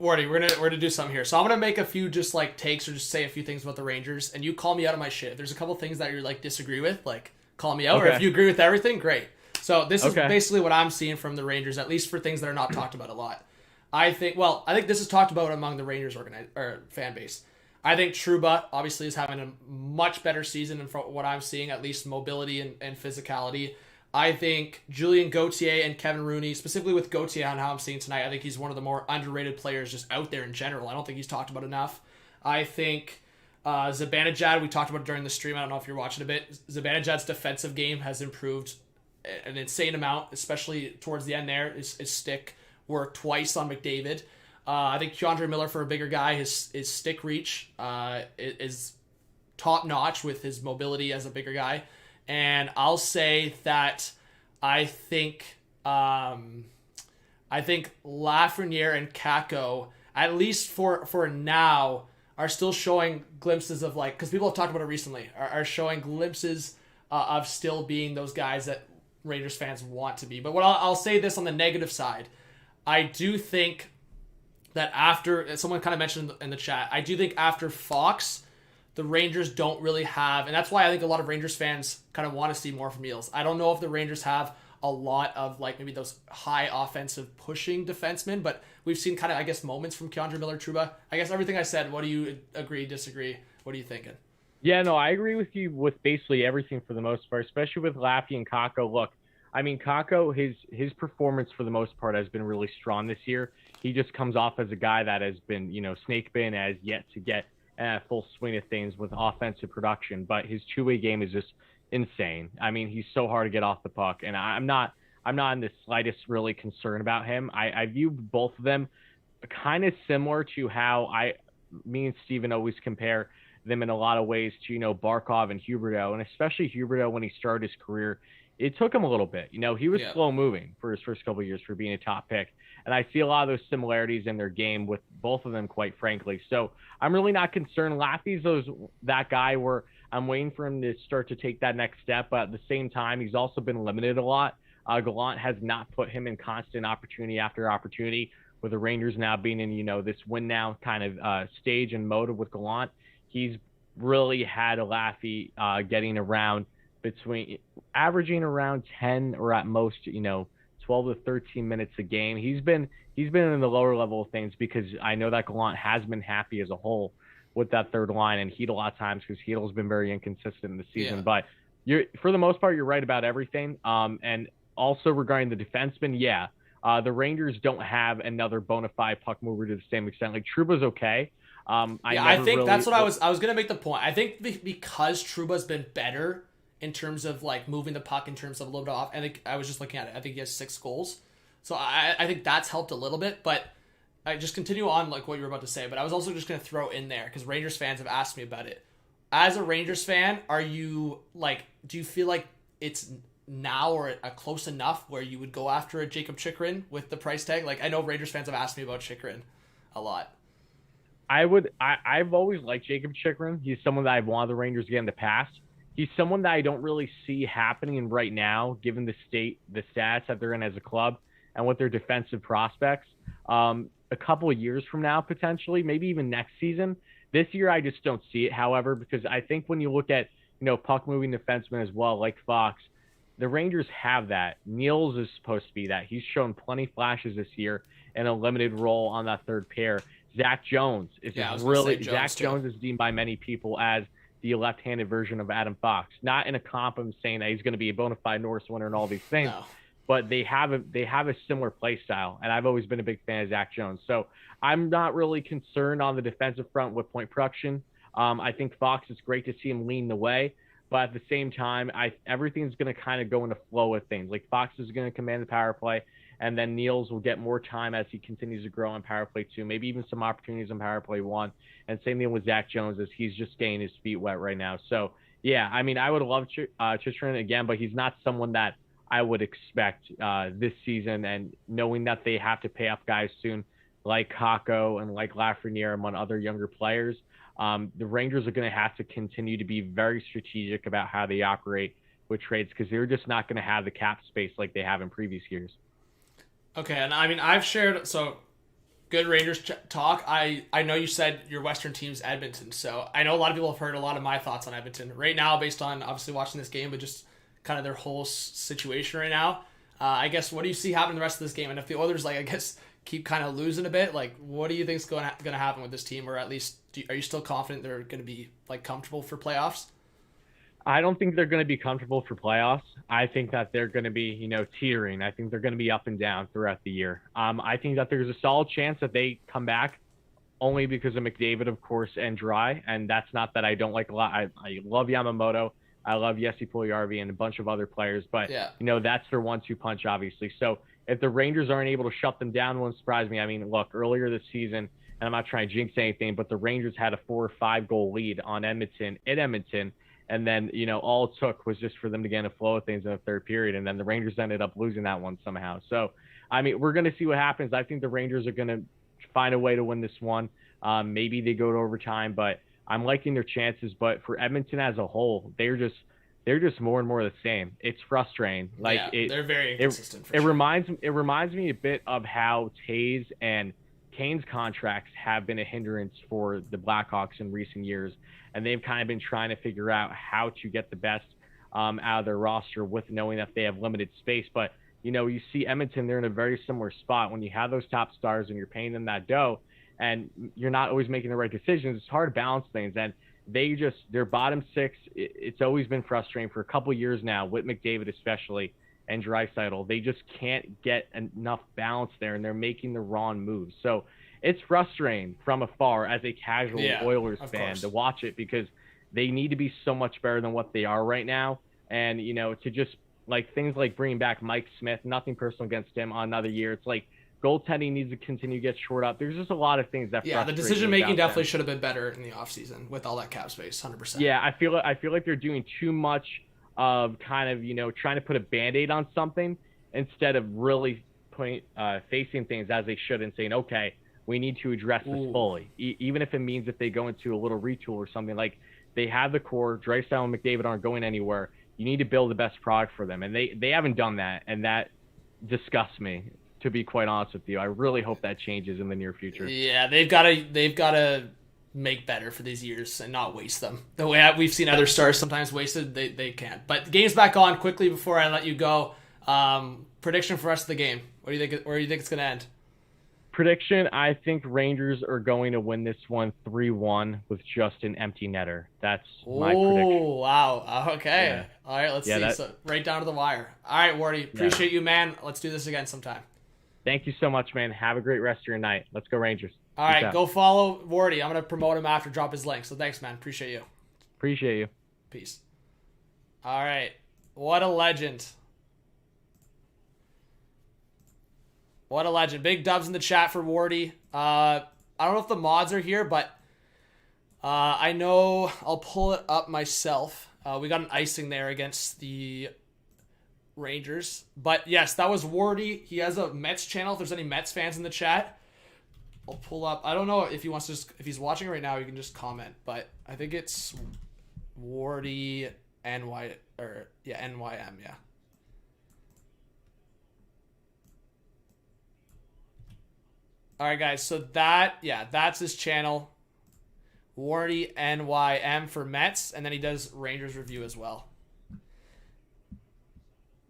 Wardy, we're gonna do something here. So I'm gonna make a few just like takes or just say a few things about the Rangers, and you call me out of my shit. If there's a couple things that you like disagree with, like call me out, or if you agree with everything, great. So this is basically what I'm seeing from the Rangers, at least for things that are not talked about a lot. I think this is talked about among the Rangers fan base. I think Trouba obviously is having a much better season, and from what I'm seeing, at least mobility and physicality. I think Julien Gauthier and Kevin Rooney, specifically with Gauthier on how I'm seeing tonight, I think he's one of the more underrated players just out there in general. I don't think he's talked about enough. I think Zibanejad, we talked about it during the stream. I don't know if you're watching a bit. Zibanejad's defensive game has improved an insane amount, especially towards the end there. His stick worked twice on McDavid. I think Keandre Miller, for a bigger guy, his stick reach is top notch with his mobility as a bigger guy. And I'll say that I think Lafreniere and Kakko, at least for now, are still showing glimpses of, like, because people have talked about it recently, are showing glimpses of still being those guys that Rangers fans want to be. But what I'll say this on the negative side, I do think that after, someone kind of mentioned in the chat, I do think after Fox, the Rangers don't really have, and that's why I think a lot of Rangers fans kind of want to see more from Eels. I don't know if the Rangers have a lot of, like, maybe those high offensive pushing defensemen, but we've seen kind of, I guess, moments from Keandre Miller, Trouba. I guess everything I said, what do you agree, disagree? What are you thinking? Yeah, no, I agree with you with basically everything for the most part, especially with Laffy and Kakko. Look, I mean, Kakko, his performance for the most part has been really strong this year. He just comes off as a guy that has been, snake bitten, has yet to get full swing of things with offensive production, but his two-way game is just insane. I mean, he's so hard to get off the puck, and I'm not in the slightest really concerned about him. I view both of them kind of similar to how me and Steven always compare them in a lot of ways to, Barkov and Huberdeau, and especially Huberdeau when he started his career. It took him a little bit. He was slow moving for his first couple of years for being a top pick. And I see a lot of those similarities in their game with both of them, quite frankly. So I'm really not concerned. Laffy's that guy where I'm waiting for him to start to take that next step. But at the same time, he's also been limited a lot. Gallant has not put him in constant opportunity after opportunity, with the Rangers now being in, this win now kind of stage and mode with Gallant. He's really had Laffy getting around averaging around 10 or at most, 12 to 13 minutes a game. He's been in the lower level of things because I know that Gallant has been happy as a whole with that third line, and Heedle a lot of times because Heedle's been very inconsistent in the season. But for the most part, you're right about everything. And also regarding the defenseman, the Rangers don't have another bona fide puck mover to the same extent. Like, Trouba's okay. I think that's what I was going to make the point. I think because Trouba's been better in terms of, like, moving the puck, in terms of a little bit off. I think I was just looking at it. I think he has 6 goals. So I think that's helped a little bit. But I just continue on, like, what you were about to say. But I was also just going to throw in there, because Rangers fans have asked me about it. As a Rangers fan, are you, like, do you feel like it's now or close enough where you would go after a Jacob Chychrun with the price tag? Like, I know Rangers fans have asked me about Chychrun a lot. I've always liked Jacob Chychrun. He's someone that I've wanted the Rangers to get in the past. He's someone that I don't really see happening right now, given the stats that they're in as a club and with their defensive prospects. A couple of years from now, potentially, maybe even next season, This year, I just don't see it, however, because I think when you look at, puck-moving defensemen as well, like Fox, the Rangers have that. Niels is supposed to be that. He's shown plenty flashes this year in a limited role on that third pair. Zach Jones is Jones is deemed by many people as the left-handed version of Adam Fox. Not in a comp of saying that he's going to be a bona fide Norris winner and all these things, but they have a similar play style, and I've always been a big fan of Zach Jones. So I'm not really concerned on the defensive front with point production. I think Fox, is great to see him leading the way, but at the same time, everything's going to kind of go in the flow of things. Like Fox is going to command the power play, and then Niels will get more time as he continues to grow on power play 2, maybe even some opportunities on power play 1. And same thing with Zach Jones, as he's just getting his feet wet right now. So yeah, I mean, I would love Chychrun again, but he's not someone that I would expect this season. And knowing that they have to pay off guys soon, like Kakko and like Lafreniere, among other younger players, the Rangers are going to have to continue to be very strategic about how they operate with trades, because they're just not going to have the cap space like they have in previous years. Okay, and I mean, I've shared, so good Rangers talk. I know you said your Western team's Edmonton, so I know a lot of people have heard a lot of my thoughts on Edmonton right now, based on obviously watching this game, but just kind of their whole situation right now. I guess, what do you see happening the rest of this game? And if the Oilers, I guess, keep kind of losing a bit, what do you think is going to happen with this team? Or at least, are you still confident they're going to be comfortable for playoffs? I don't think they're going to be comfortable for playoffs. I think that they're going to be, teetering. I think they're going to be up and down throughout the year. I think that there's a solid chance that they come back, only because of McDavid, of course, and Dry. And that's not that I don't like a lot. I love Yamamoto. I love Jesse Puljujarvi and a bunch of other players. But, that's their 1-2 punch, obviously. So if the Rangers aren't able to shut them down, it won't surprise me. I mean, look, earlier this season, and I'm not trying to jinx anything, but the Rangers had a 4 or 5 goal lead on Edmonton. And then, all it took was just for them to get in a flow of things in the third period. And then the Rangers ended up losing that one somehow. So, I mean, we're going to see what happens. I think the Rangers are going to find a way to win this one. Maybe they go to overtime, but I'm liking their chances. But for Edmonton as a whole, they're just more and more the same. It's frustrating. They're very inconsistent. It reminds me a bit of how Taves and Kane's contracts have been a hindrance for the Blackhawks in recent years. And they've kind of been trying to figure out how to get the best out of their roster, with knowing that they have limited space. But, you see Edmonton, they're in a very similar spot. When you have those top stars and you're paying them that dough and you're not always making the right decisions, it's hard to balance things. And their bottom 6, it's always been frustrating for a couple of years now, with McDavid especially and Draisaitl. They just can't get enough balance there, and they're making the wrong moves. So it's frustrating from afar as a casual Oilers fan to watch it, because they need to be so much better than what they are right now. And, to just things like bringing back Mike Smith, nothing personal against him, on another year. It's like goaltending needs to continue to get short up. There's just a lot of things that the decision making definitely should have been better in the offseason with all that cap space, 100%. Yeah, I feel like they're doing too much of kind of, trying to put a Band-Aid on something instead of really facing things as they should and saying, okay, we need to address this fully, even if it means if they go into a little retool or something. Like, they have the core. Draisaitl and McDavid aren't going anywhere. You need to build the best product for them, and they haven't done that, and that disgusts me, to be quite honest with you. I really hope that changes in the near future. Yeah, they've got to make better for these years and not waste them. The way we've seen other stars sometimes wasted, they can't. But the game's back on quickly before I let you go. Prediction for the rest of the game. Where do you think it's going to end? Prediction, I think Rangers are going to win this one 3-1 with just an empty netter. That's my prediction. Oh, wow. Okay. Yeah. All right, let's see. So right down to the wire. All right, Wardy. Appreciate you, man. Let's do this again sometime. Thank you so much, man. Have a great rest of your night. Let's go Rangers. All right, go follow Wardy. I'm going to promote him after, drop his link. So thanks, man. Appreciate you. Appreciate you. Peace. All right. What a legend. What a legend. Big dubs in the chat for Wardy. I don't know if the mods are here, but I know I'll pull it up myself. We got an icing there against the Rangers. But yes, that was Wardy. He has a Mets channel. If there's any Mets fans in the chat, I'll pull up. I don't know if he wants to if he's watching right now, you can just comment. But I think it's Wardy NYM, yeah. All right, guys. So that's his channel. Wardy NYM for Mets, and then he does Rangers review as well.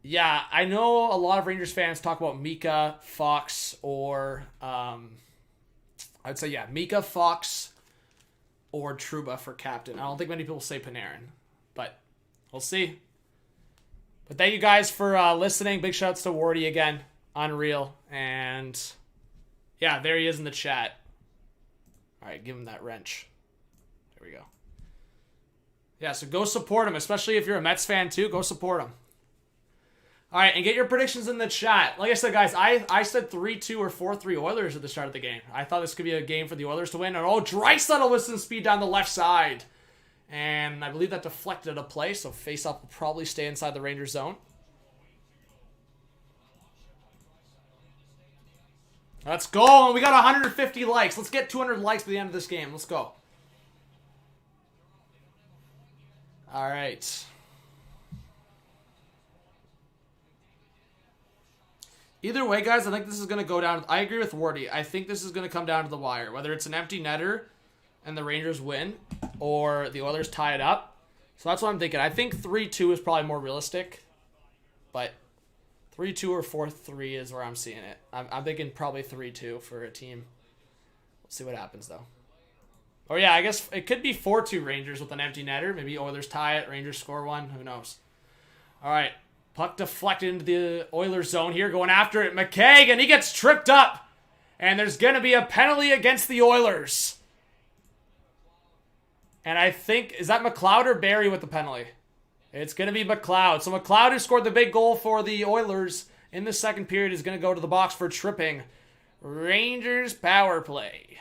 Yeah, I know a lot of Rangers fans talk about Mika, Fox, or I'd say Mika, Fox, or Trouba for captain. I don't think many people say Panarin, but we'll see. But thank you guys for listening. Big shouts to Wardy again. Unreal. And yeah, there he is in the chat. All right, give him that wrench. There we go. Yeah, so go support him, especially if you're a Mets fan too. Go support him. All right, and get your predictions in the chat. Like I said, guys, I said 3-2 or 4-3 Oilers at the start of the game. I thought this could be a game for the Oilers to win. And Draisaitl with some speed down the left side. And I believe that deflected a play, so face-off will probably stay inside the Rangers zone. Let's go. We got 150 likes. Let's get 200 likes by the end of this game. Let's go. All right. Either way, guys, I think this is going to go down. I agree with Wardy. I think this is going to come down to the wire. Whether it's an empty netter and the Rangers win or the Oilers tie it up. So that's what I'm thinking. I think 3-2 is probably more realistic. But 3-2 or 4-3 is where I'm seeing it. I'm thinking probably 3-2 for a team. We'll see what happens, though. Or yeah, I guess it could be 4-2 Rangers with an empty netter. Maybe Oilers tie it, Rangers score one. Who knows? All right. Puck deflected into the Oilers zone here. Going after it. McKay, and he gets tripped up. And there's going to be a penalty against the Oilers. And I think, is that McLeod or Barry with the penalty? It's going to be McLeod. So McLeod, who scored the big goal for the Oilers in the second period, is going to go to the box for tripping. Rangers power play.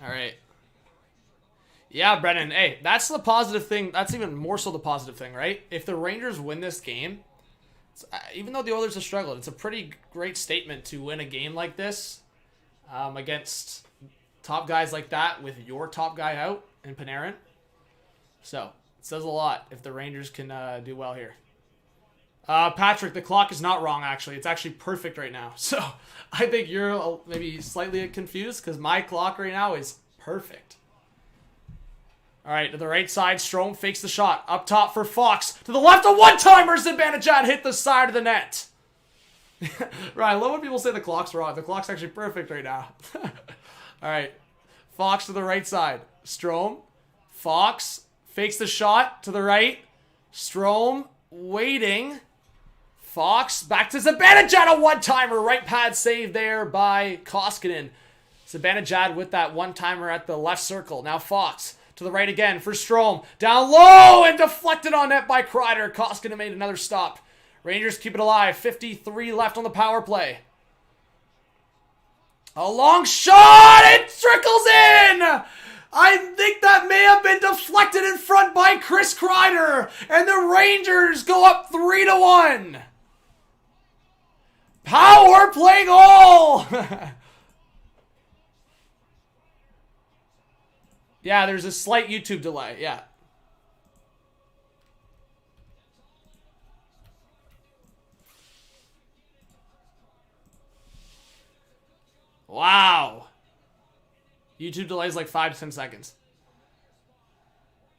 All right. Yeah, Brennan. Hey, that's the positive thing. That's even more so the positive thing, right? If the Rangers win this game, even though the Oilers have struggled, it's a pretty great statement to win a game like this against top guys like that with your top guy out in Panarin. So, it says a lot if the Rangers can do well here. Patrick, the clock is not wrong, actually. It's actually perfect right now. So, I think you're maybe slightly confused because my clock right now is perfect. All right, to the right side, Strome fakes the shot. Up top for Fox. To the left, a one-timer. Zibanejad hit the side of the net. Right, I love when people say the clock's wrong. The clock's actually perfect right now. All right, Fox to the right side. Strome, Fox, fakes the shot to the right. Strome, waiting. Fox, back to Zibanejad, a one-timer. Right pad save there by Koskinen. Zibanejad with that one-timer at the left circle. Now Fox. To the right again for Strome. Down low and deflected on net by Kreider. Koskinen made another stop. Rangers keep it alive. 53 left on the power play. A long shot. It trickles in. I think that may have been deflected in front by Chris Kreider. And the Rangers go up 3-1. Power play goal. Yeah, there's a slight YouTube delay. Yeah. Wow. YouTube delay is like 5 to 10 seconds.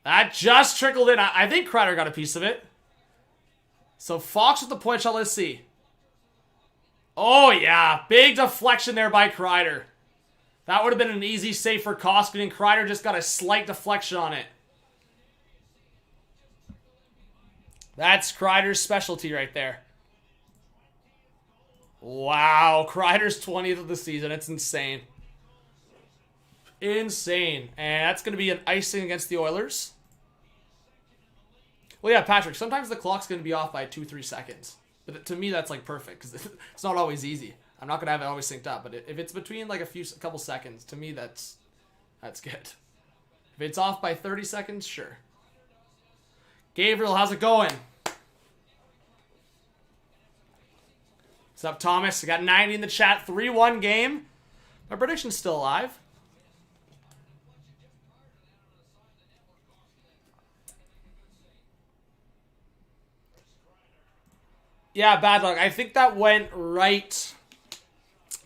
That just trickled in. I think Kreider got a piece of it. So Fox with the point shot. Let's see. Oh, yeah. Big deflection there by Kreider. That would have been an easy save for Koskinen. Kreider just got a slight deflection on it. That's Kreider's specialty right there. Wow, Kreider's 20th of the season. It's insane. Insane. And that's going to be an icing against the Oilers. Well, yeah, Patrick, sometimes the clock's going to be off by 2-3 seconds. But to me, that's like perfect because it's not always easy. I'm not gonna have it always synced up, but if it's between like a couple seconds, to me that's good. If it's off by 30 seconds, sure. Gabriel, how's it going? What's up, Thomas? I got 90 in the chat. 3-1 game. My prediction's still alive. Yeah, bad luck. I think that went right.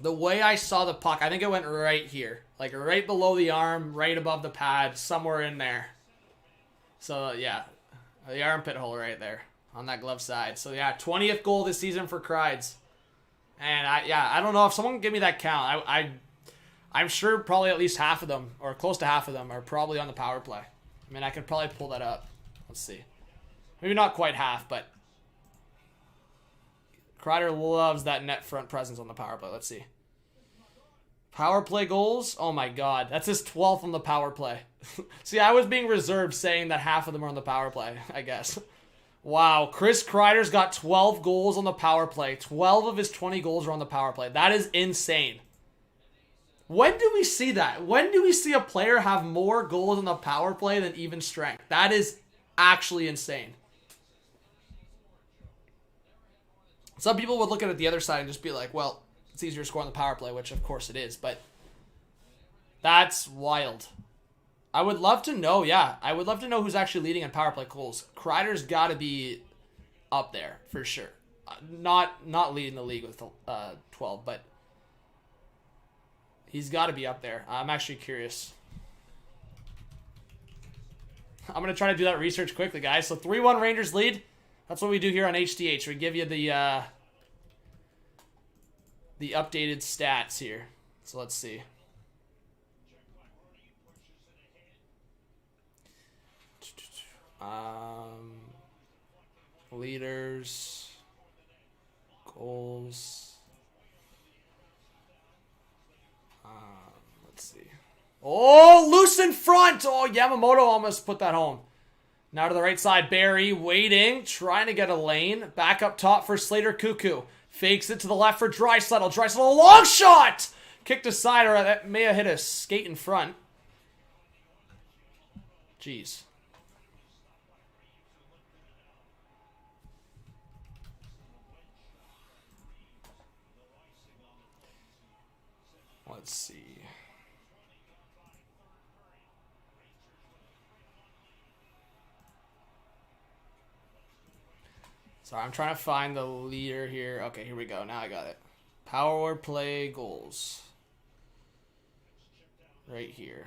The way I saw the puck, I think it went right here. Like right below the arm, right above the pad, somewhere in there. So, yeah. The armpit hole right there on that glove side. So, yeah, 20th goal this season for Crides. And, I don't know if someone can give me that count. I'm sure probably at least half of them, or close to half of them, are probably on the power play. I mean, I could probably pull that up. Let's see. Maybe not quite half, but Kreider loves that net front presence on the power play. Let's see. Power play goals? Oh my god. That's his 12th on the power play. See, I was being reserved saying that half of them are on the power play, I guess. Wow. Chris Kreider's got 12 goals on the power play. 12 of his 20 goals are on the power play. That is insane. When do we see that? When do we see a player have more goals on the power play than even strength? That is actually insane. Some people would look at it the other side and just be like, well, it's easier to score on the power play, which of course it is, but that's wild. I would love to know, I would love to know who's actually leading in power play goals. Kreider's got to be up there for sure. Not leading the league with 12, but he's got to be up there. I'm actually curious. I'm going to try to do that research quickly, guys. So 3-1 Rangers lead. That's what we do here on HDH. We give you the updated stats here. So let's see. Leaders, goals. Let's see. Oh, loose in front. Oh, Yamamoto almost put that home. Now to the right side, Barry waiting, trying to get a lane. Back up top for Slater Cuckoo. Fakes it to the left for Draisaitl. Draisaitl, a long shot! Kicked aside, or that may have hit a skate in front. Jeez. Let's see. Sorry, I'm trying to find the leader here. Okay, here we go. Now I got it. Power play goals. Right here.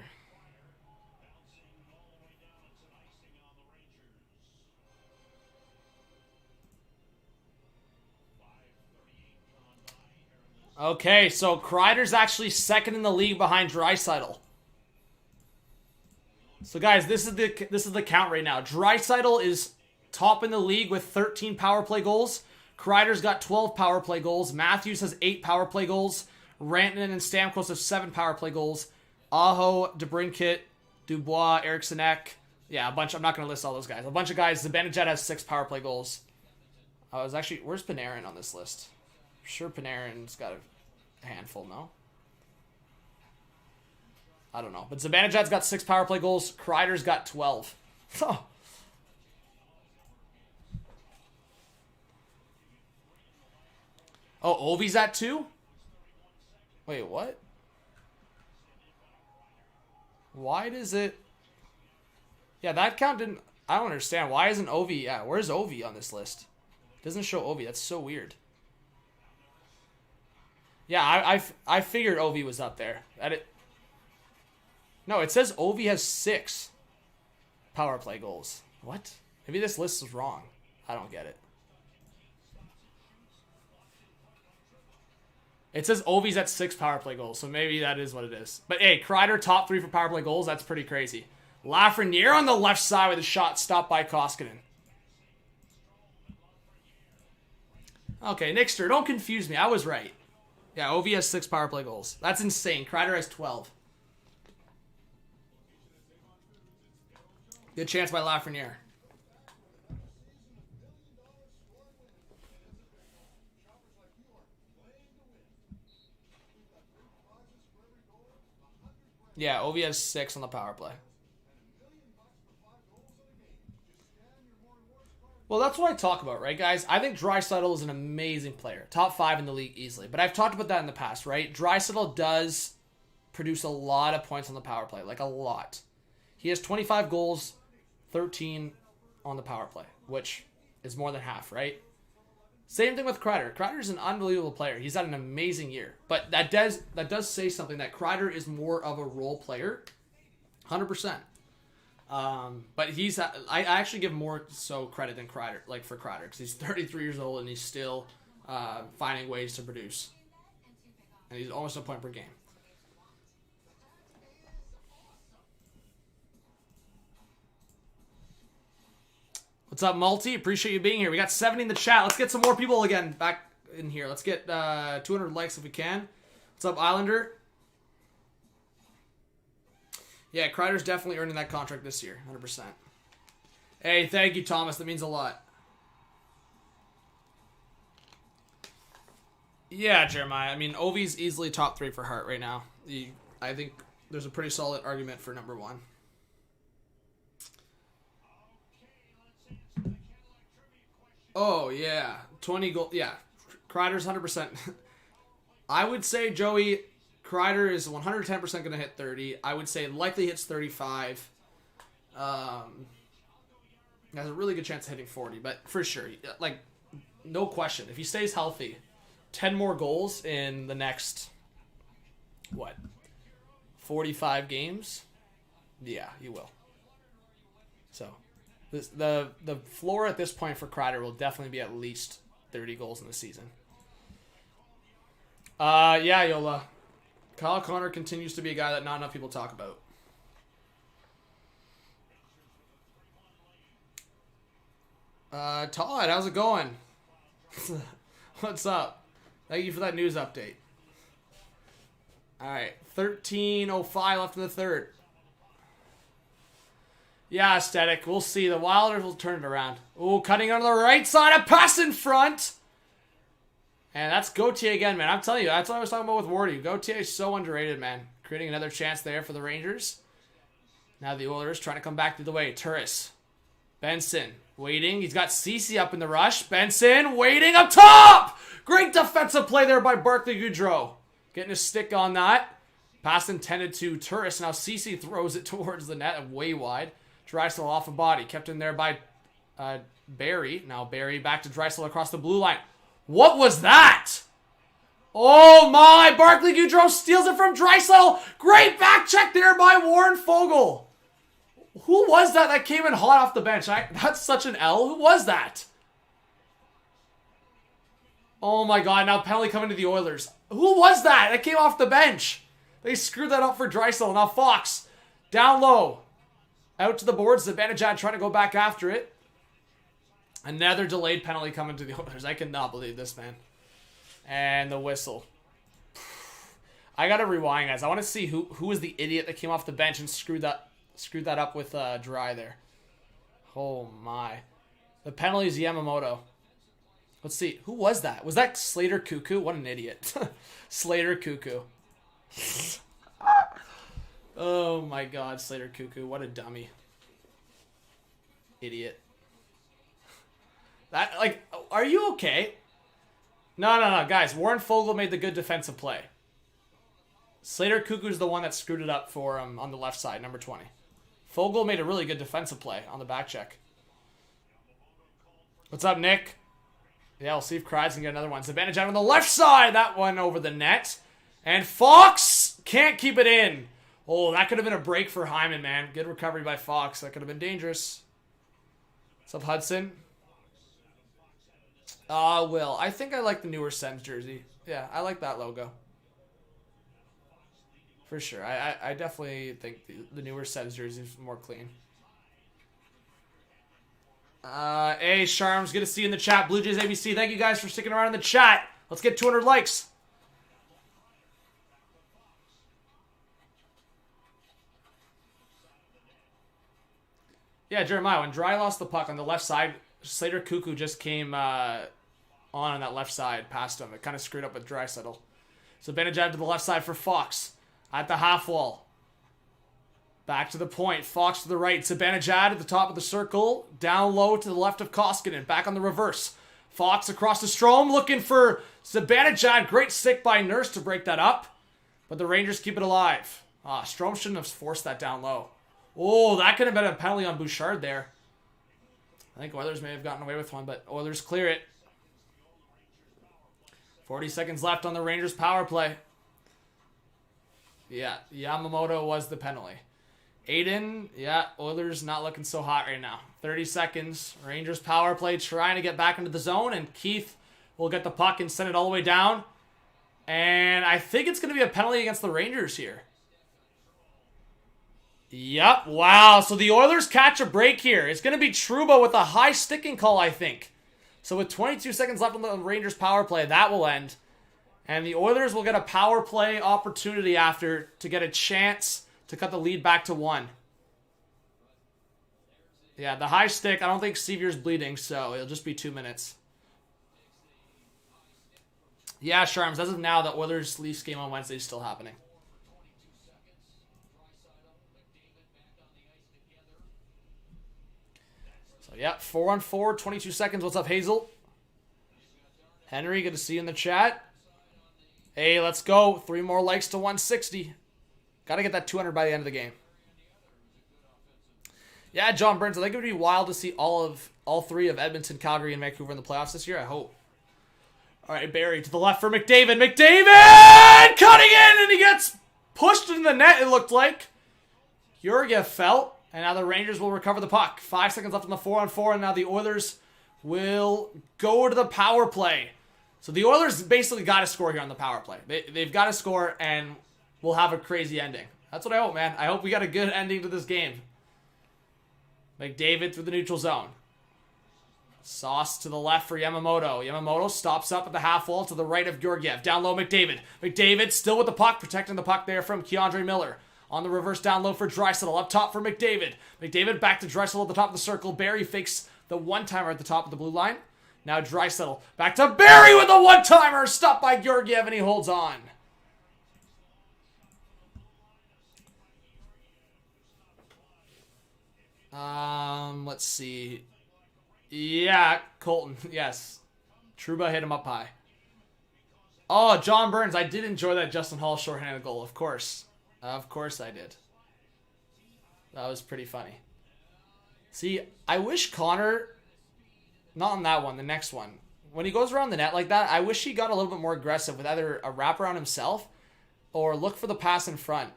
Okay, so Kreider's actually second in the league behind Draisaitl. So guys, this is the count right now. Draisaitl is top in the league with 13 power play goals. Kreider's got 12 power play goals. Matthews has 8 power play goals. Rantanen and Stamkos have 7 power play goals. Aho, DeBrincat, Dubois, Eriksson-Ek. Yeah, a bunch. I'm not going to list all those guys. A bunch of guys. Zibanejad has 6 power play goals. I was actually... Where's Panarin on this list? I'm sure Panarin's got a handful, no? I don't know. But Zibanejad's got 6 power play goals. Kreider's got 12. Oh, Ovi's at 2? Wait, what? Why does it... Yeah, that count didn't... I don't understand. Why isn't Ovi... Yeah, where's Ovi on this list? It doesn't show Ovi. That's so weird. Yeah, I figured Ovi was up there. No, it says Ovi has 6 power play goals. What? Maybe this list is wrong. I don't get it. It says Ovi's at 6 power play goals, so maybe that is what it is. But hey, Kreider top 3 for power play goals. That's pretty crazy. Lafreniere on the left side with a shot stopped by Koskinen. Okay, Nixter, don't confuse me. I was right. Yeah, Ovi has 6 power play goals. That's insane. Kreider has 12. Good chance by Lafreniere. Yeah, Ovi has 6 on the power play. Well, that's what I talk about, right, guys? I think Draisaitl is an amazing player. Top 5 in the league easily. But I've talked about that in the past, right? Draisaitl does produce a lot of points on the power play. Like, a lot. He has 25 goals, 13 on the power play, which is more than half, right? Same thing with Kreider. Kreider's an unbelievable player. He's had an amazing year. But that does say something, that Kreider is more of a role player. 100%. But I actually give more so credit than Kreider, for Kreider, because he's 33 years old and he's still finding ways to produce. And he's almost a point per game. What's up, Multi? Appreciate you being here. We got 70 in the chat. Let's get some more people again back in here. Let's get 200 likes if we can. What's up, Islander? Yeah, Kreider's definitely earning that contract this year. 100%. Hey, thank you, Thomas. That means a lot. Yeah, Jeremiah. I mean, Ovi's easily top 3 for Hart right now. I think there's a pretty solid argument for number 1. Oh, yeah. 20 goal. Yeah. Kreider's 100%. I would say, Joey, Kreider is 110% going to hit 30. I would say likely hits 35. Has a really good chance of hitting 40, but for sure, no question. If he stays healthy, 10 more goals in the next, 45 games? Yeah, he will. So, the floor at this point for Kreider will definitely be at least 30 goals in the season. Yeah, Yola. Kyle Connor continues to be a guy that not enough people talk about. Todd, how's it going? What's up? Thank you for that news update. Alright, 13:05 left in the third. Yeah, Aesthetic. We'll see. The Wilders will turn it around. Ooh, cutting on the right side. A pass in front. And that's Gauthier again, man. I'm telling you, that's what I was talking about with Wardy. Gauthier is so underrated, man. Creating another chance there for the Rangers. Now the Oilers trying to come back to the way. Turris. Benson. Waiting. He's got Ceci up in the rush. Benson waiting up top. Great defensive play there by Barclay Goodrow. Getting a stick on that. Pass intended to Turris. Now Ceci throws it towards the net. Way wide. Drysdale off a body. Kept in there by Barry. Now Barry back to Drysdale across the blue line. What was that? Oh my! Barclay Goodrow steals it from Drysdale. Great back check there by Warren Fogle. Who was that came in hot off the bench? That's such an L. Who was that? Oh my god, now penalty coming to the Oilers. Who was that came off the bench? They screwed that up for Drysdale. Now Fox, down low. Out to the boards. Zibanejad trying to go back after it. Another delayed penalty coming to the Oilers. I cannot believe this, man. And the whistle. I gotta rewind, guys. I want to see who was the idiot that came off the bench and screwed that up with Dry there. Oh my. The penalty is Yamamoto. Let's see. Who was that? Was that Slater Cuckoo? What an idiot. Slater Cuckoo. Oh my god, Slater Cuckoo. What a dummy. Idiot. That, are you okay? No, guys. Warren Fogle made the good defensive play. Slater Cuckoo's the one that screwed it up for him on the left side, number 20. Fogle made a really good defensive play on the back check. What's up, Nick? Yeah, we'll see if Kreids can get another one. Zibanejad on the left side. That one over the net. And Fox can't keep it in. Oh, that could have been a break for Hyman, man. Good recovery by Fox. That could have been dangerous. What's up, Hudson? Will. I think I like the newer Sens jersey. Yeah, I like that logo. For sure. I definitely think the newer Sens jersey is more clean. Hey, Sharms. Good to see you in the chat. Blue Jays ABC. Thank you guys for sticking around in the chat. Let's get 200 likes. Yeah, Jeremiah, when Dry lost the puck on the left side, Slater Cuckoo just came on that left side past him. It kind of screwed up with Draisaitl. So Zibanejad to the left side for Fox. At the half wall. Back to the point. Fox to the right. Zibanejad at the top of the circle. Down low to the left of Koskinen. Back on the reverse. Fox across the Strome looking for Zibanejad. Great stick by Nurse to break that up. But the Rangers keep it alive. Strome shouldn't have forced that down low. Oh, that could have been a penalty on Bouchard there. I think Oilers may have gotten away with one, but Oilers clear it. 40 seconds left on the Rangers power play. Yeah, Yamamoto was the penalty. Aiden, yeah, Oilers not looking so hot right now. 30 seconds. Rangers power play trying to get back into the zone, and Keith will get the puck and send it all the way down. And I think it's going to be a penalty against the Rangers here. Yep, wow. So the Oilers catch a break here. It's going to be Trouba with a high sticking call, I think. So with 22 seconds left on the Rangers power play, that will end. And the Oilers will get a power play opportunity after to get a chance to cut the lead back to 1. Yeah, the high stick, I don't think Seavier's bleeding, so it'll just be 2 minutes. Yeah, Sharms, as of now, the Oilers-Leafs game on Wednesday is still happening. So, yeah, 4-on-4, 22 seconds. What's up, Hazel? Henry, good to see you in the chat. Hey, let's go. 3 more likes to 160. Got to get that 200 by the end of the game. Yeah, John Burns, I think it would be wild to see all 3 of Edmonton, Calgary, and Vancouver in the playoffs this year. I hope. All right, Barry to the left for McDavid. McDavid cutting in, and he gets pushed in the net, it looked like. Georgiev fell, and now the Rangers will recover the puck. 5 seconds left on the 4-on-4, and now the Oilers will go to the power play. So the Oilers basically got to score here on the power play. They've got to score, and we'll have a crazy ending. That's what I hope, man. I hope we got a good ending to this game. McDavid through the neutral zone. Sauce to the left for Yamamoto. Yamamoto stops up at the half wall to the right of Georgiev. Down low, McDavid. McDavid still with the puck, protecting the puck there from Keandre Miller. On the reverse down low for Draisaitl. Up top for McDavid. McDavid back to Draisaitl at the top of the circle. Barry fakes the one-timer at the top of the blue line. Now Draisaitl back to Barry with the one-timer. Stopped by Georgiev, and he holds on. Let's see. Yeah, Colton. Yes. Trouba hit him up high. Oh, John Burns. I did enjoy that Justin Hall shorthanded goal. Of course. Of course I did. That was pretty funny. See, I wish Connor... Not on that one, the next one. When he goes around the net like that, I wish he got a little bit more aggressive with either a wraparound himself or look for the pass in front.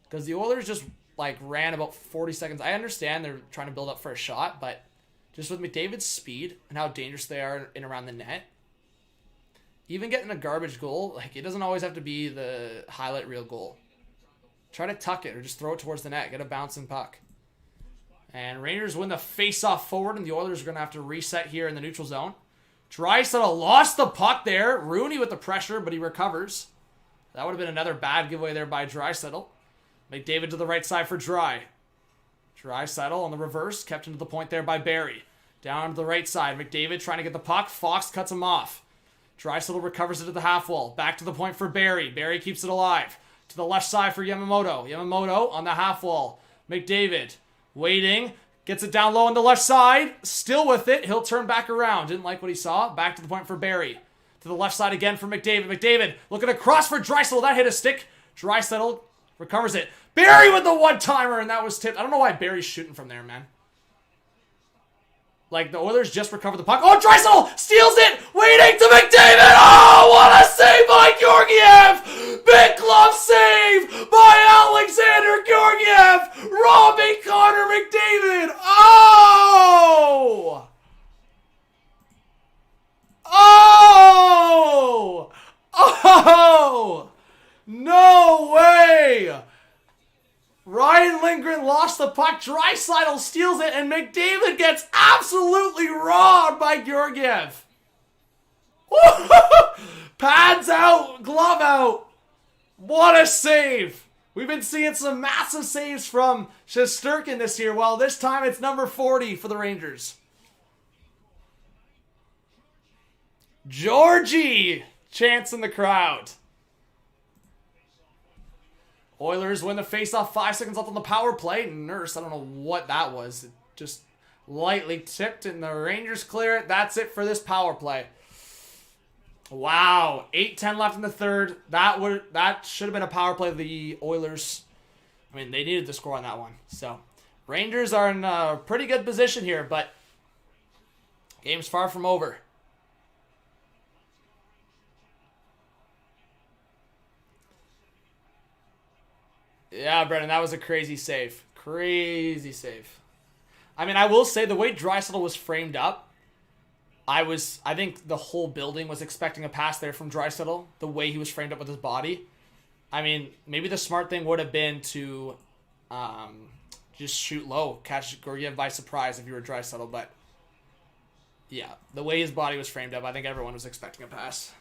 Because the Oilers just ran about 40 seconds. I understand they're trying to build up for a shot, but just with McDavid's speed and how dangerous they are in around the net, even getting a garbage goal, it doesn't always have to be the highlight reel goal. Try to tuck it or just throw it towards the net. Get a bouncing puck. And Rangers win the face-off forward, and the Oilers are going to have to reset here in the neutral zone. Draisaitl lost the puck there. Rooney with the pressure, but he recovers. That would have been another bad giveaway there by Draisaitl. McDavid to the right side for Draisaitl on the reverse, kept into the point there by Barry. Down to the right side, McDavid trying to get the puck. Fox cuts him off. Draisaitl recovers it to the half wall. Back to the point for Barry. Barry keeps it alive. To the left side for Yamamoto. Yamamoto on the half wall. McDavid waiting. Gets it down low on the left side. Still with it. He'll turn back around. Didn't like what he saw. Back to the point for Barry. To the left side again for McDavid. McDavid looking across for Draisaitl. That hit a stick. Draisaitl recovers it. Barry with the one-timer, and that was tipped. I don't know why Barry's shooting from there, man. The Oilers just recovered the puck. Oh, Draisaitl steals it! Waiting to McDavid! Oh, what a save by Georgiev! Big glove save by Alexander Georgiev! Robbing Connor McDavid! Oh! Oh! Oh! No way! Ryan Lindgren lost the puck. Draisaitl steals it, and McDavid gets absolutely robbed by Georgiev. Pads out, glove out. What a save. We've been seeing some massive saves from Shesterkin this year. Well, this time it's number 40 for the Rangers. Georgie chants in the crowd. Oilers win the faceoff. 5 seconds left on the power play. Nurse, I don't know what that was. It just lightly tipped, and the Rangers clear it. That's it for this power play. Wow. 8:10 left in the third. That should have been a power play of the Oilers. I mean, they needed to score on that one. So, Rangers are in a pretty good position here, but game's far from over. Yeah, Brennan, that was a crazy save. Crazy save. I mean, I will say the way Draisaitl was framed up, I think the whole building was expecting a pass there from Draisaitl, the way he was framed up with his body. I mean, maybe the smart thing would have been to just shoot low, catch Georgiev by surprise if you were Draisaitl, but yeah, the way his body was framed up, I think everyone was expecting a pass.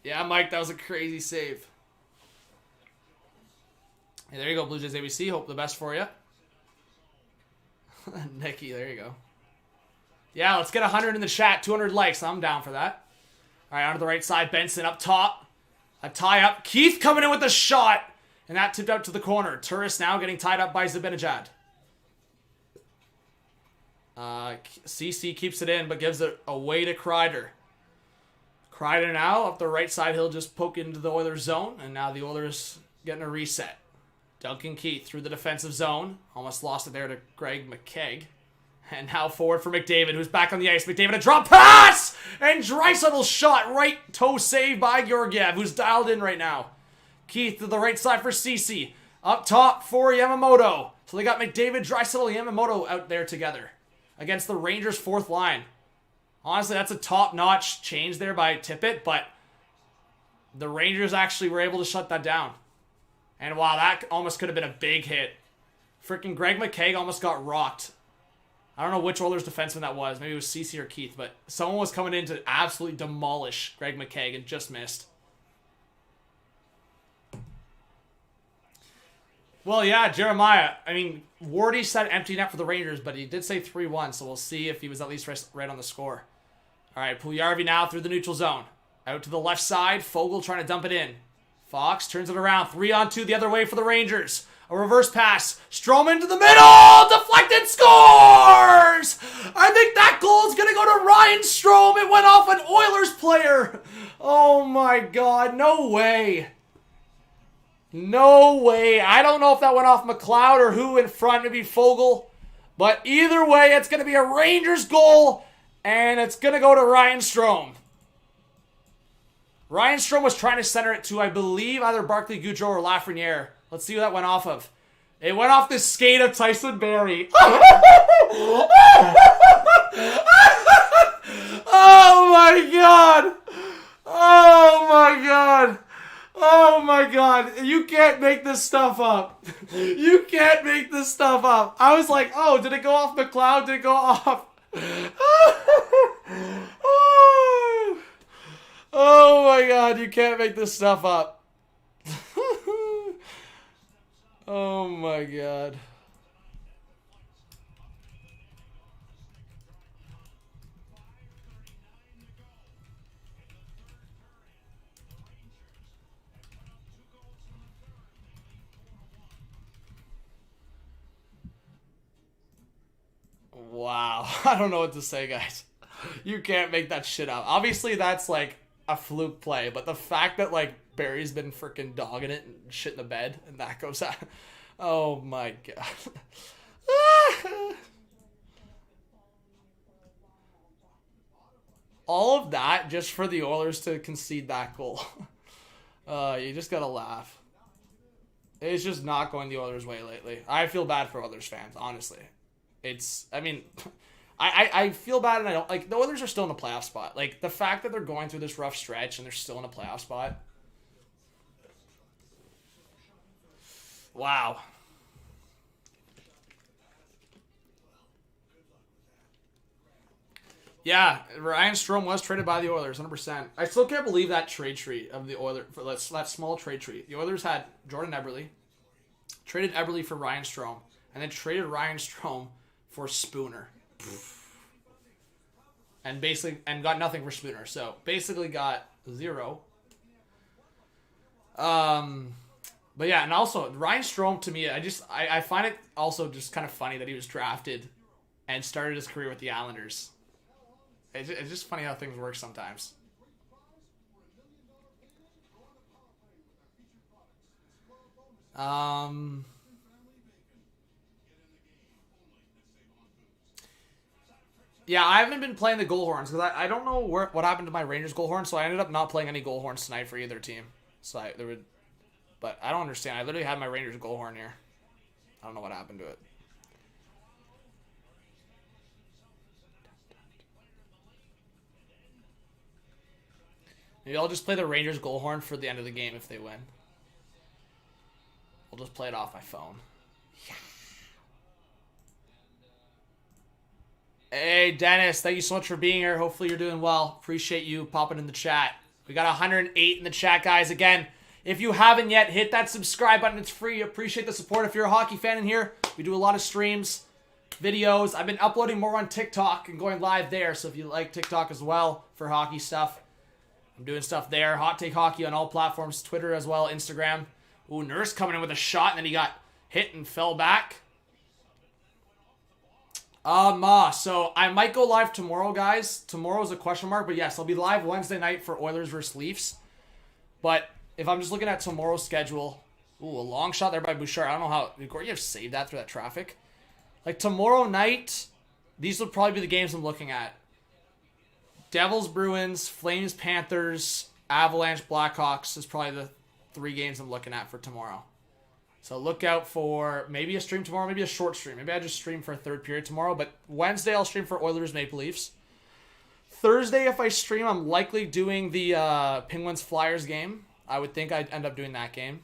Yeah, Mike, that was a crazy save. Hey, there you go, Blue Jays ABC. Hope the best for you. Nikki, there you go. Yeah, let's get 100 in the chat. 200 likes. I'm down for that. All right, on to the right side. Benson up top. A tie-up. Keith coming in with a shot. And that tipped out to the corner. Turris now getting tied up by Zibanejad. CC keeps it in, but gives it away to Kreider. Kreider now up the right side. He'll just poke into the Oilers zone. And now the Oilers getting a reset. Duncan Keith through the defensive zone. Almost lost it there to Greg McKegg. And now forward for McDavid, who's back on the ice. McDavid, a drop pass! And Draisaitl's shot. Right toe save by Georgiev, who's dialed in right now. Keith to the right side for Cece. Up top for Yamamoto. So they got McDavid, Draisaitl, Yamamoto out there together. Against the Rangers' fourth line. Honestly, that's a top-notch change there by Tippett, but the Rangers actually were able to shut that down. And wow, that almost could have been a big hit. Freaking Greg McKegg almost got rocked. I don't know which Oilers defenseman that was. Maybe it was Cece or Keith, but someone was coming in to absolutely demolish Greg McKegg and just missed. Well, yeah, Jeremiah. I mean, Wardy said empty net for the Rangers, but he did say 3-1, so we'll see if he was at least right on the score. All right, Puljujarvi now through the neutral zone. Out to the left side. Fogle trying to dump it in. Fox turns it around. 3-on-2 the other way for the Rangers. A reverse pass. Strowman to the middle. Deflected. Scores! I think that goal is going to go to Ryan Strome. It went off an Oilers player. Oh, my God. No way. No way. I don't know if that went off McLeod or who in front. Maybe Fogle. But either way, it's going to be a Rangers goal. And it's going to go to Ryan Strome. Ryan Strome was trying to center it to, I believe, either Barclay Goodrow or Lafreniere. Let's see who that went off of. It went off the skate of Tyson Barrie. Oh my God. Oh my God. Oh my God. You can't make this stuff up. You can't make this stuff up. I was like, oh, did it go off McLeod? Did it go off? Oh my God, you can't make this stuff up. Oh my God. Wow. I don't know what to say, guys. You can't make that shit up. Obviously, that's like a fluke play, but the fact that like Barry's been freaking dogging it and shit in the bed and that goes out. Oh my God. All of that just for the Oilers to concede that goal. You just gotta laugh. It's just not going the Oilers' way lately. I feel bad for Oilers fans, honestly. I mean, I feel bad and I don't, like, the Oilers are still in a playoff spot. Like, the fact that they're going through this rough stretch and they're still in a playoff spot. Wow. Yeah, Ryan Strome was traded by the Oilers, 100%. I still can't believe that trade tree of the Oilers, for that small trade tree. The Oilers had Jordan Eberle, traded Eberle for Ryan Strome, and then traded Ryan Strome for Spooner. And got nothing for Spooner. So basically got 0. But yeah, and also Ryan Strome, to me, I find it also just kind of funny that he was drafted and started his career with the Islanders. It's just funny how things work sometimes. Yeah, I haven't been playing the goal horns because I don't know what happened to my Rangers goal horn, so I ended up not playing any goal horns tonight for either team. So But I don't understand. I literally had my Rangers goal horn here. I don't know what happened to it. Maybe I'll just play the Rangers goal horn for the end of the game if they win. I'll just play it off my phone. Yeah. Hey, Dennis, thank you so much for being here. Hopefully you're doing well. Appreciate you popping in the chat. We got 108 in the chat, guys. Again, if you haven't yet, hit that subscribe button. It's free. Appreciate the support. If you're a hockey fan in here, we do a lot of streams, videos. I've been uploading more on TikTok and going live there. So if you like TikTok as well for hockey stuff, I'm doing stuff there. Hot Take Hockey on all platforms. Twitter as well. Instagram. Ooh, Nurse coming in with a shot and then he got hit and fell back. So I might go live tomorrow, guys. Tomorrow's a question mark, but yes, I'll be live Wednesday night for Oilers versus Leafs. But if I'm just looking at tomorrow's schedule, ooh, a long shot there by Bouchard. I don't know how Gorgiev saved that through that traffic. Like tomorrow night, these would probably be the games I'm looking at. Devils, Bruins, Flames, Panthers, Avalanche, Blackhawks is probably the 3 games I'm looking at for tomorrow. So look out for maybe a stream tomorrow, maybe a short stream. Maybe I just stream for a third period tomorrow. But Wednesday I'll stream for Oilers, Maple Leafs. Thursday, if I stream, I'm likely doing the Penguins-Flyers game. I would think I'd end up doing that game.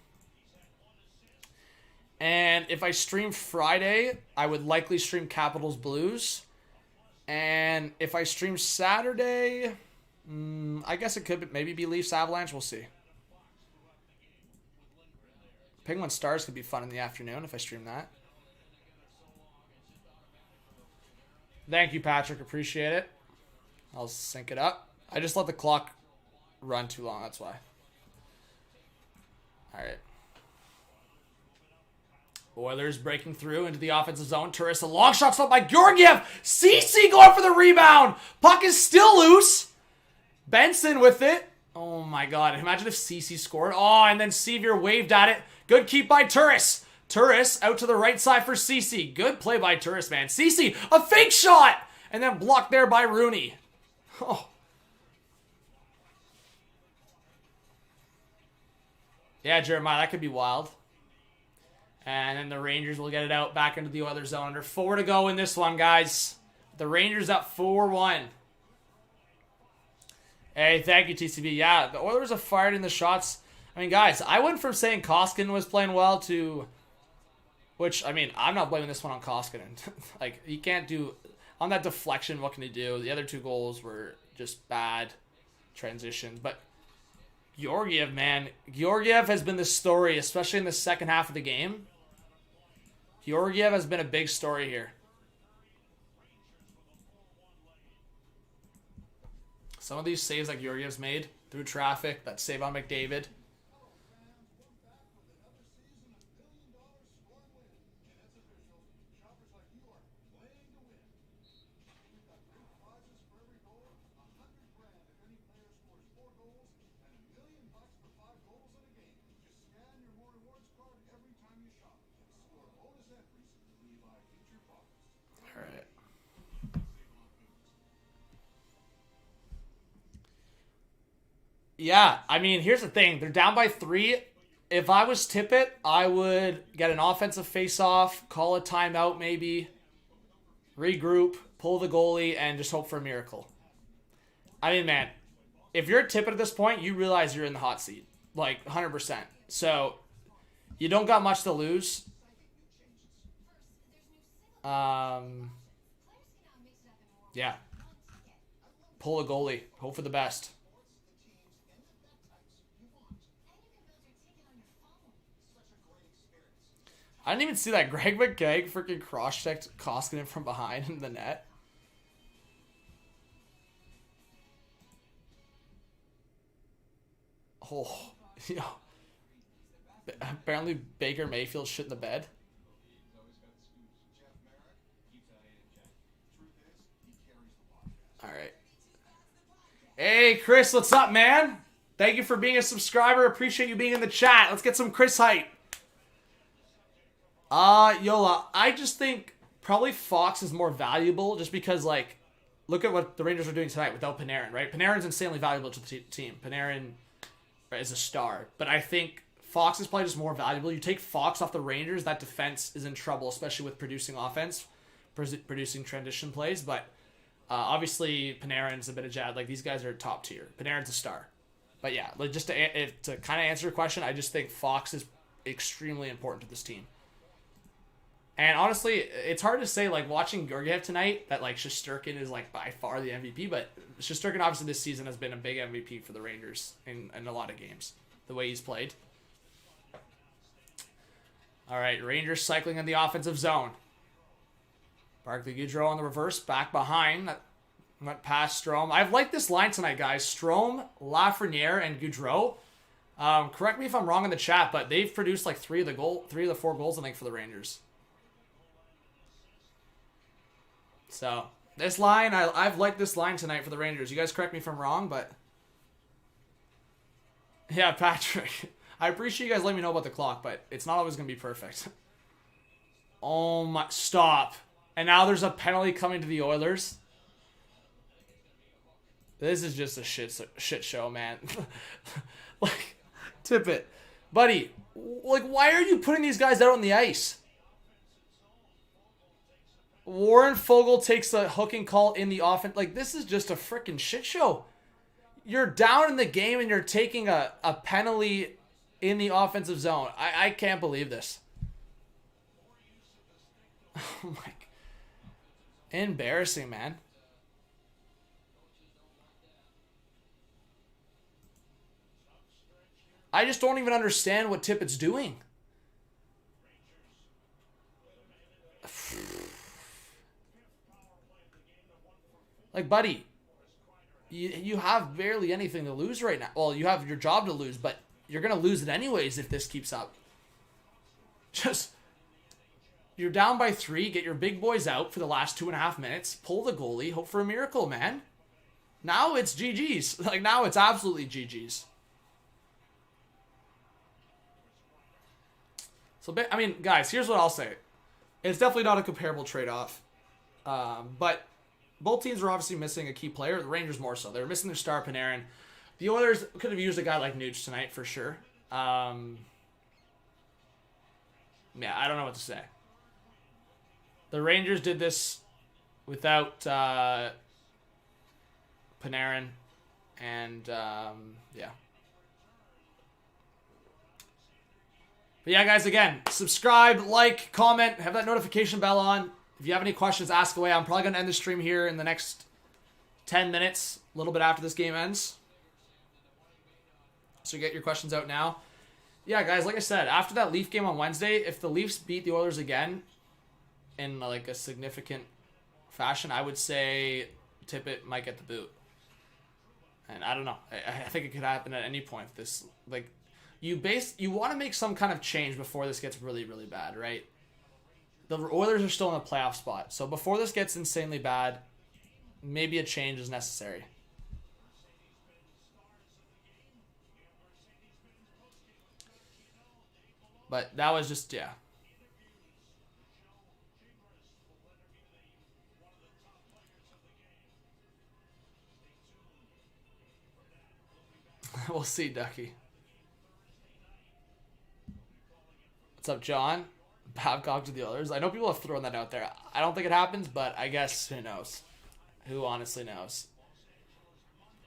And if I stream Friday, I would likely stream Capitals-Blues. And if I stream Saturday, I guess it could maybe be Leafs-Avalanche. We'll see. Penguin Stars could be fun in the afternoon if I stream that. Thank you, Patrick. Appreciate it. I'll sync it up. I just let the clock run too long. That's why. All right. Oilers breaking through into the offensive zone. Turris, a long shot stopped by Georgiev. Cece going for the rebound. Puck is still loose. Benson with it. Oh, my God. Imagine if Cece scored. Oh, and then Sevier waved at it. Good keep by Turris. Turris out to the right side for Cece. Good play by Turris, man. Cece, a fake shot! And then blocked there by Rooney. Oh. Yeah, Jeremiah, that could be wild. And then the Rangers will get it out back into the Oilers zone. Under 4 to go in this one, guys. The Rangers up 4-1. Hey, thank you, TCB. Yeah, the Oilers have fired in the shots. I mean, guys, I went from saying Koskinen was playing well to... Which, I mean, I'm not blaming this one on Koskinen. Like, he can't do... On that deflection, what can he do? The other 2 goals were just bad transitions. But Georgiev, man. Georgiev has been the story, especially in the second half of the game. Georgiev has been a big story here. Some of these saves that Georgiev's made through traffic, that save on McDavid. Yeah, I mean, here's the thing. They're down by 3. If I was Tippett, I would get an offensive face-off, call a timeout maybe, regroup, pull the goalie, and just hope for a miracle. I mean, man, if you're Tippett at this point, you realize you're in the hot seat. Like, 100%. So, you don't got much to lose. Yeah. Pull a goalie. Hope for the best. I didn't even see that. Greg McKegg freaking cross-checked Koskinen from behind in the net. Oh, yeah. Apparently Baker Mayfield shit in the bed. All right. Hey, Chris, what's up, man? Thank you for being a subscriber. Appreciate you being in the chat. Let's get some Chris hype. Yola, I just think probably Fox is more valuable just because, like, look at what the Rangers are doing tonight without Panarin, right? Panarin's insanely valuable to the team. Panarin is a star. But I think Fox is probably just more valuable. You take Fox off the Rangers, that defense is in trouble, especially with producing offense, producing transition plays. But obviously, Panarin's a bit of Jad. Like, these guys are top tier. Panarin's a star. But yeah, like, just to kind of answer your question, I just think Fox is extremely important to this team. And honestly, it's hard to say, like, watching Georgiev tonight, that, like, Shesterkin is, like, by far the MVP. But Shesterkin, obviously, this season has been a big MVP for the Rangers in a lot of games, the way he's played. All right, Rangers cycling in the offensive zone. Barclay Goodrow on the reverse, back behind. That went past Strome. I've liked this line tonight, guys. Strome, Lafreniere, and Goodrow. Correct me if I'm wrong in the chat, but they've produced, like, 3 of the 4 goals, I think, for the Rangers. So, this line, I've liked this line tonight for the Rangers. You guys correct me if I'm wrong, but... Yeah, Patrick. I appreciate you guys letting me know about the clock, but it's not always going to be perfect. Oh my... Stop. And now there's a penalty coming to the Oilers. This is just a shit show, man. Like, Tippett. Buddy, like, why are you putting these guys out on the ice? Warren Fogle takes a hooking call in the offense. Like, this is just a freaking shit show. You're down in the game and you're taking a penalty in the offensive zone. I can't believe this. Oh my. Embarrassing, man. I just don't even understand what Tippett's doing. Like, buddy, you have barely anything to lose right now. Well, you have your job to lose, but you're going to lose it anyways if this keeps up. Just, you're down by 3, get your big boys out for the last 2.5 minutes, pull the goalie, hope for a miracle, man. Now it's GG's. Like, now it's absolutely GG's. So, I mean, guys, here's what I'll say. It's definitely not a comparable trade-off. But both teams were obviously missing a key player. The Rangers more so. They were missing their star, Panarin. The Oilers could have used a guy like Nuge tonight for sure. Yeah, I don't know what to say. The Rangers did this without Panarin. And, yeah. But yeah, guys, again, subscribe, like, comment, have that notification bell on. If you have any questions, ask away. I'm probably going to end the stream here in the next 10 minutes, a little bit after this game ends. So get your questions out now. Yeah, guys, like I said, after that Leaf game on Wednesday, if the Leafs beat the Oilers again in like a significant fashion, I would say Tippett might get the boot. And I don't know. I think it could happen at any point. This, like, you want to make some kind of change before this gets really, really bad, right? The Oilers are still in a playoff spot. So before this gets insanely bad, maybe a change is necessary. But that was just, yeah. We'll see, Ducky. What's up, John? Babcock to the Oilers. I know people have thrown that out there. I don't think it happens, but I guess who knows? Who honestly knows?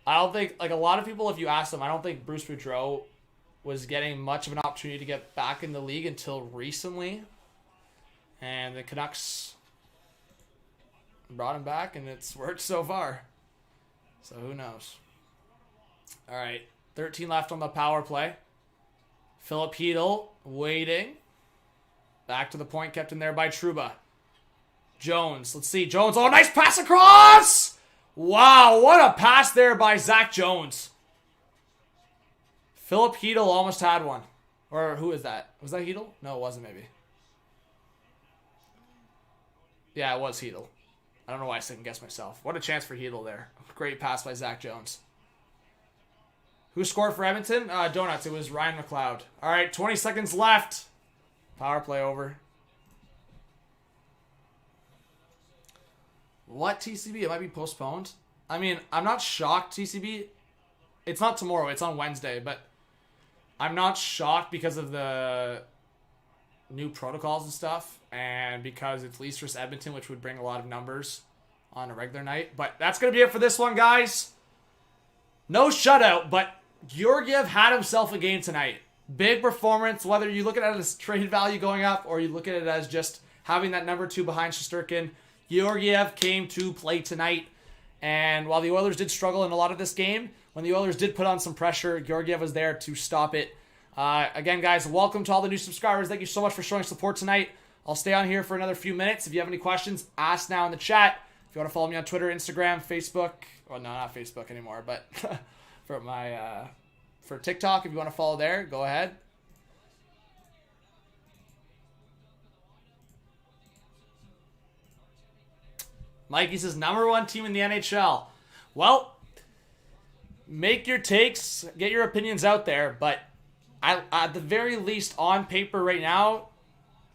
I don't think, like, a lot of people, if you ask them, I don't think Bruce Boudreau was getting much of an opportunity to get back in the league until recently. And the Canucks brought him back, and it's worked so far. So who knows? All right, 13 left on the power play. Philip Hedl waiting. Back to the point, kept in there by Trouba. Jones, let's see. Jones, oh, nice pass across! Wow, what a pass there by Zach Jones. Philip Hedl almost had one. Or who is that? Was that Hedl? No, it wasn't, maybe. Yeah, it was Hedl. I don't know why I second-guessed myself. What a chance for Hedl there. Great pass by Zach Jones. Who scored for Edmonton? Donuts. It was Ryan McLeod. All right, 20 seconds left. Power play over. What, TCB? It might be postponed. I mean, I'm not shocked, TCB. It's not tomorrow. It's on Wednesday, but I'm not shocked because of the new protocols and stuff, and because it's least versus Edmonton, which would bring a lot of numbers on a regular night. But that's going to be it for this one, guys. No shutout, but Georgiev had himself a game tonight. Big performance, whether you look at it as trade value going up or you look at it as just having that number 2 behind Shesterkin. Georgiev came to play tonight. And while the Oilers did struggle in a lot of this game, when the Oilers did put on some pressure, Georgiev was there to stop it. Again, guys, welcome to all the new subscribers. Thank you so much for showing support tonight. I'll stay on here for another few minutes. If you have any questions, ask now in the chat. If you want to follow me on Twitter, Instagram, Facebook. Well, no, not Facebook anymore, but for TikTok, if you want to follow there, go ahead. Mikey says, number 1 team in the NHL. Well, make your takes, get your opinions out there, but at the very least, on paper right now,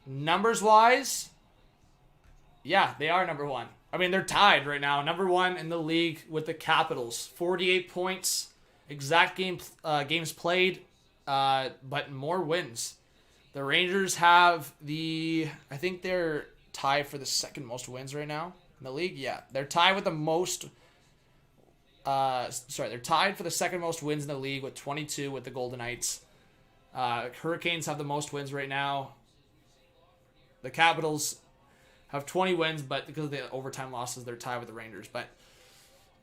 numbers-wise, yeah, they are number 1. I mean, they're tied right now. Number 1 in the league with the Capitals. 48 points, exact games played, but more wins. The Rangers have I think they're tied for the second most wins right now in the league. Yeah, they're tied with the most. They're tied for the second most wins in the league with 22 with the Golden Knights. Hurricanes have the most wins right now. The Capitals have 20 wins, but because of the overtime losses, they're tied with the Rangers. But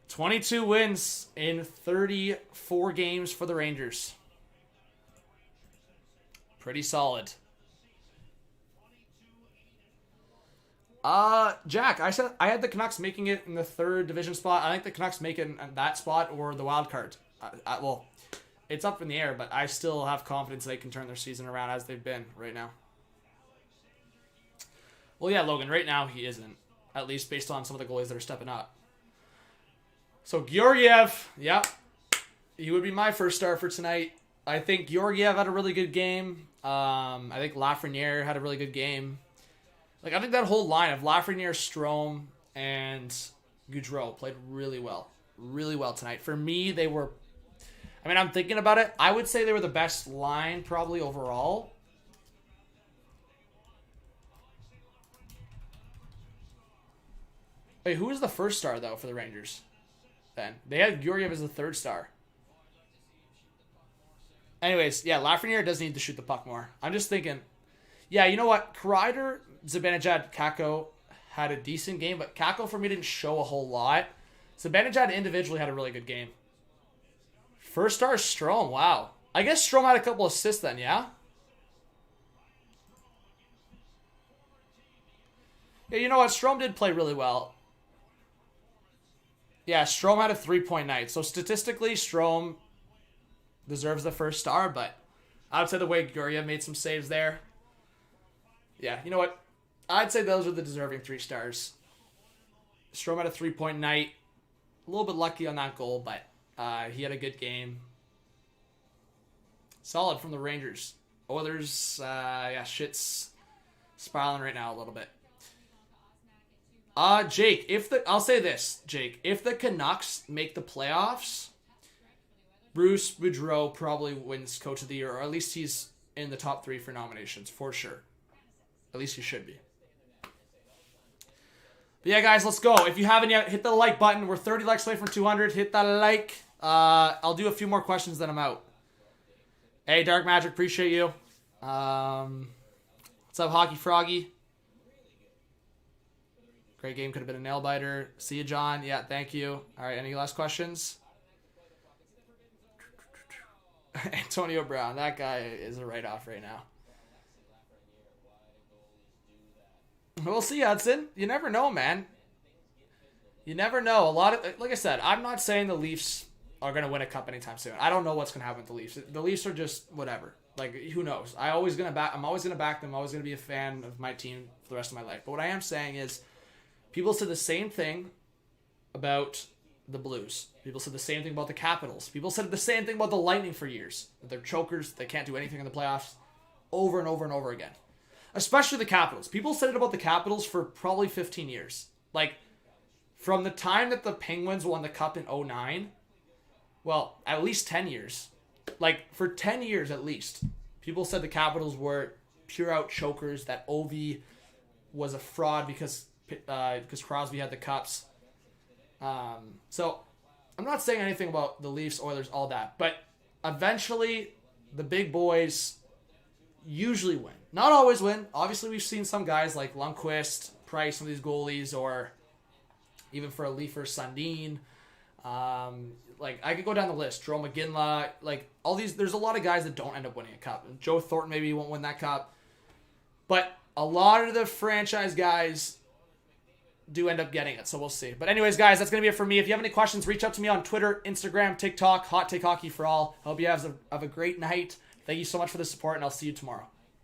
22 wins in 34 games for the Rangers. Pretty solid. Jack, I said I had the Canucks making it in the 3rd division spot. I think the Canucks make it in that spot or the wild card. Well, it's up in the air, but I still have confidence they can turn their season around as they've been right now. Well, yeah, Logan, right now he isn't. At least based on some of the goalies that are stepping up. So, Georgiev, yeah, he would be my first star for tonight. I think Georgiev had a really good game. I think Lafreniere had a really good game. I think that whole line of Lafreniere, Strome, and Gaudreau played really well. Really well tonight. For me, they were... I'm thinking about it. I would say they were the best line probably overall. Wait, who was the first star, though, for the Rangers? Then they had Georgiev as the 3rd star. Anyways, yeah, Lafreniere does need to shoot the puck more. I'm just thinking... Yeah, you know what? Kreider, Zibanejad, Kakko had a decent game, but Kakko for me didn't show a whole lot. Zibanejad individually had a really good game. First star Strome, wow. I guess Strome had a couple assists then, yeah? Yeah, you know what? Strome did play really well. Yeah, Strome had a 3-point night. So statistically, Strome deserves the first star, but I'd say the way Georgiev made some saves there. Yeah, you know what? I'd say those are the deserving 3 stars. Strome had a 3-point night. A little bit lucky on that goal, but he had a good game. Solid from the Rangers. Oilers, shit's spiraling right now a little bit. Jake, I'll say this, Jake. If the Canucks make the playoffs, Bruce Boudreau probably wins Coach of the Year, or at least he's in the top 3 for nominations, for sure. At least he should be. But yeah, guys, let's go. If you haven't yet, hit the like button. We're 30 likes away from 200. Hit that like. I'll do a few more questions, then I'm out. Hey, Dark Magic, appreciate you. What's up, Hockey Froggy? Great game, could have been a nail biter. See you, John. Yeah, thank you. All right, any last questions? Antonio Brown, that guy is a write-off right now. We'll see, Hudson. You never know, man. You never know. Like I said, I'm not saying the Leafs are going to win a cup anytime soon. I don't know what's going to happen with the Leafs. The Leafs are just whatever. Who knows? I'm always going to back them. I'm always going to be a fan of my team for the rest of my life. But what I am saying is, people said the same thing about the Blues. People said the same thing about the Capitals. People said the same thing about the Lightning for years. That they're chokers. They can't do anything in the playoffs. Over and over and over again. Especially the Capitals. People said it about the Capitals for probably 15 years. From the time that the Penguins won the Cup in 2009, well, at least 10 years. like for 10 years at least, people said the Capitals were pure out chokers, that Ovi was a fraud because Crosby had the cups. So I'm not saying anything about the Leafs, Oilers, all that, but eventually the big boys usually win. Not always win. Obviously, we've seen some guys like Lundqvist, Price, some of these goalies, or even for a Leafer, Sundin. Like, I could go down the list. Joe McGinley, like, all these, there's a lot of guys that don't end up winning a cup. Joe Thornton maybe won't win that cup. But a lot of the franchise guys do end up getting it, so we'll see. But anyways, guys, that's going to be it for me. If you have any questions, reach out to me on Twitter, Instagram, TikTok, Hot Take Hockey for All. I hope you have a great night. Thank you so much for the support, and I'll see you tomorrow.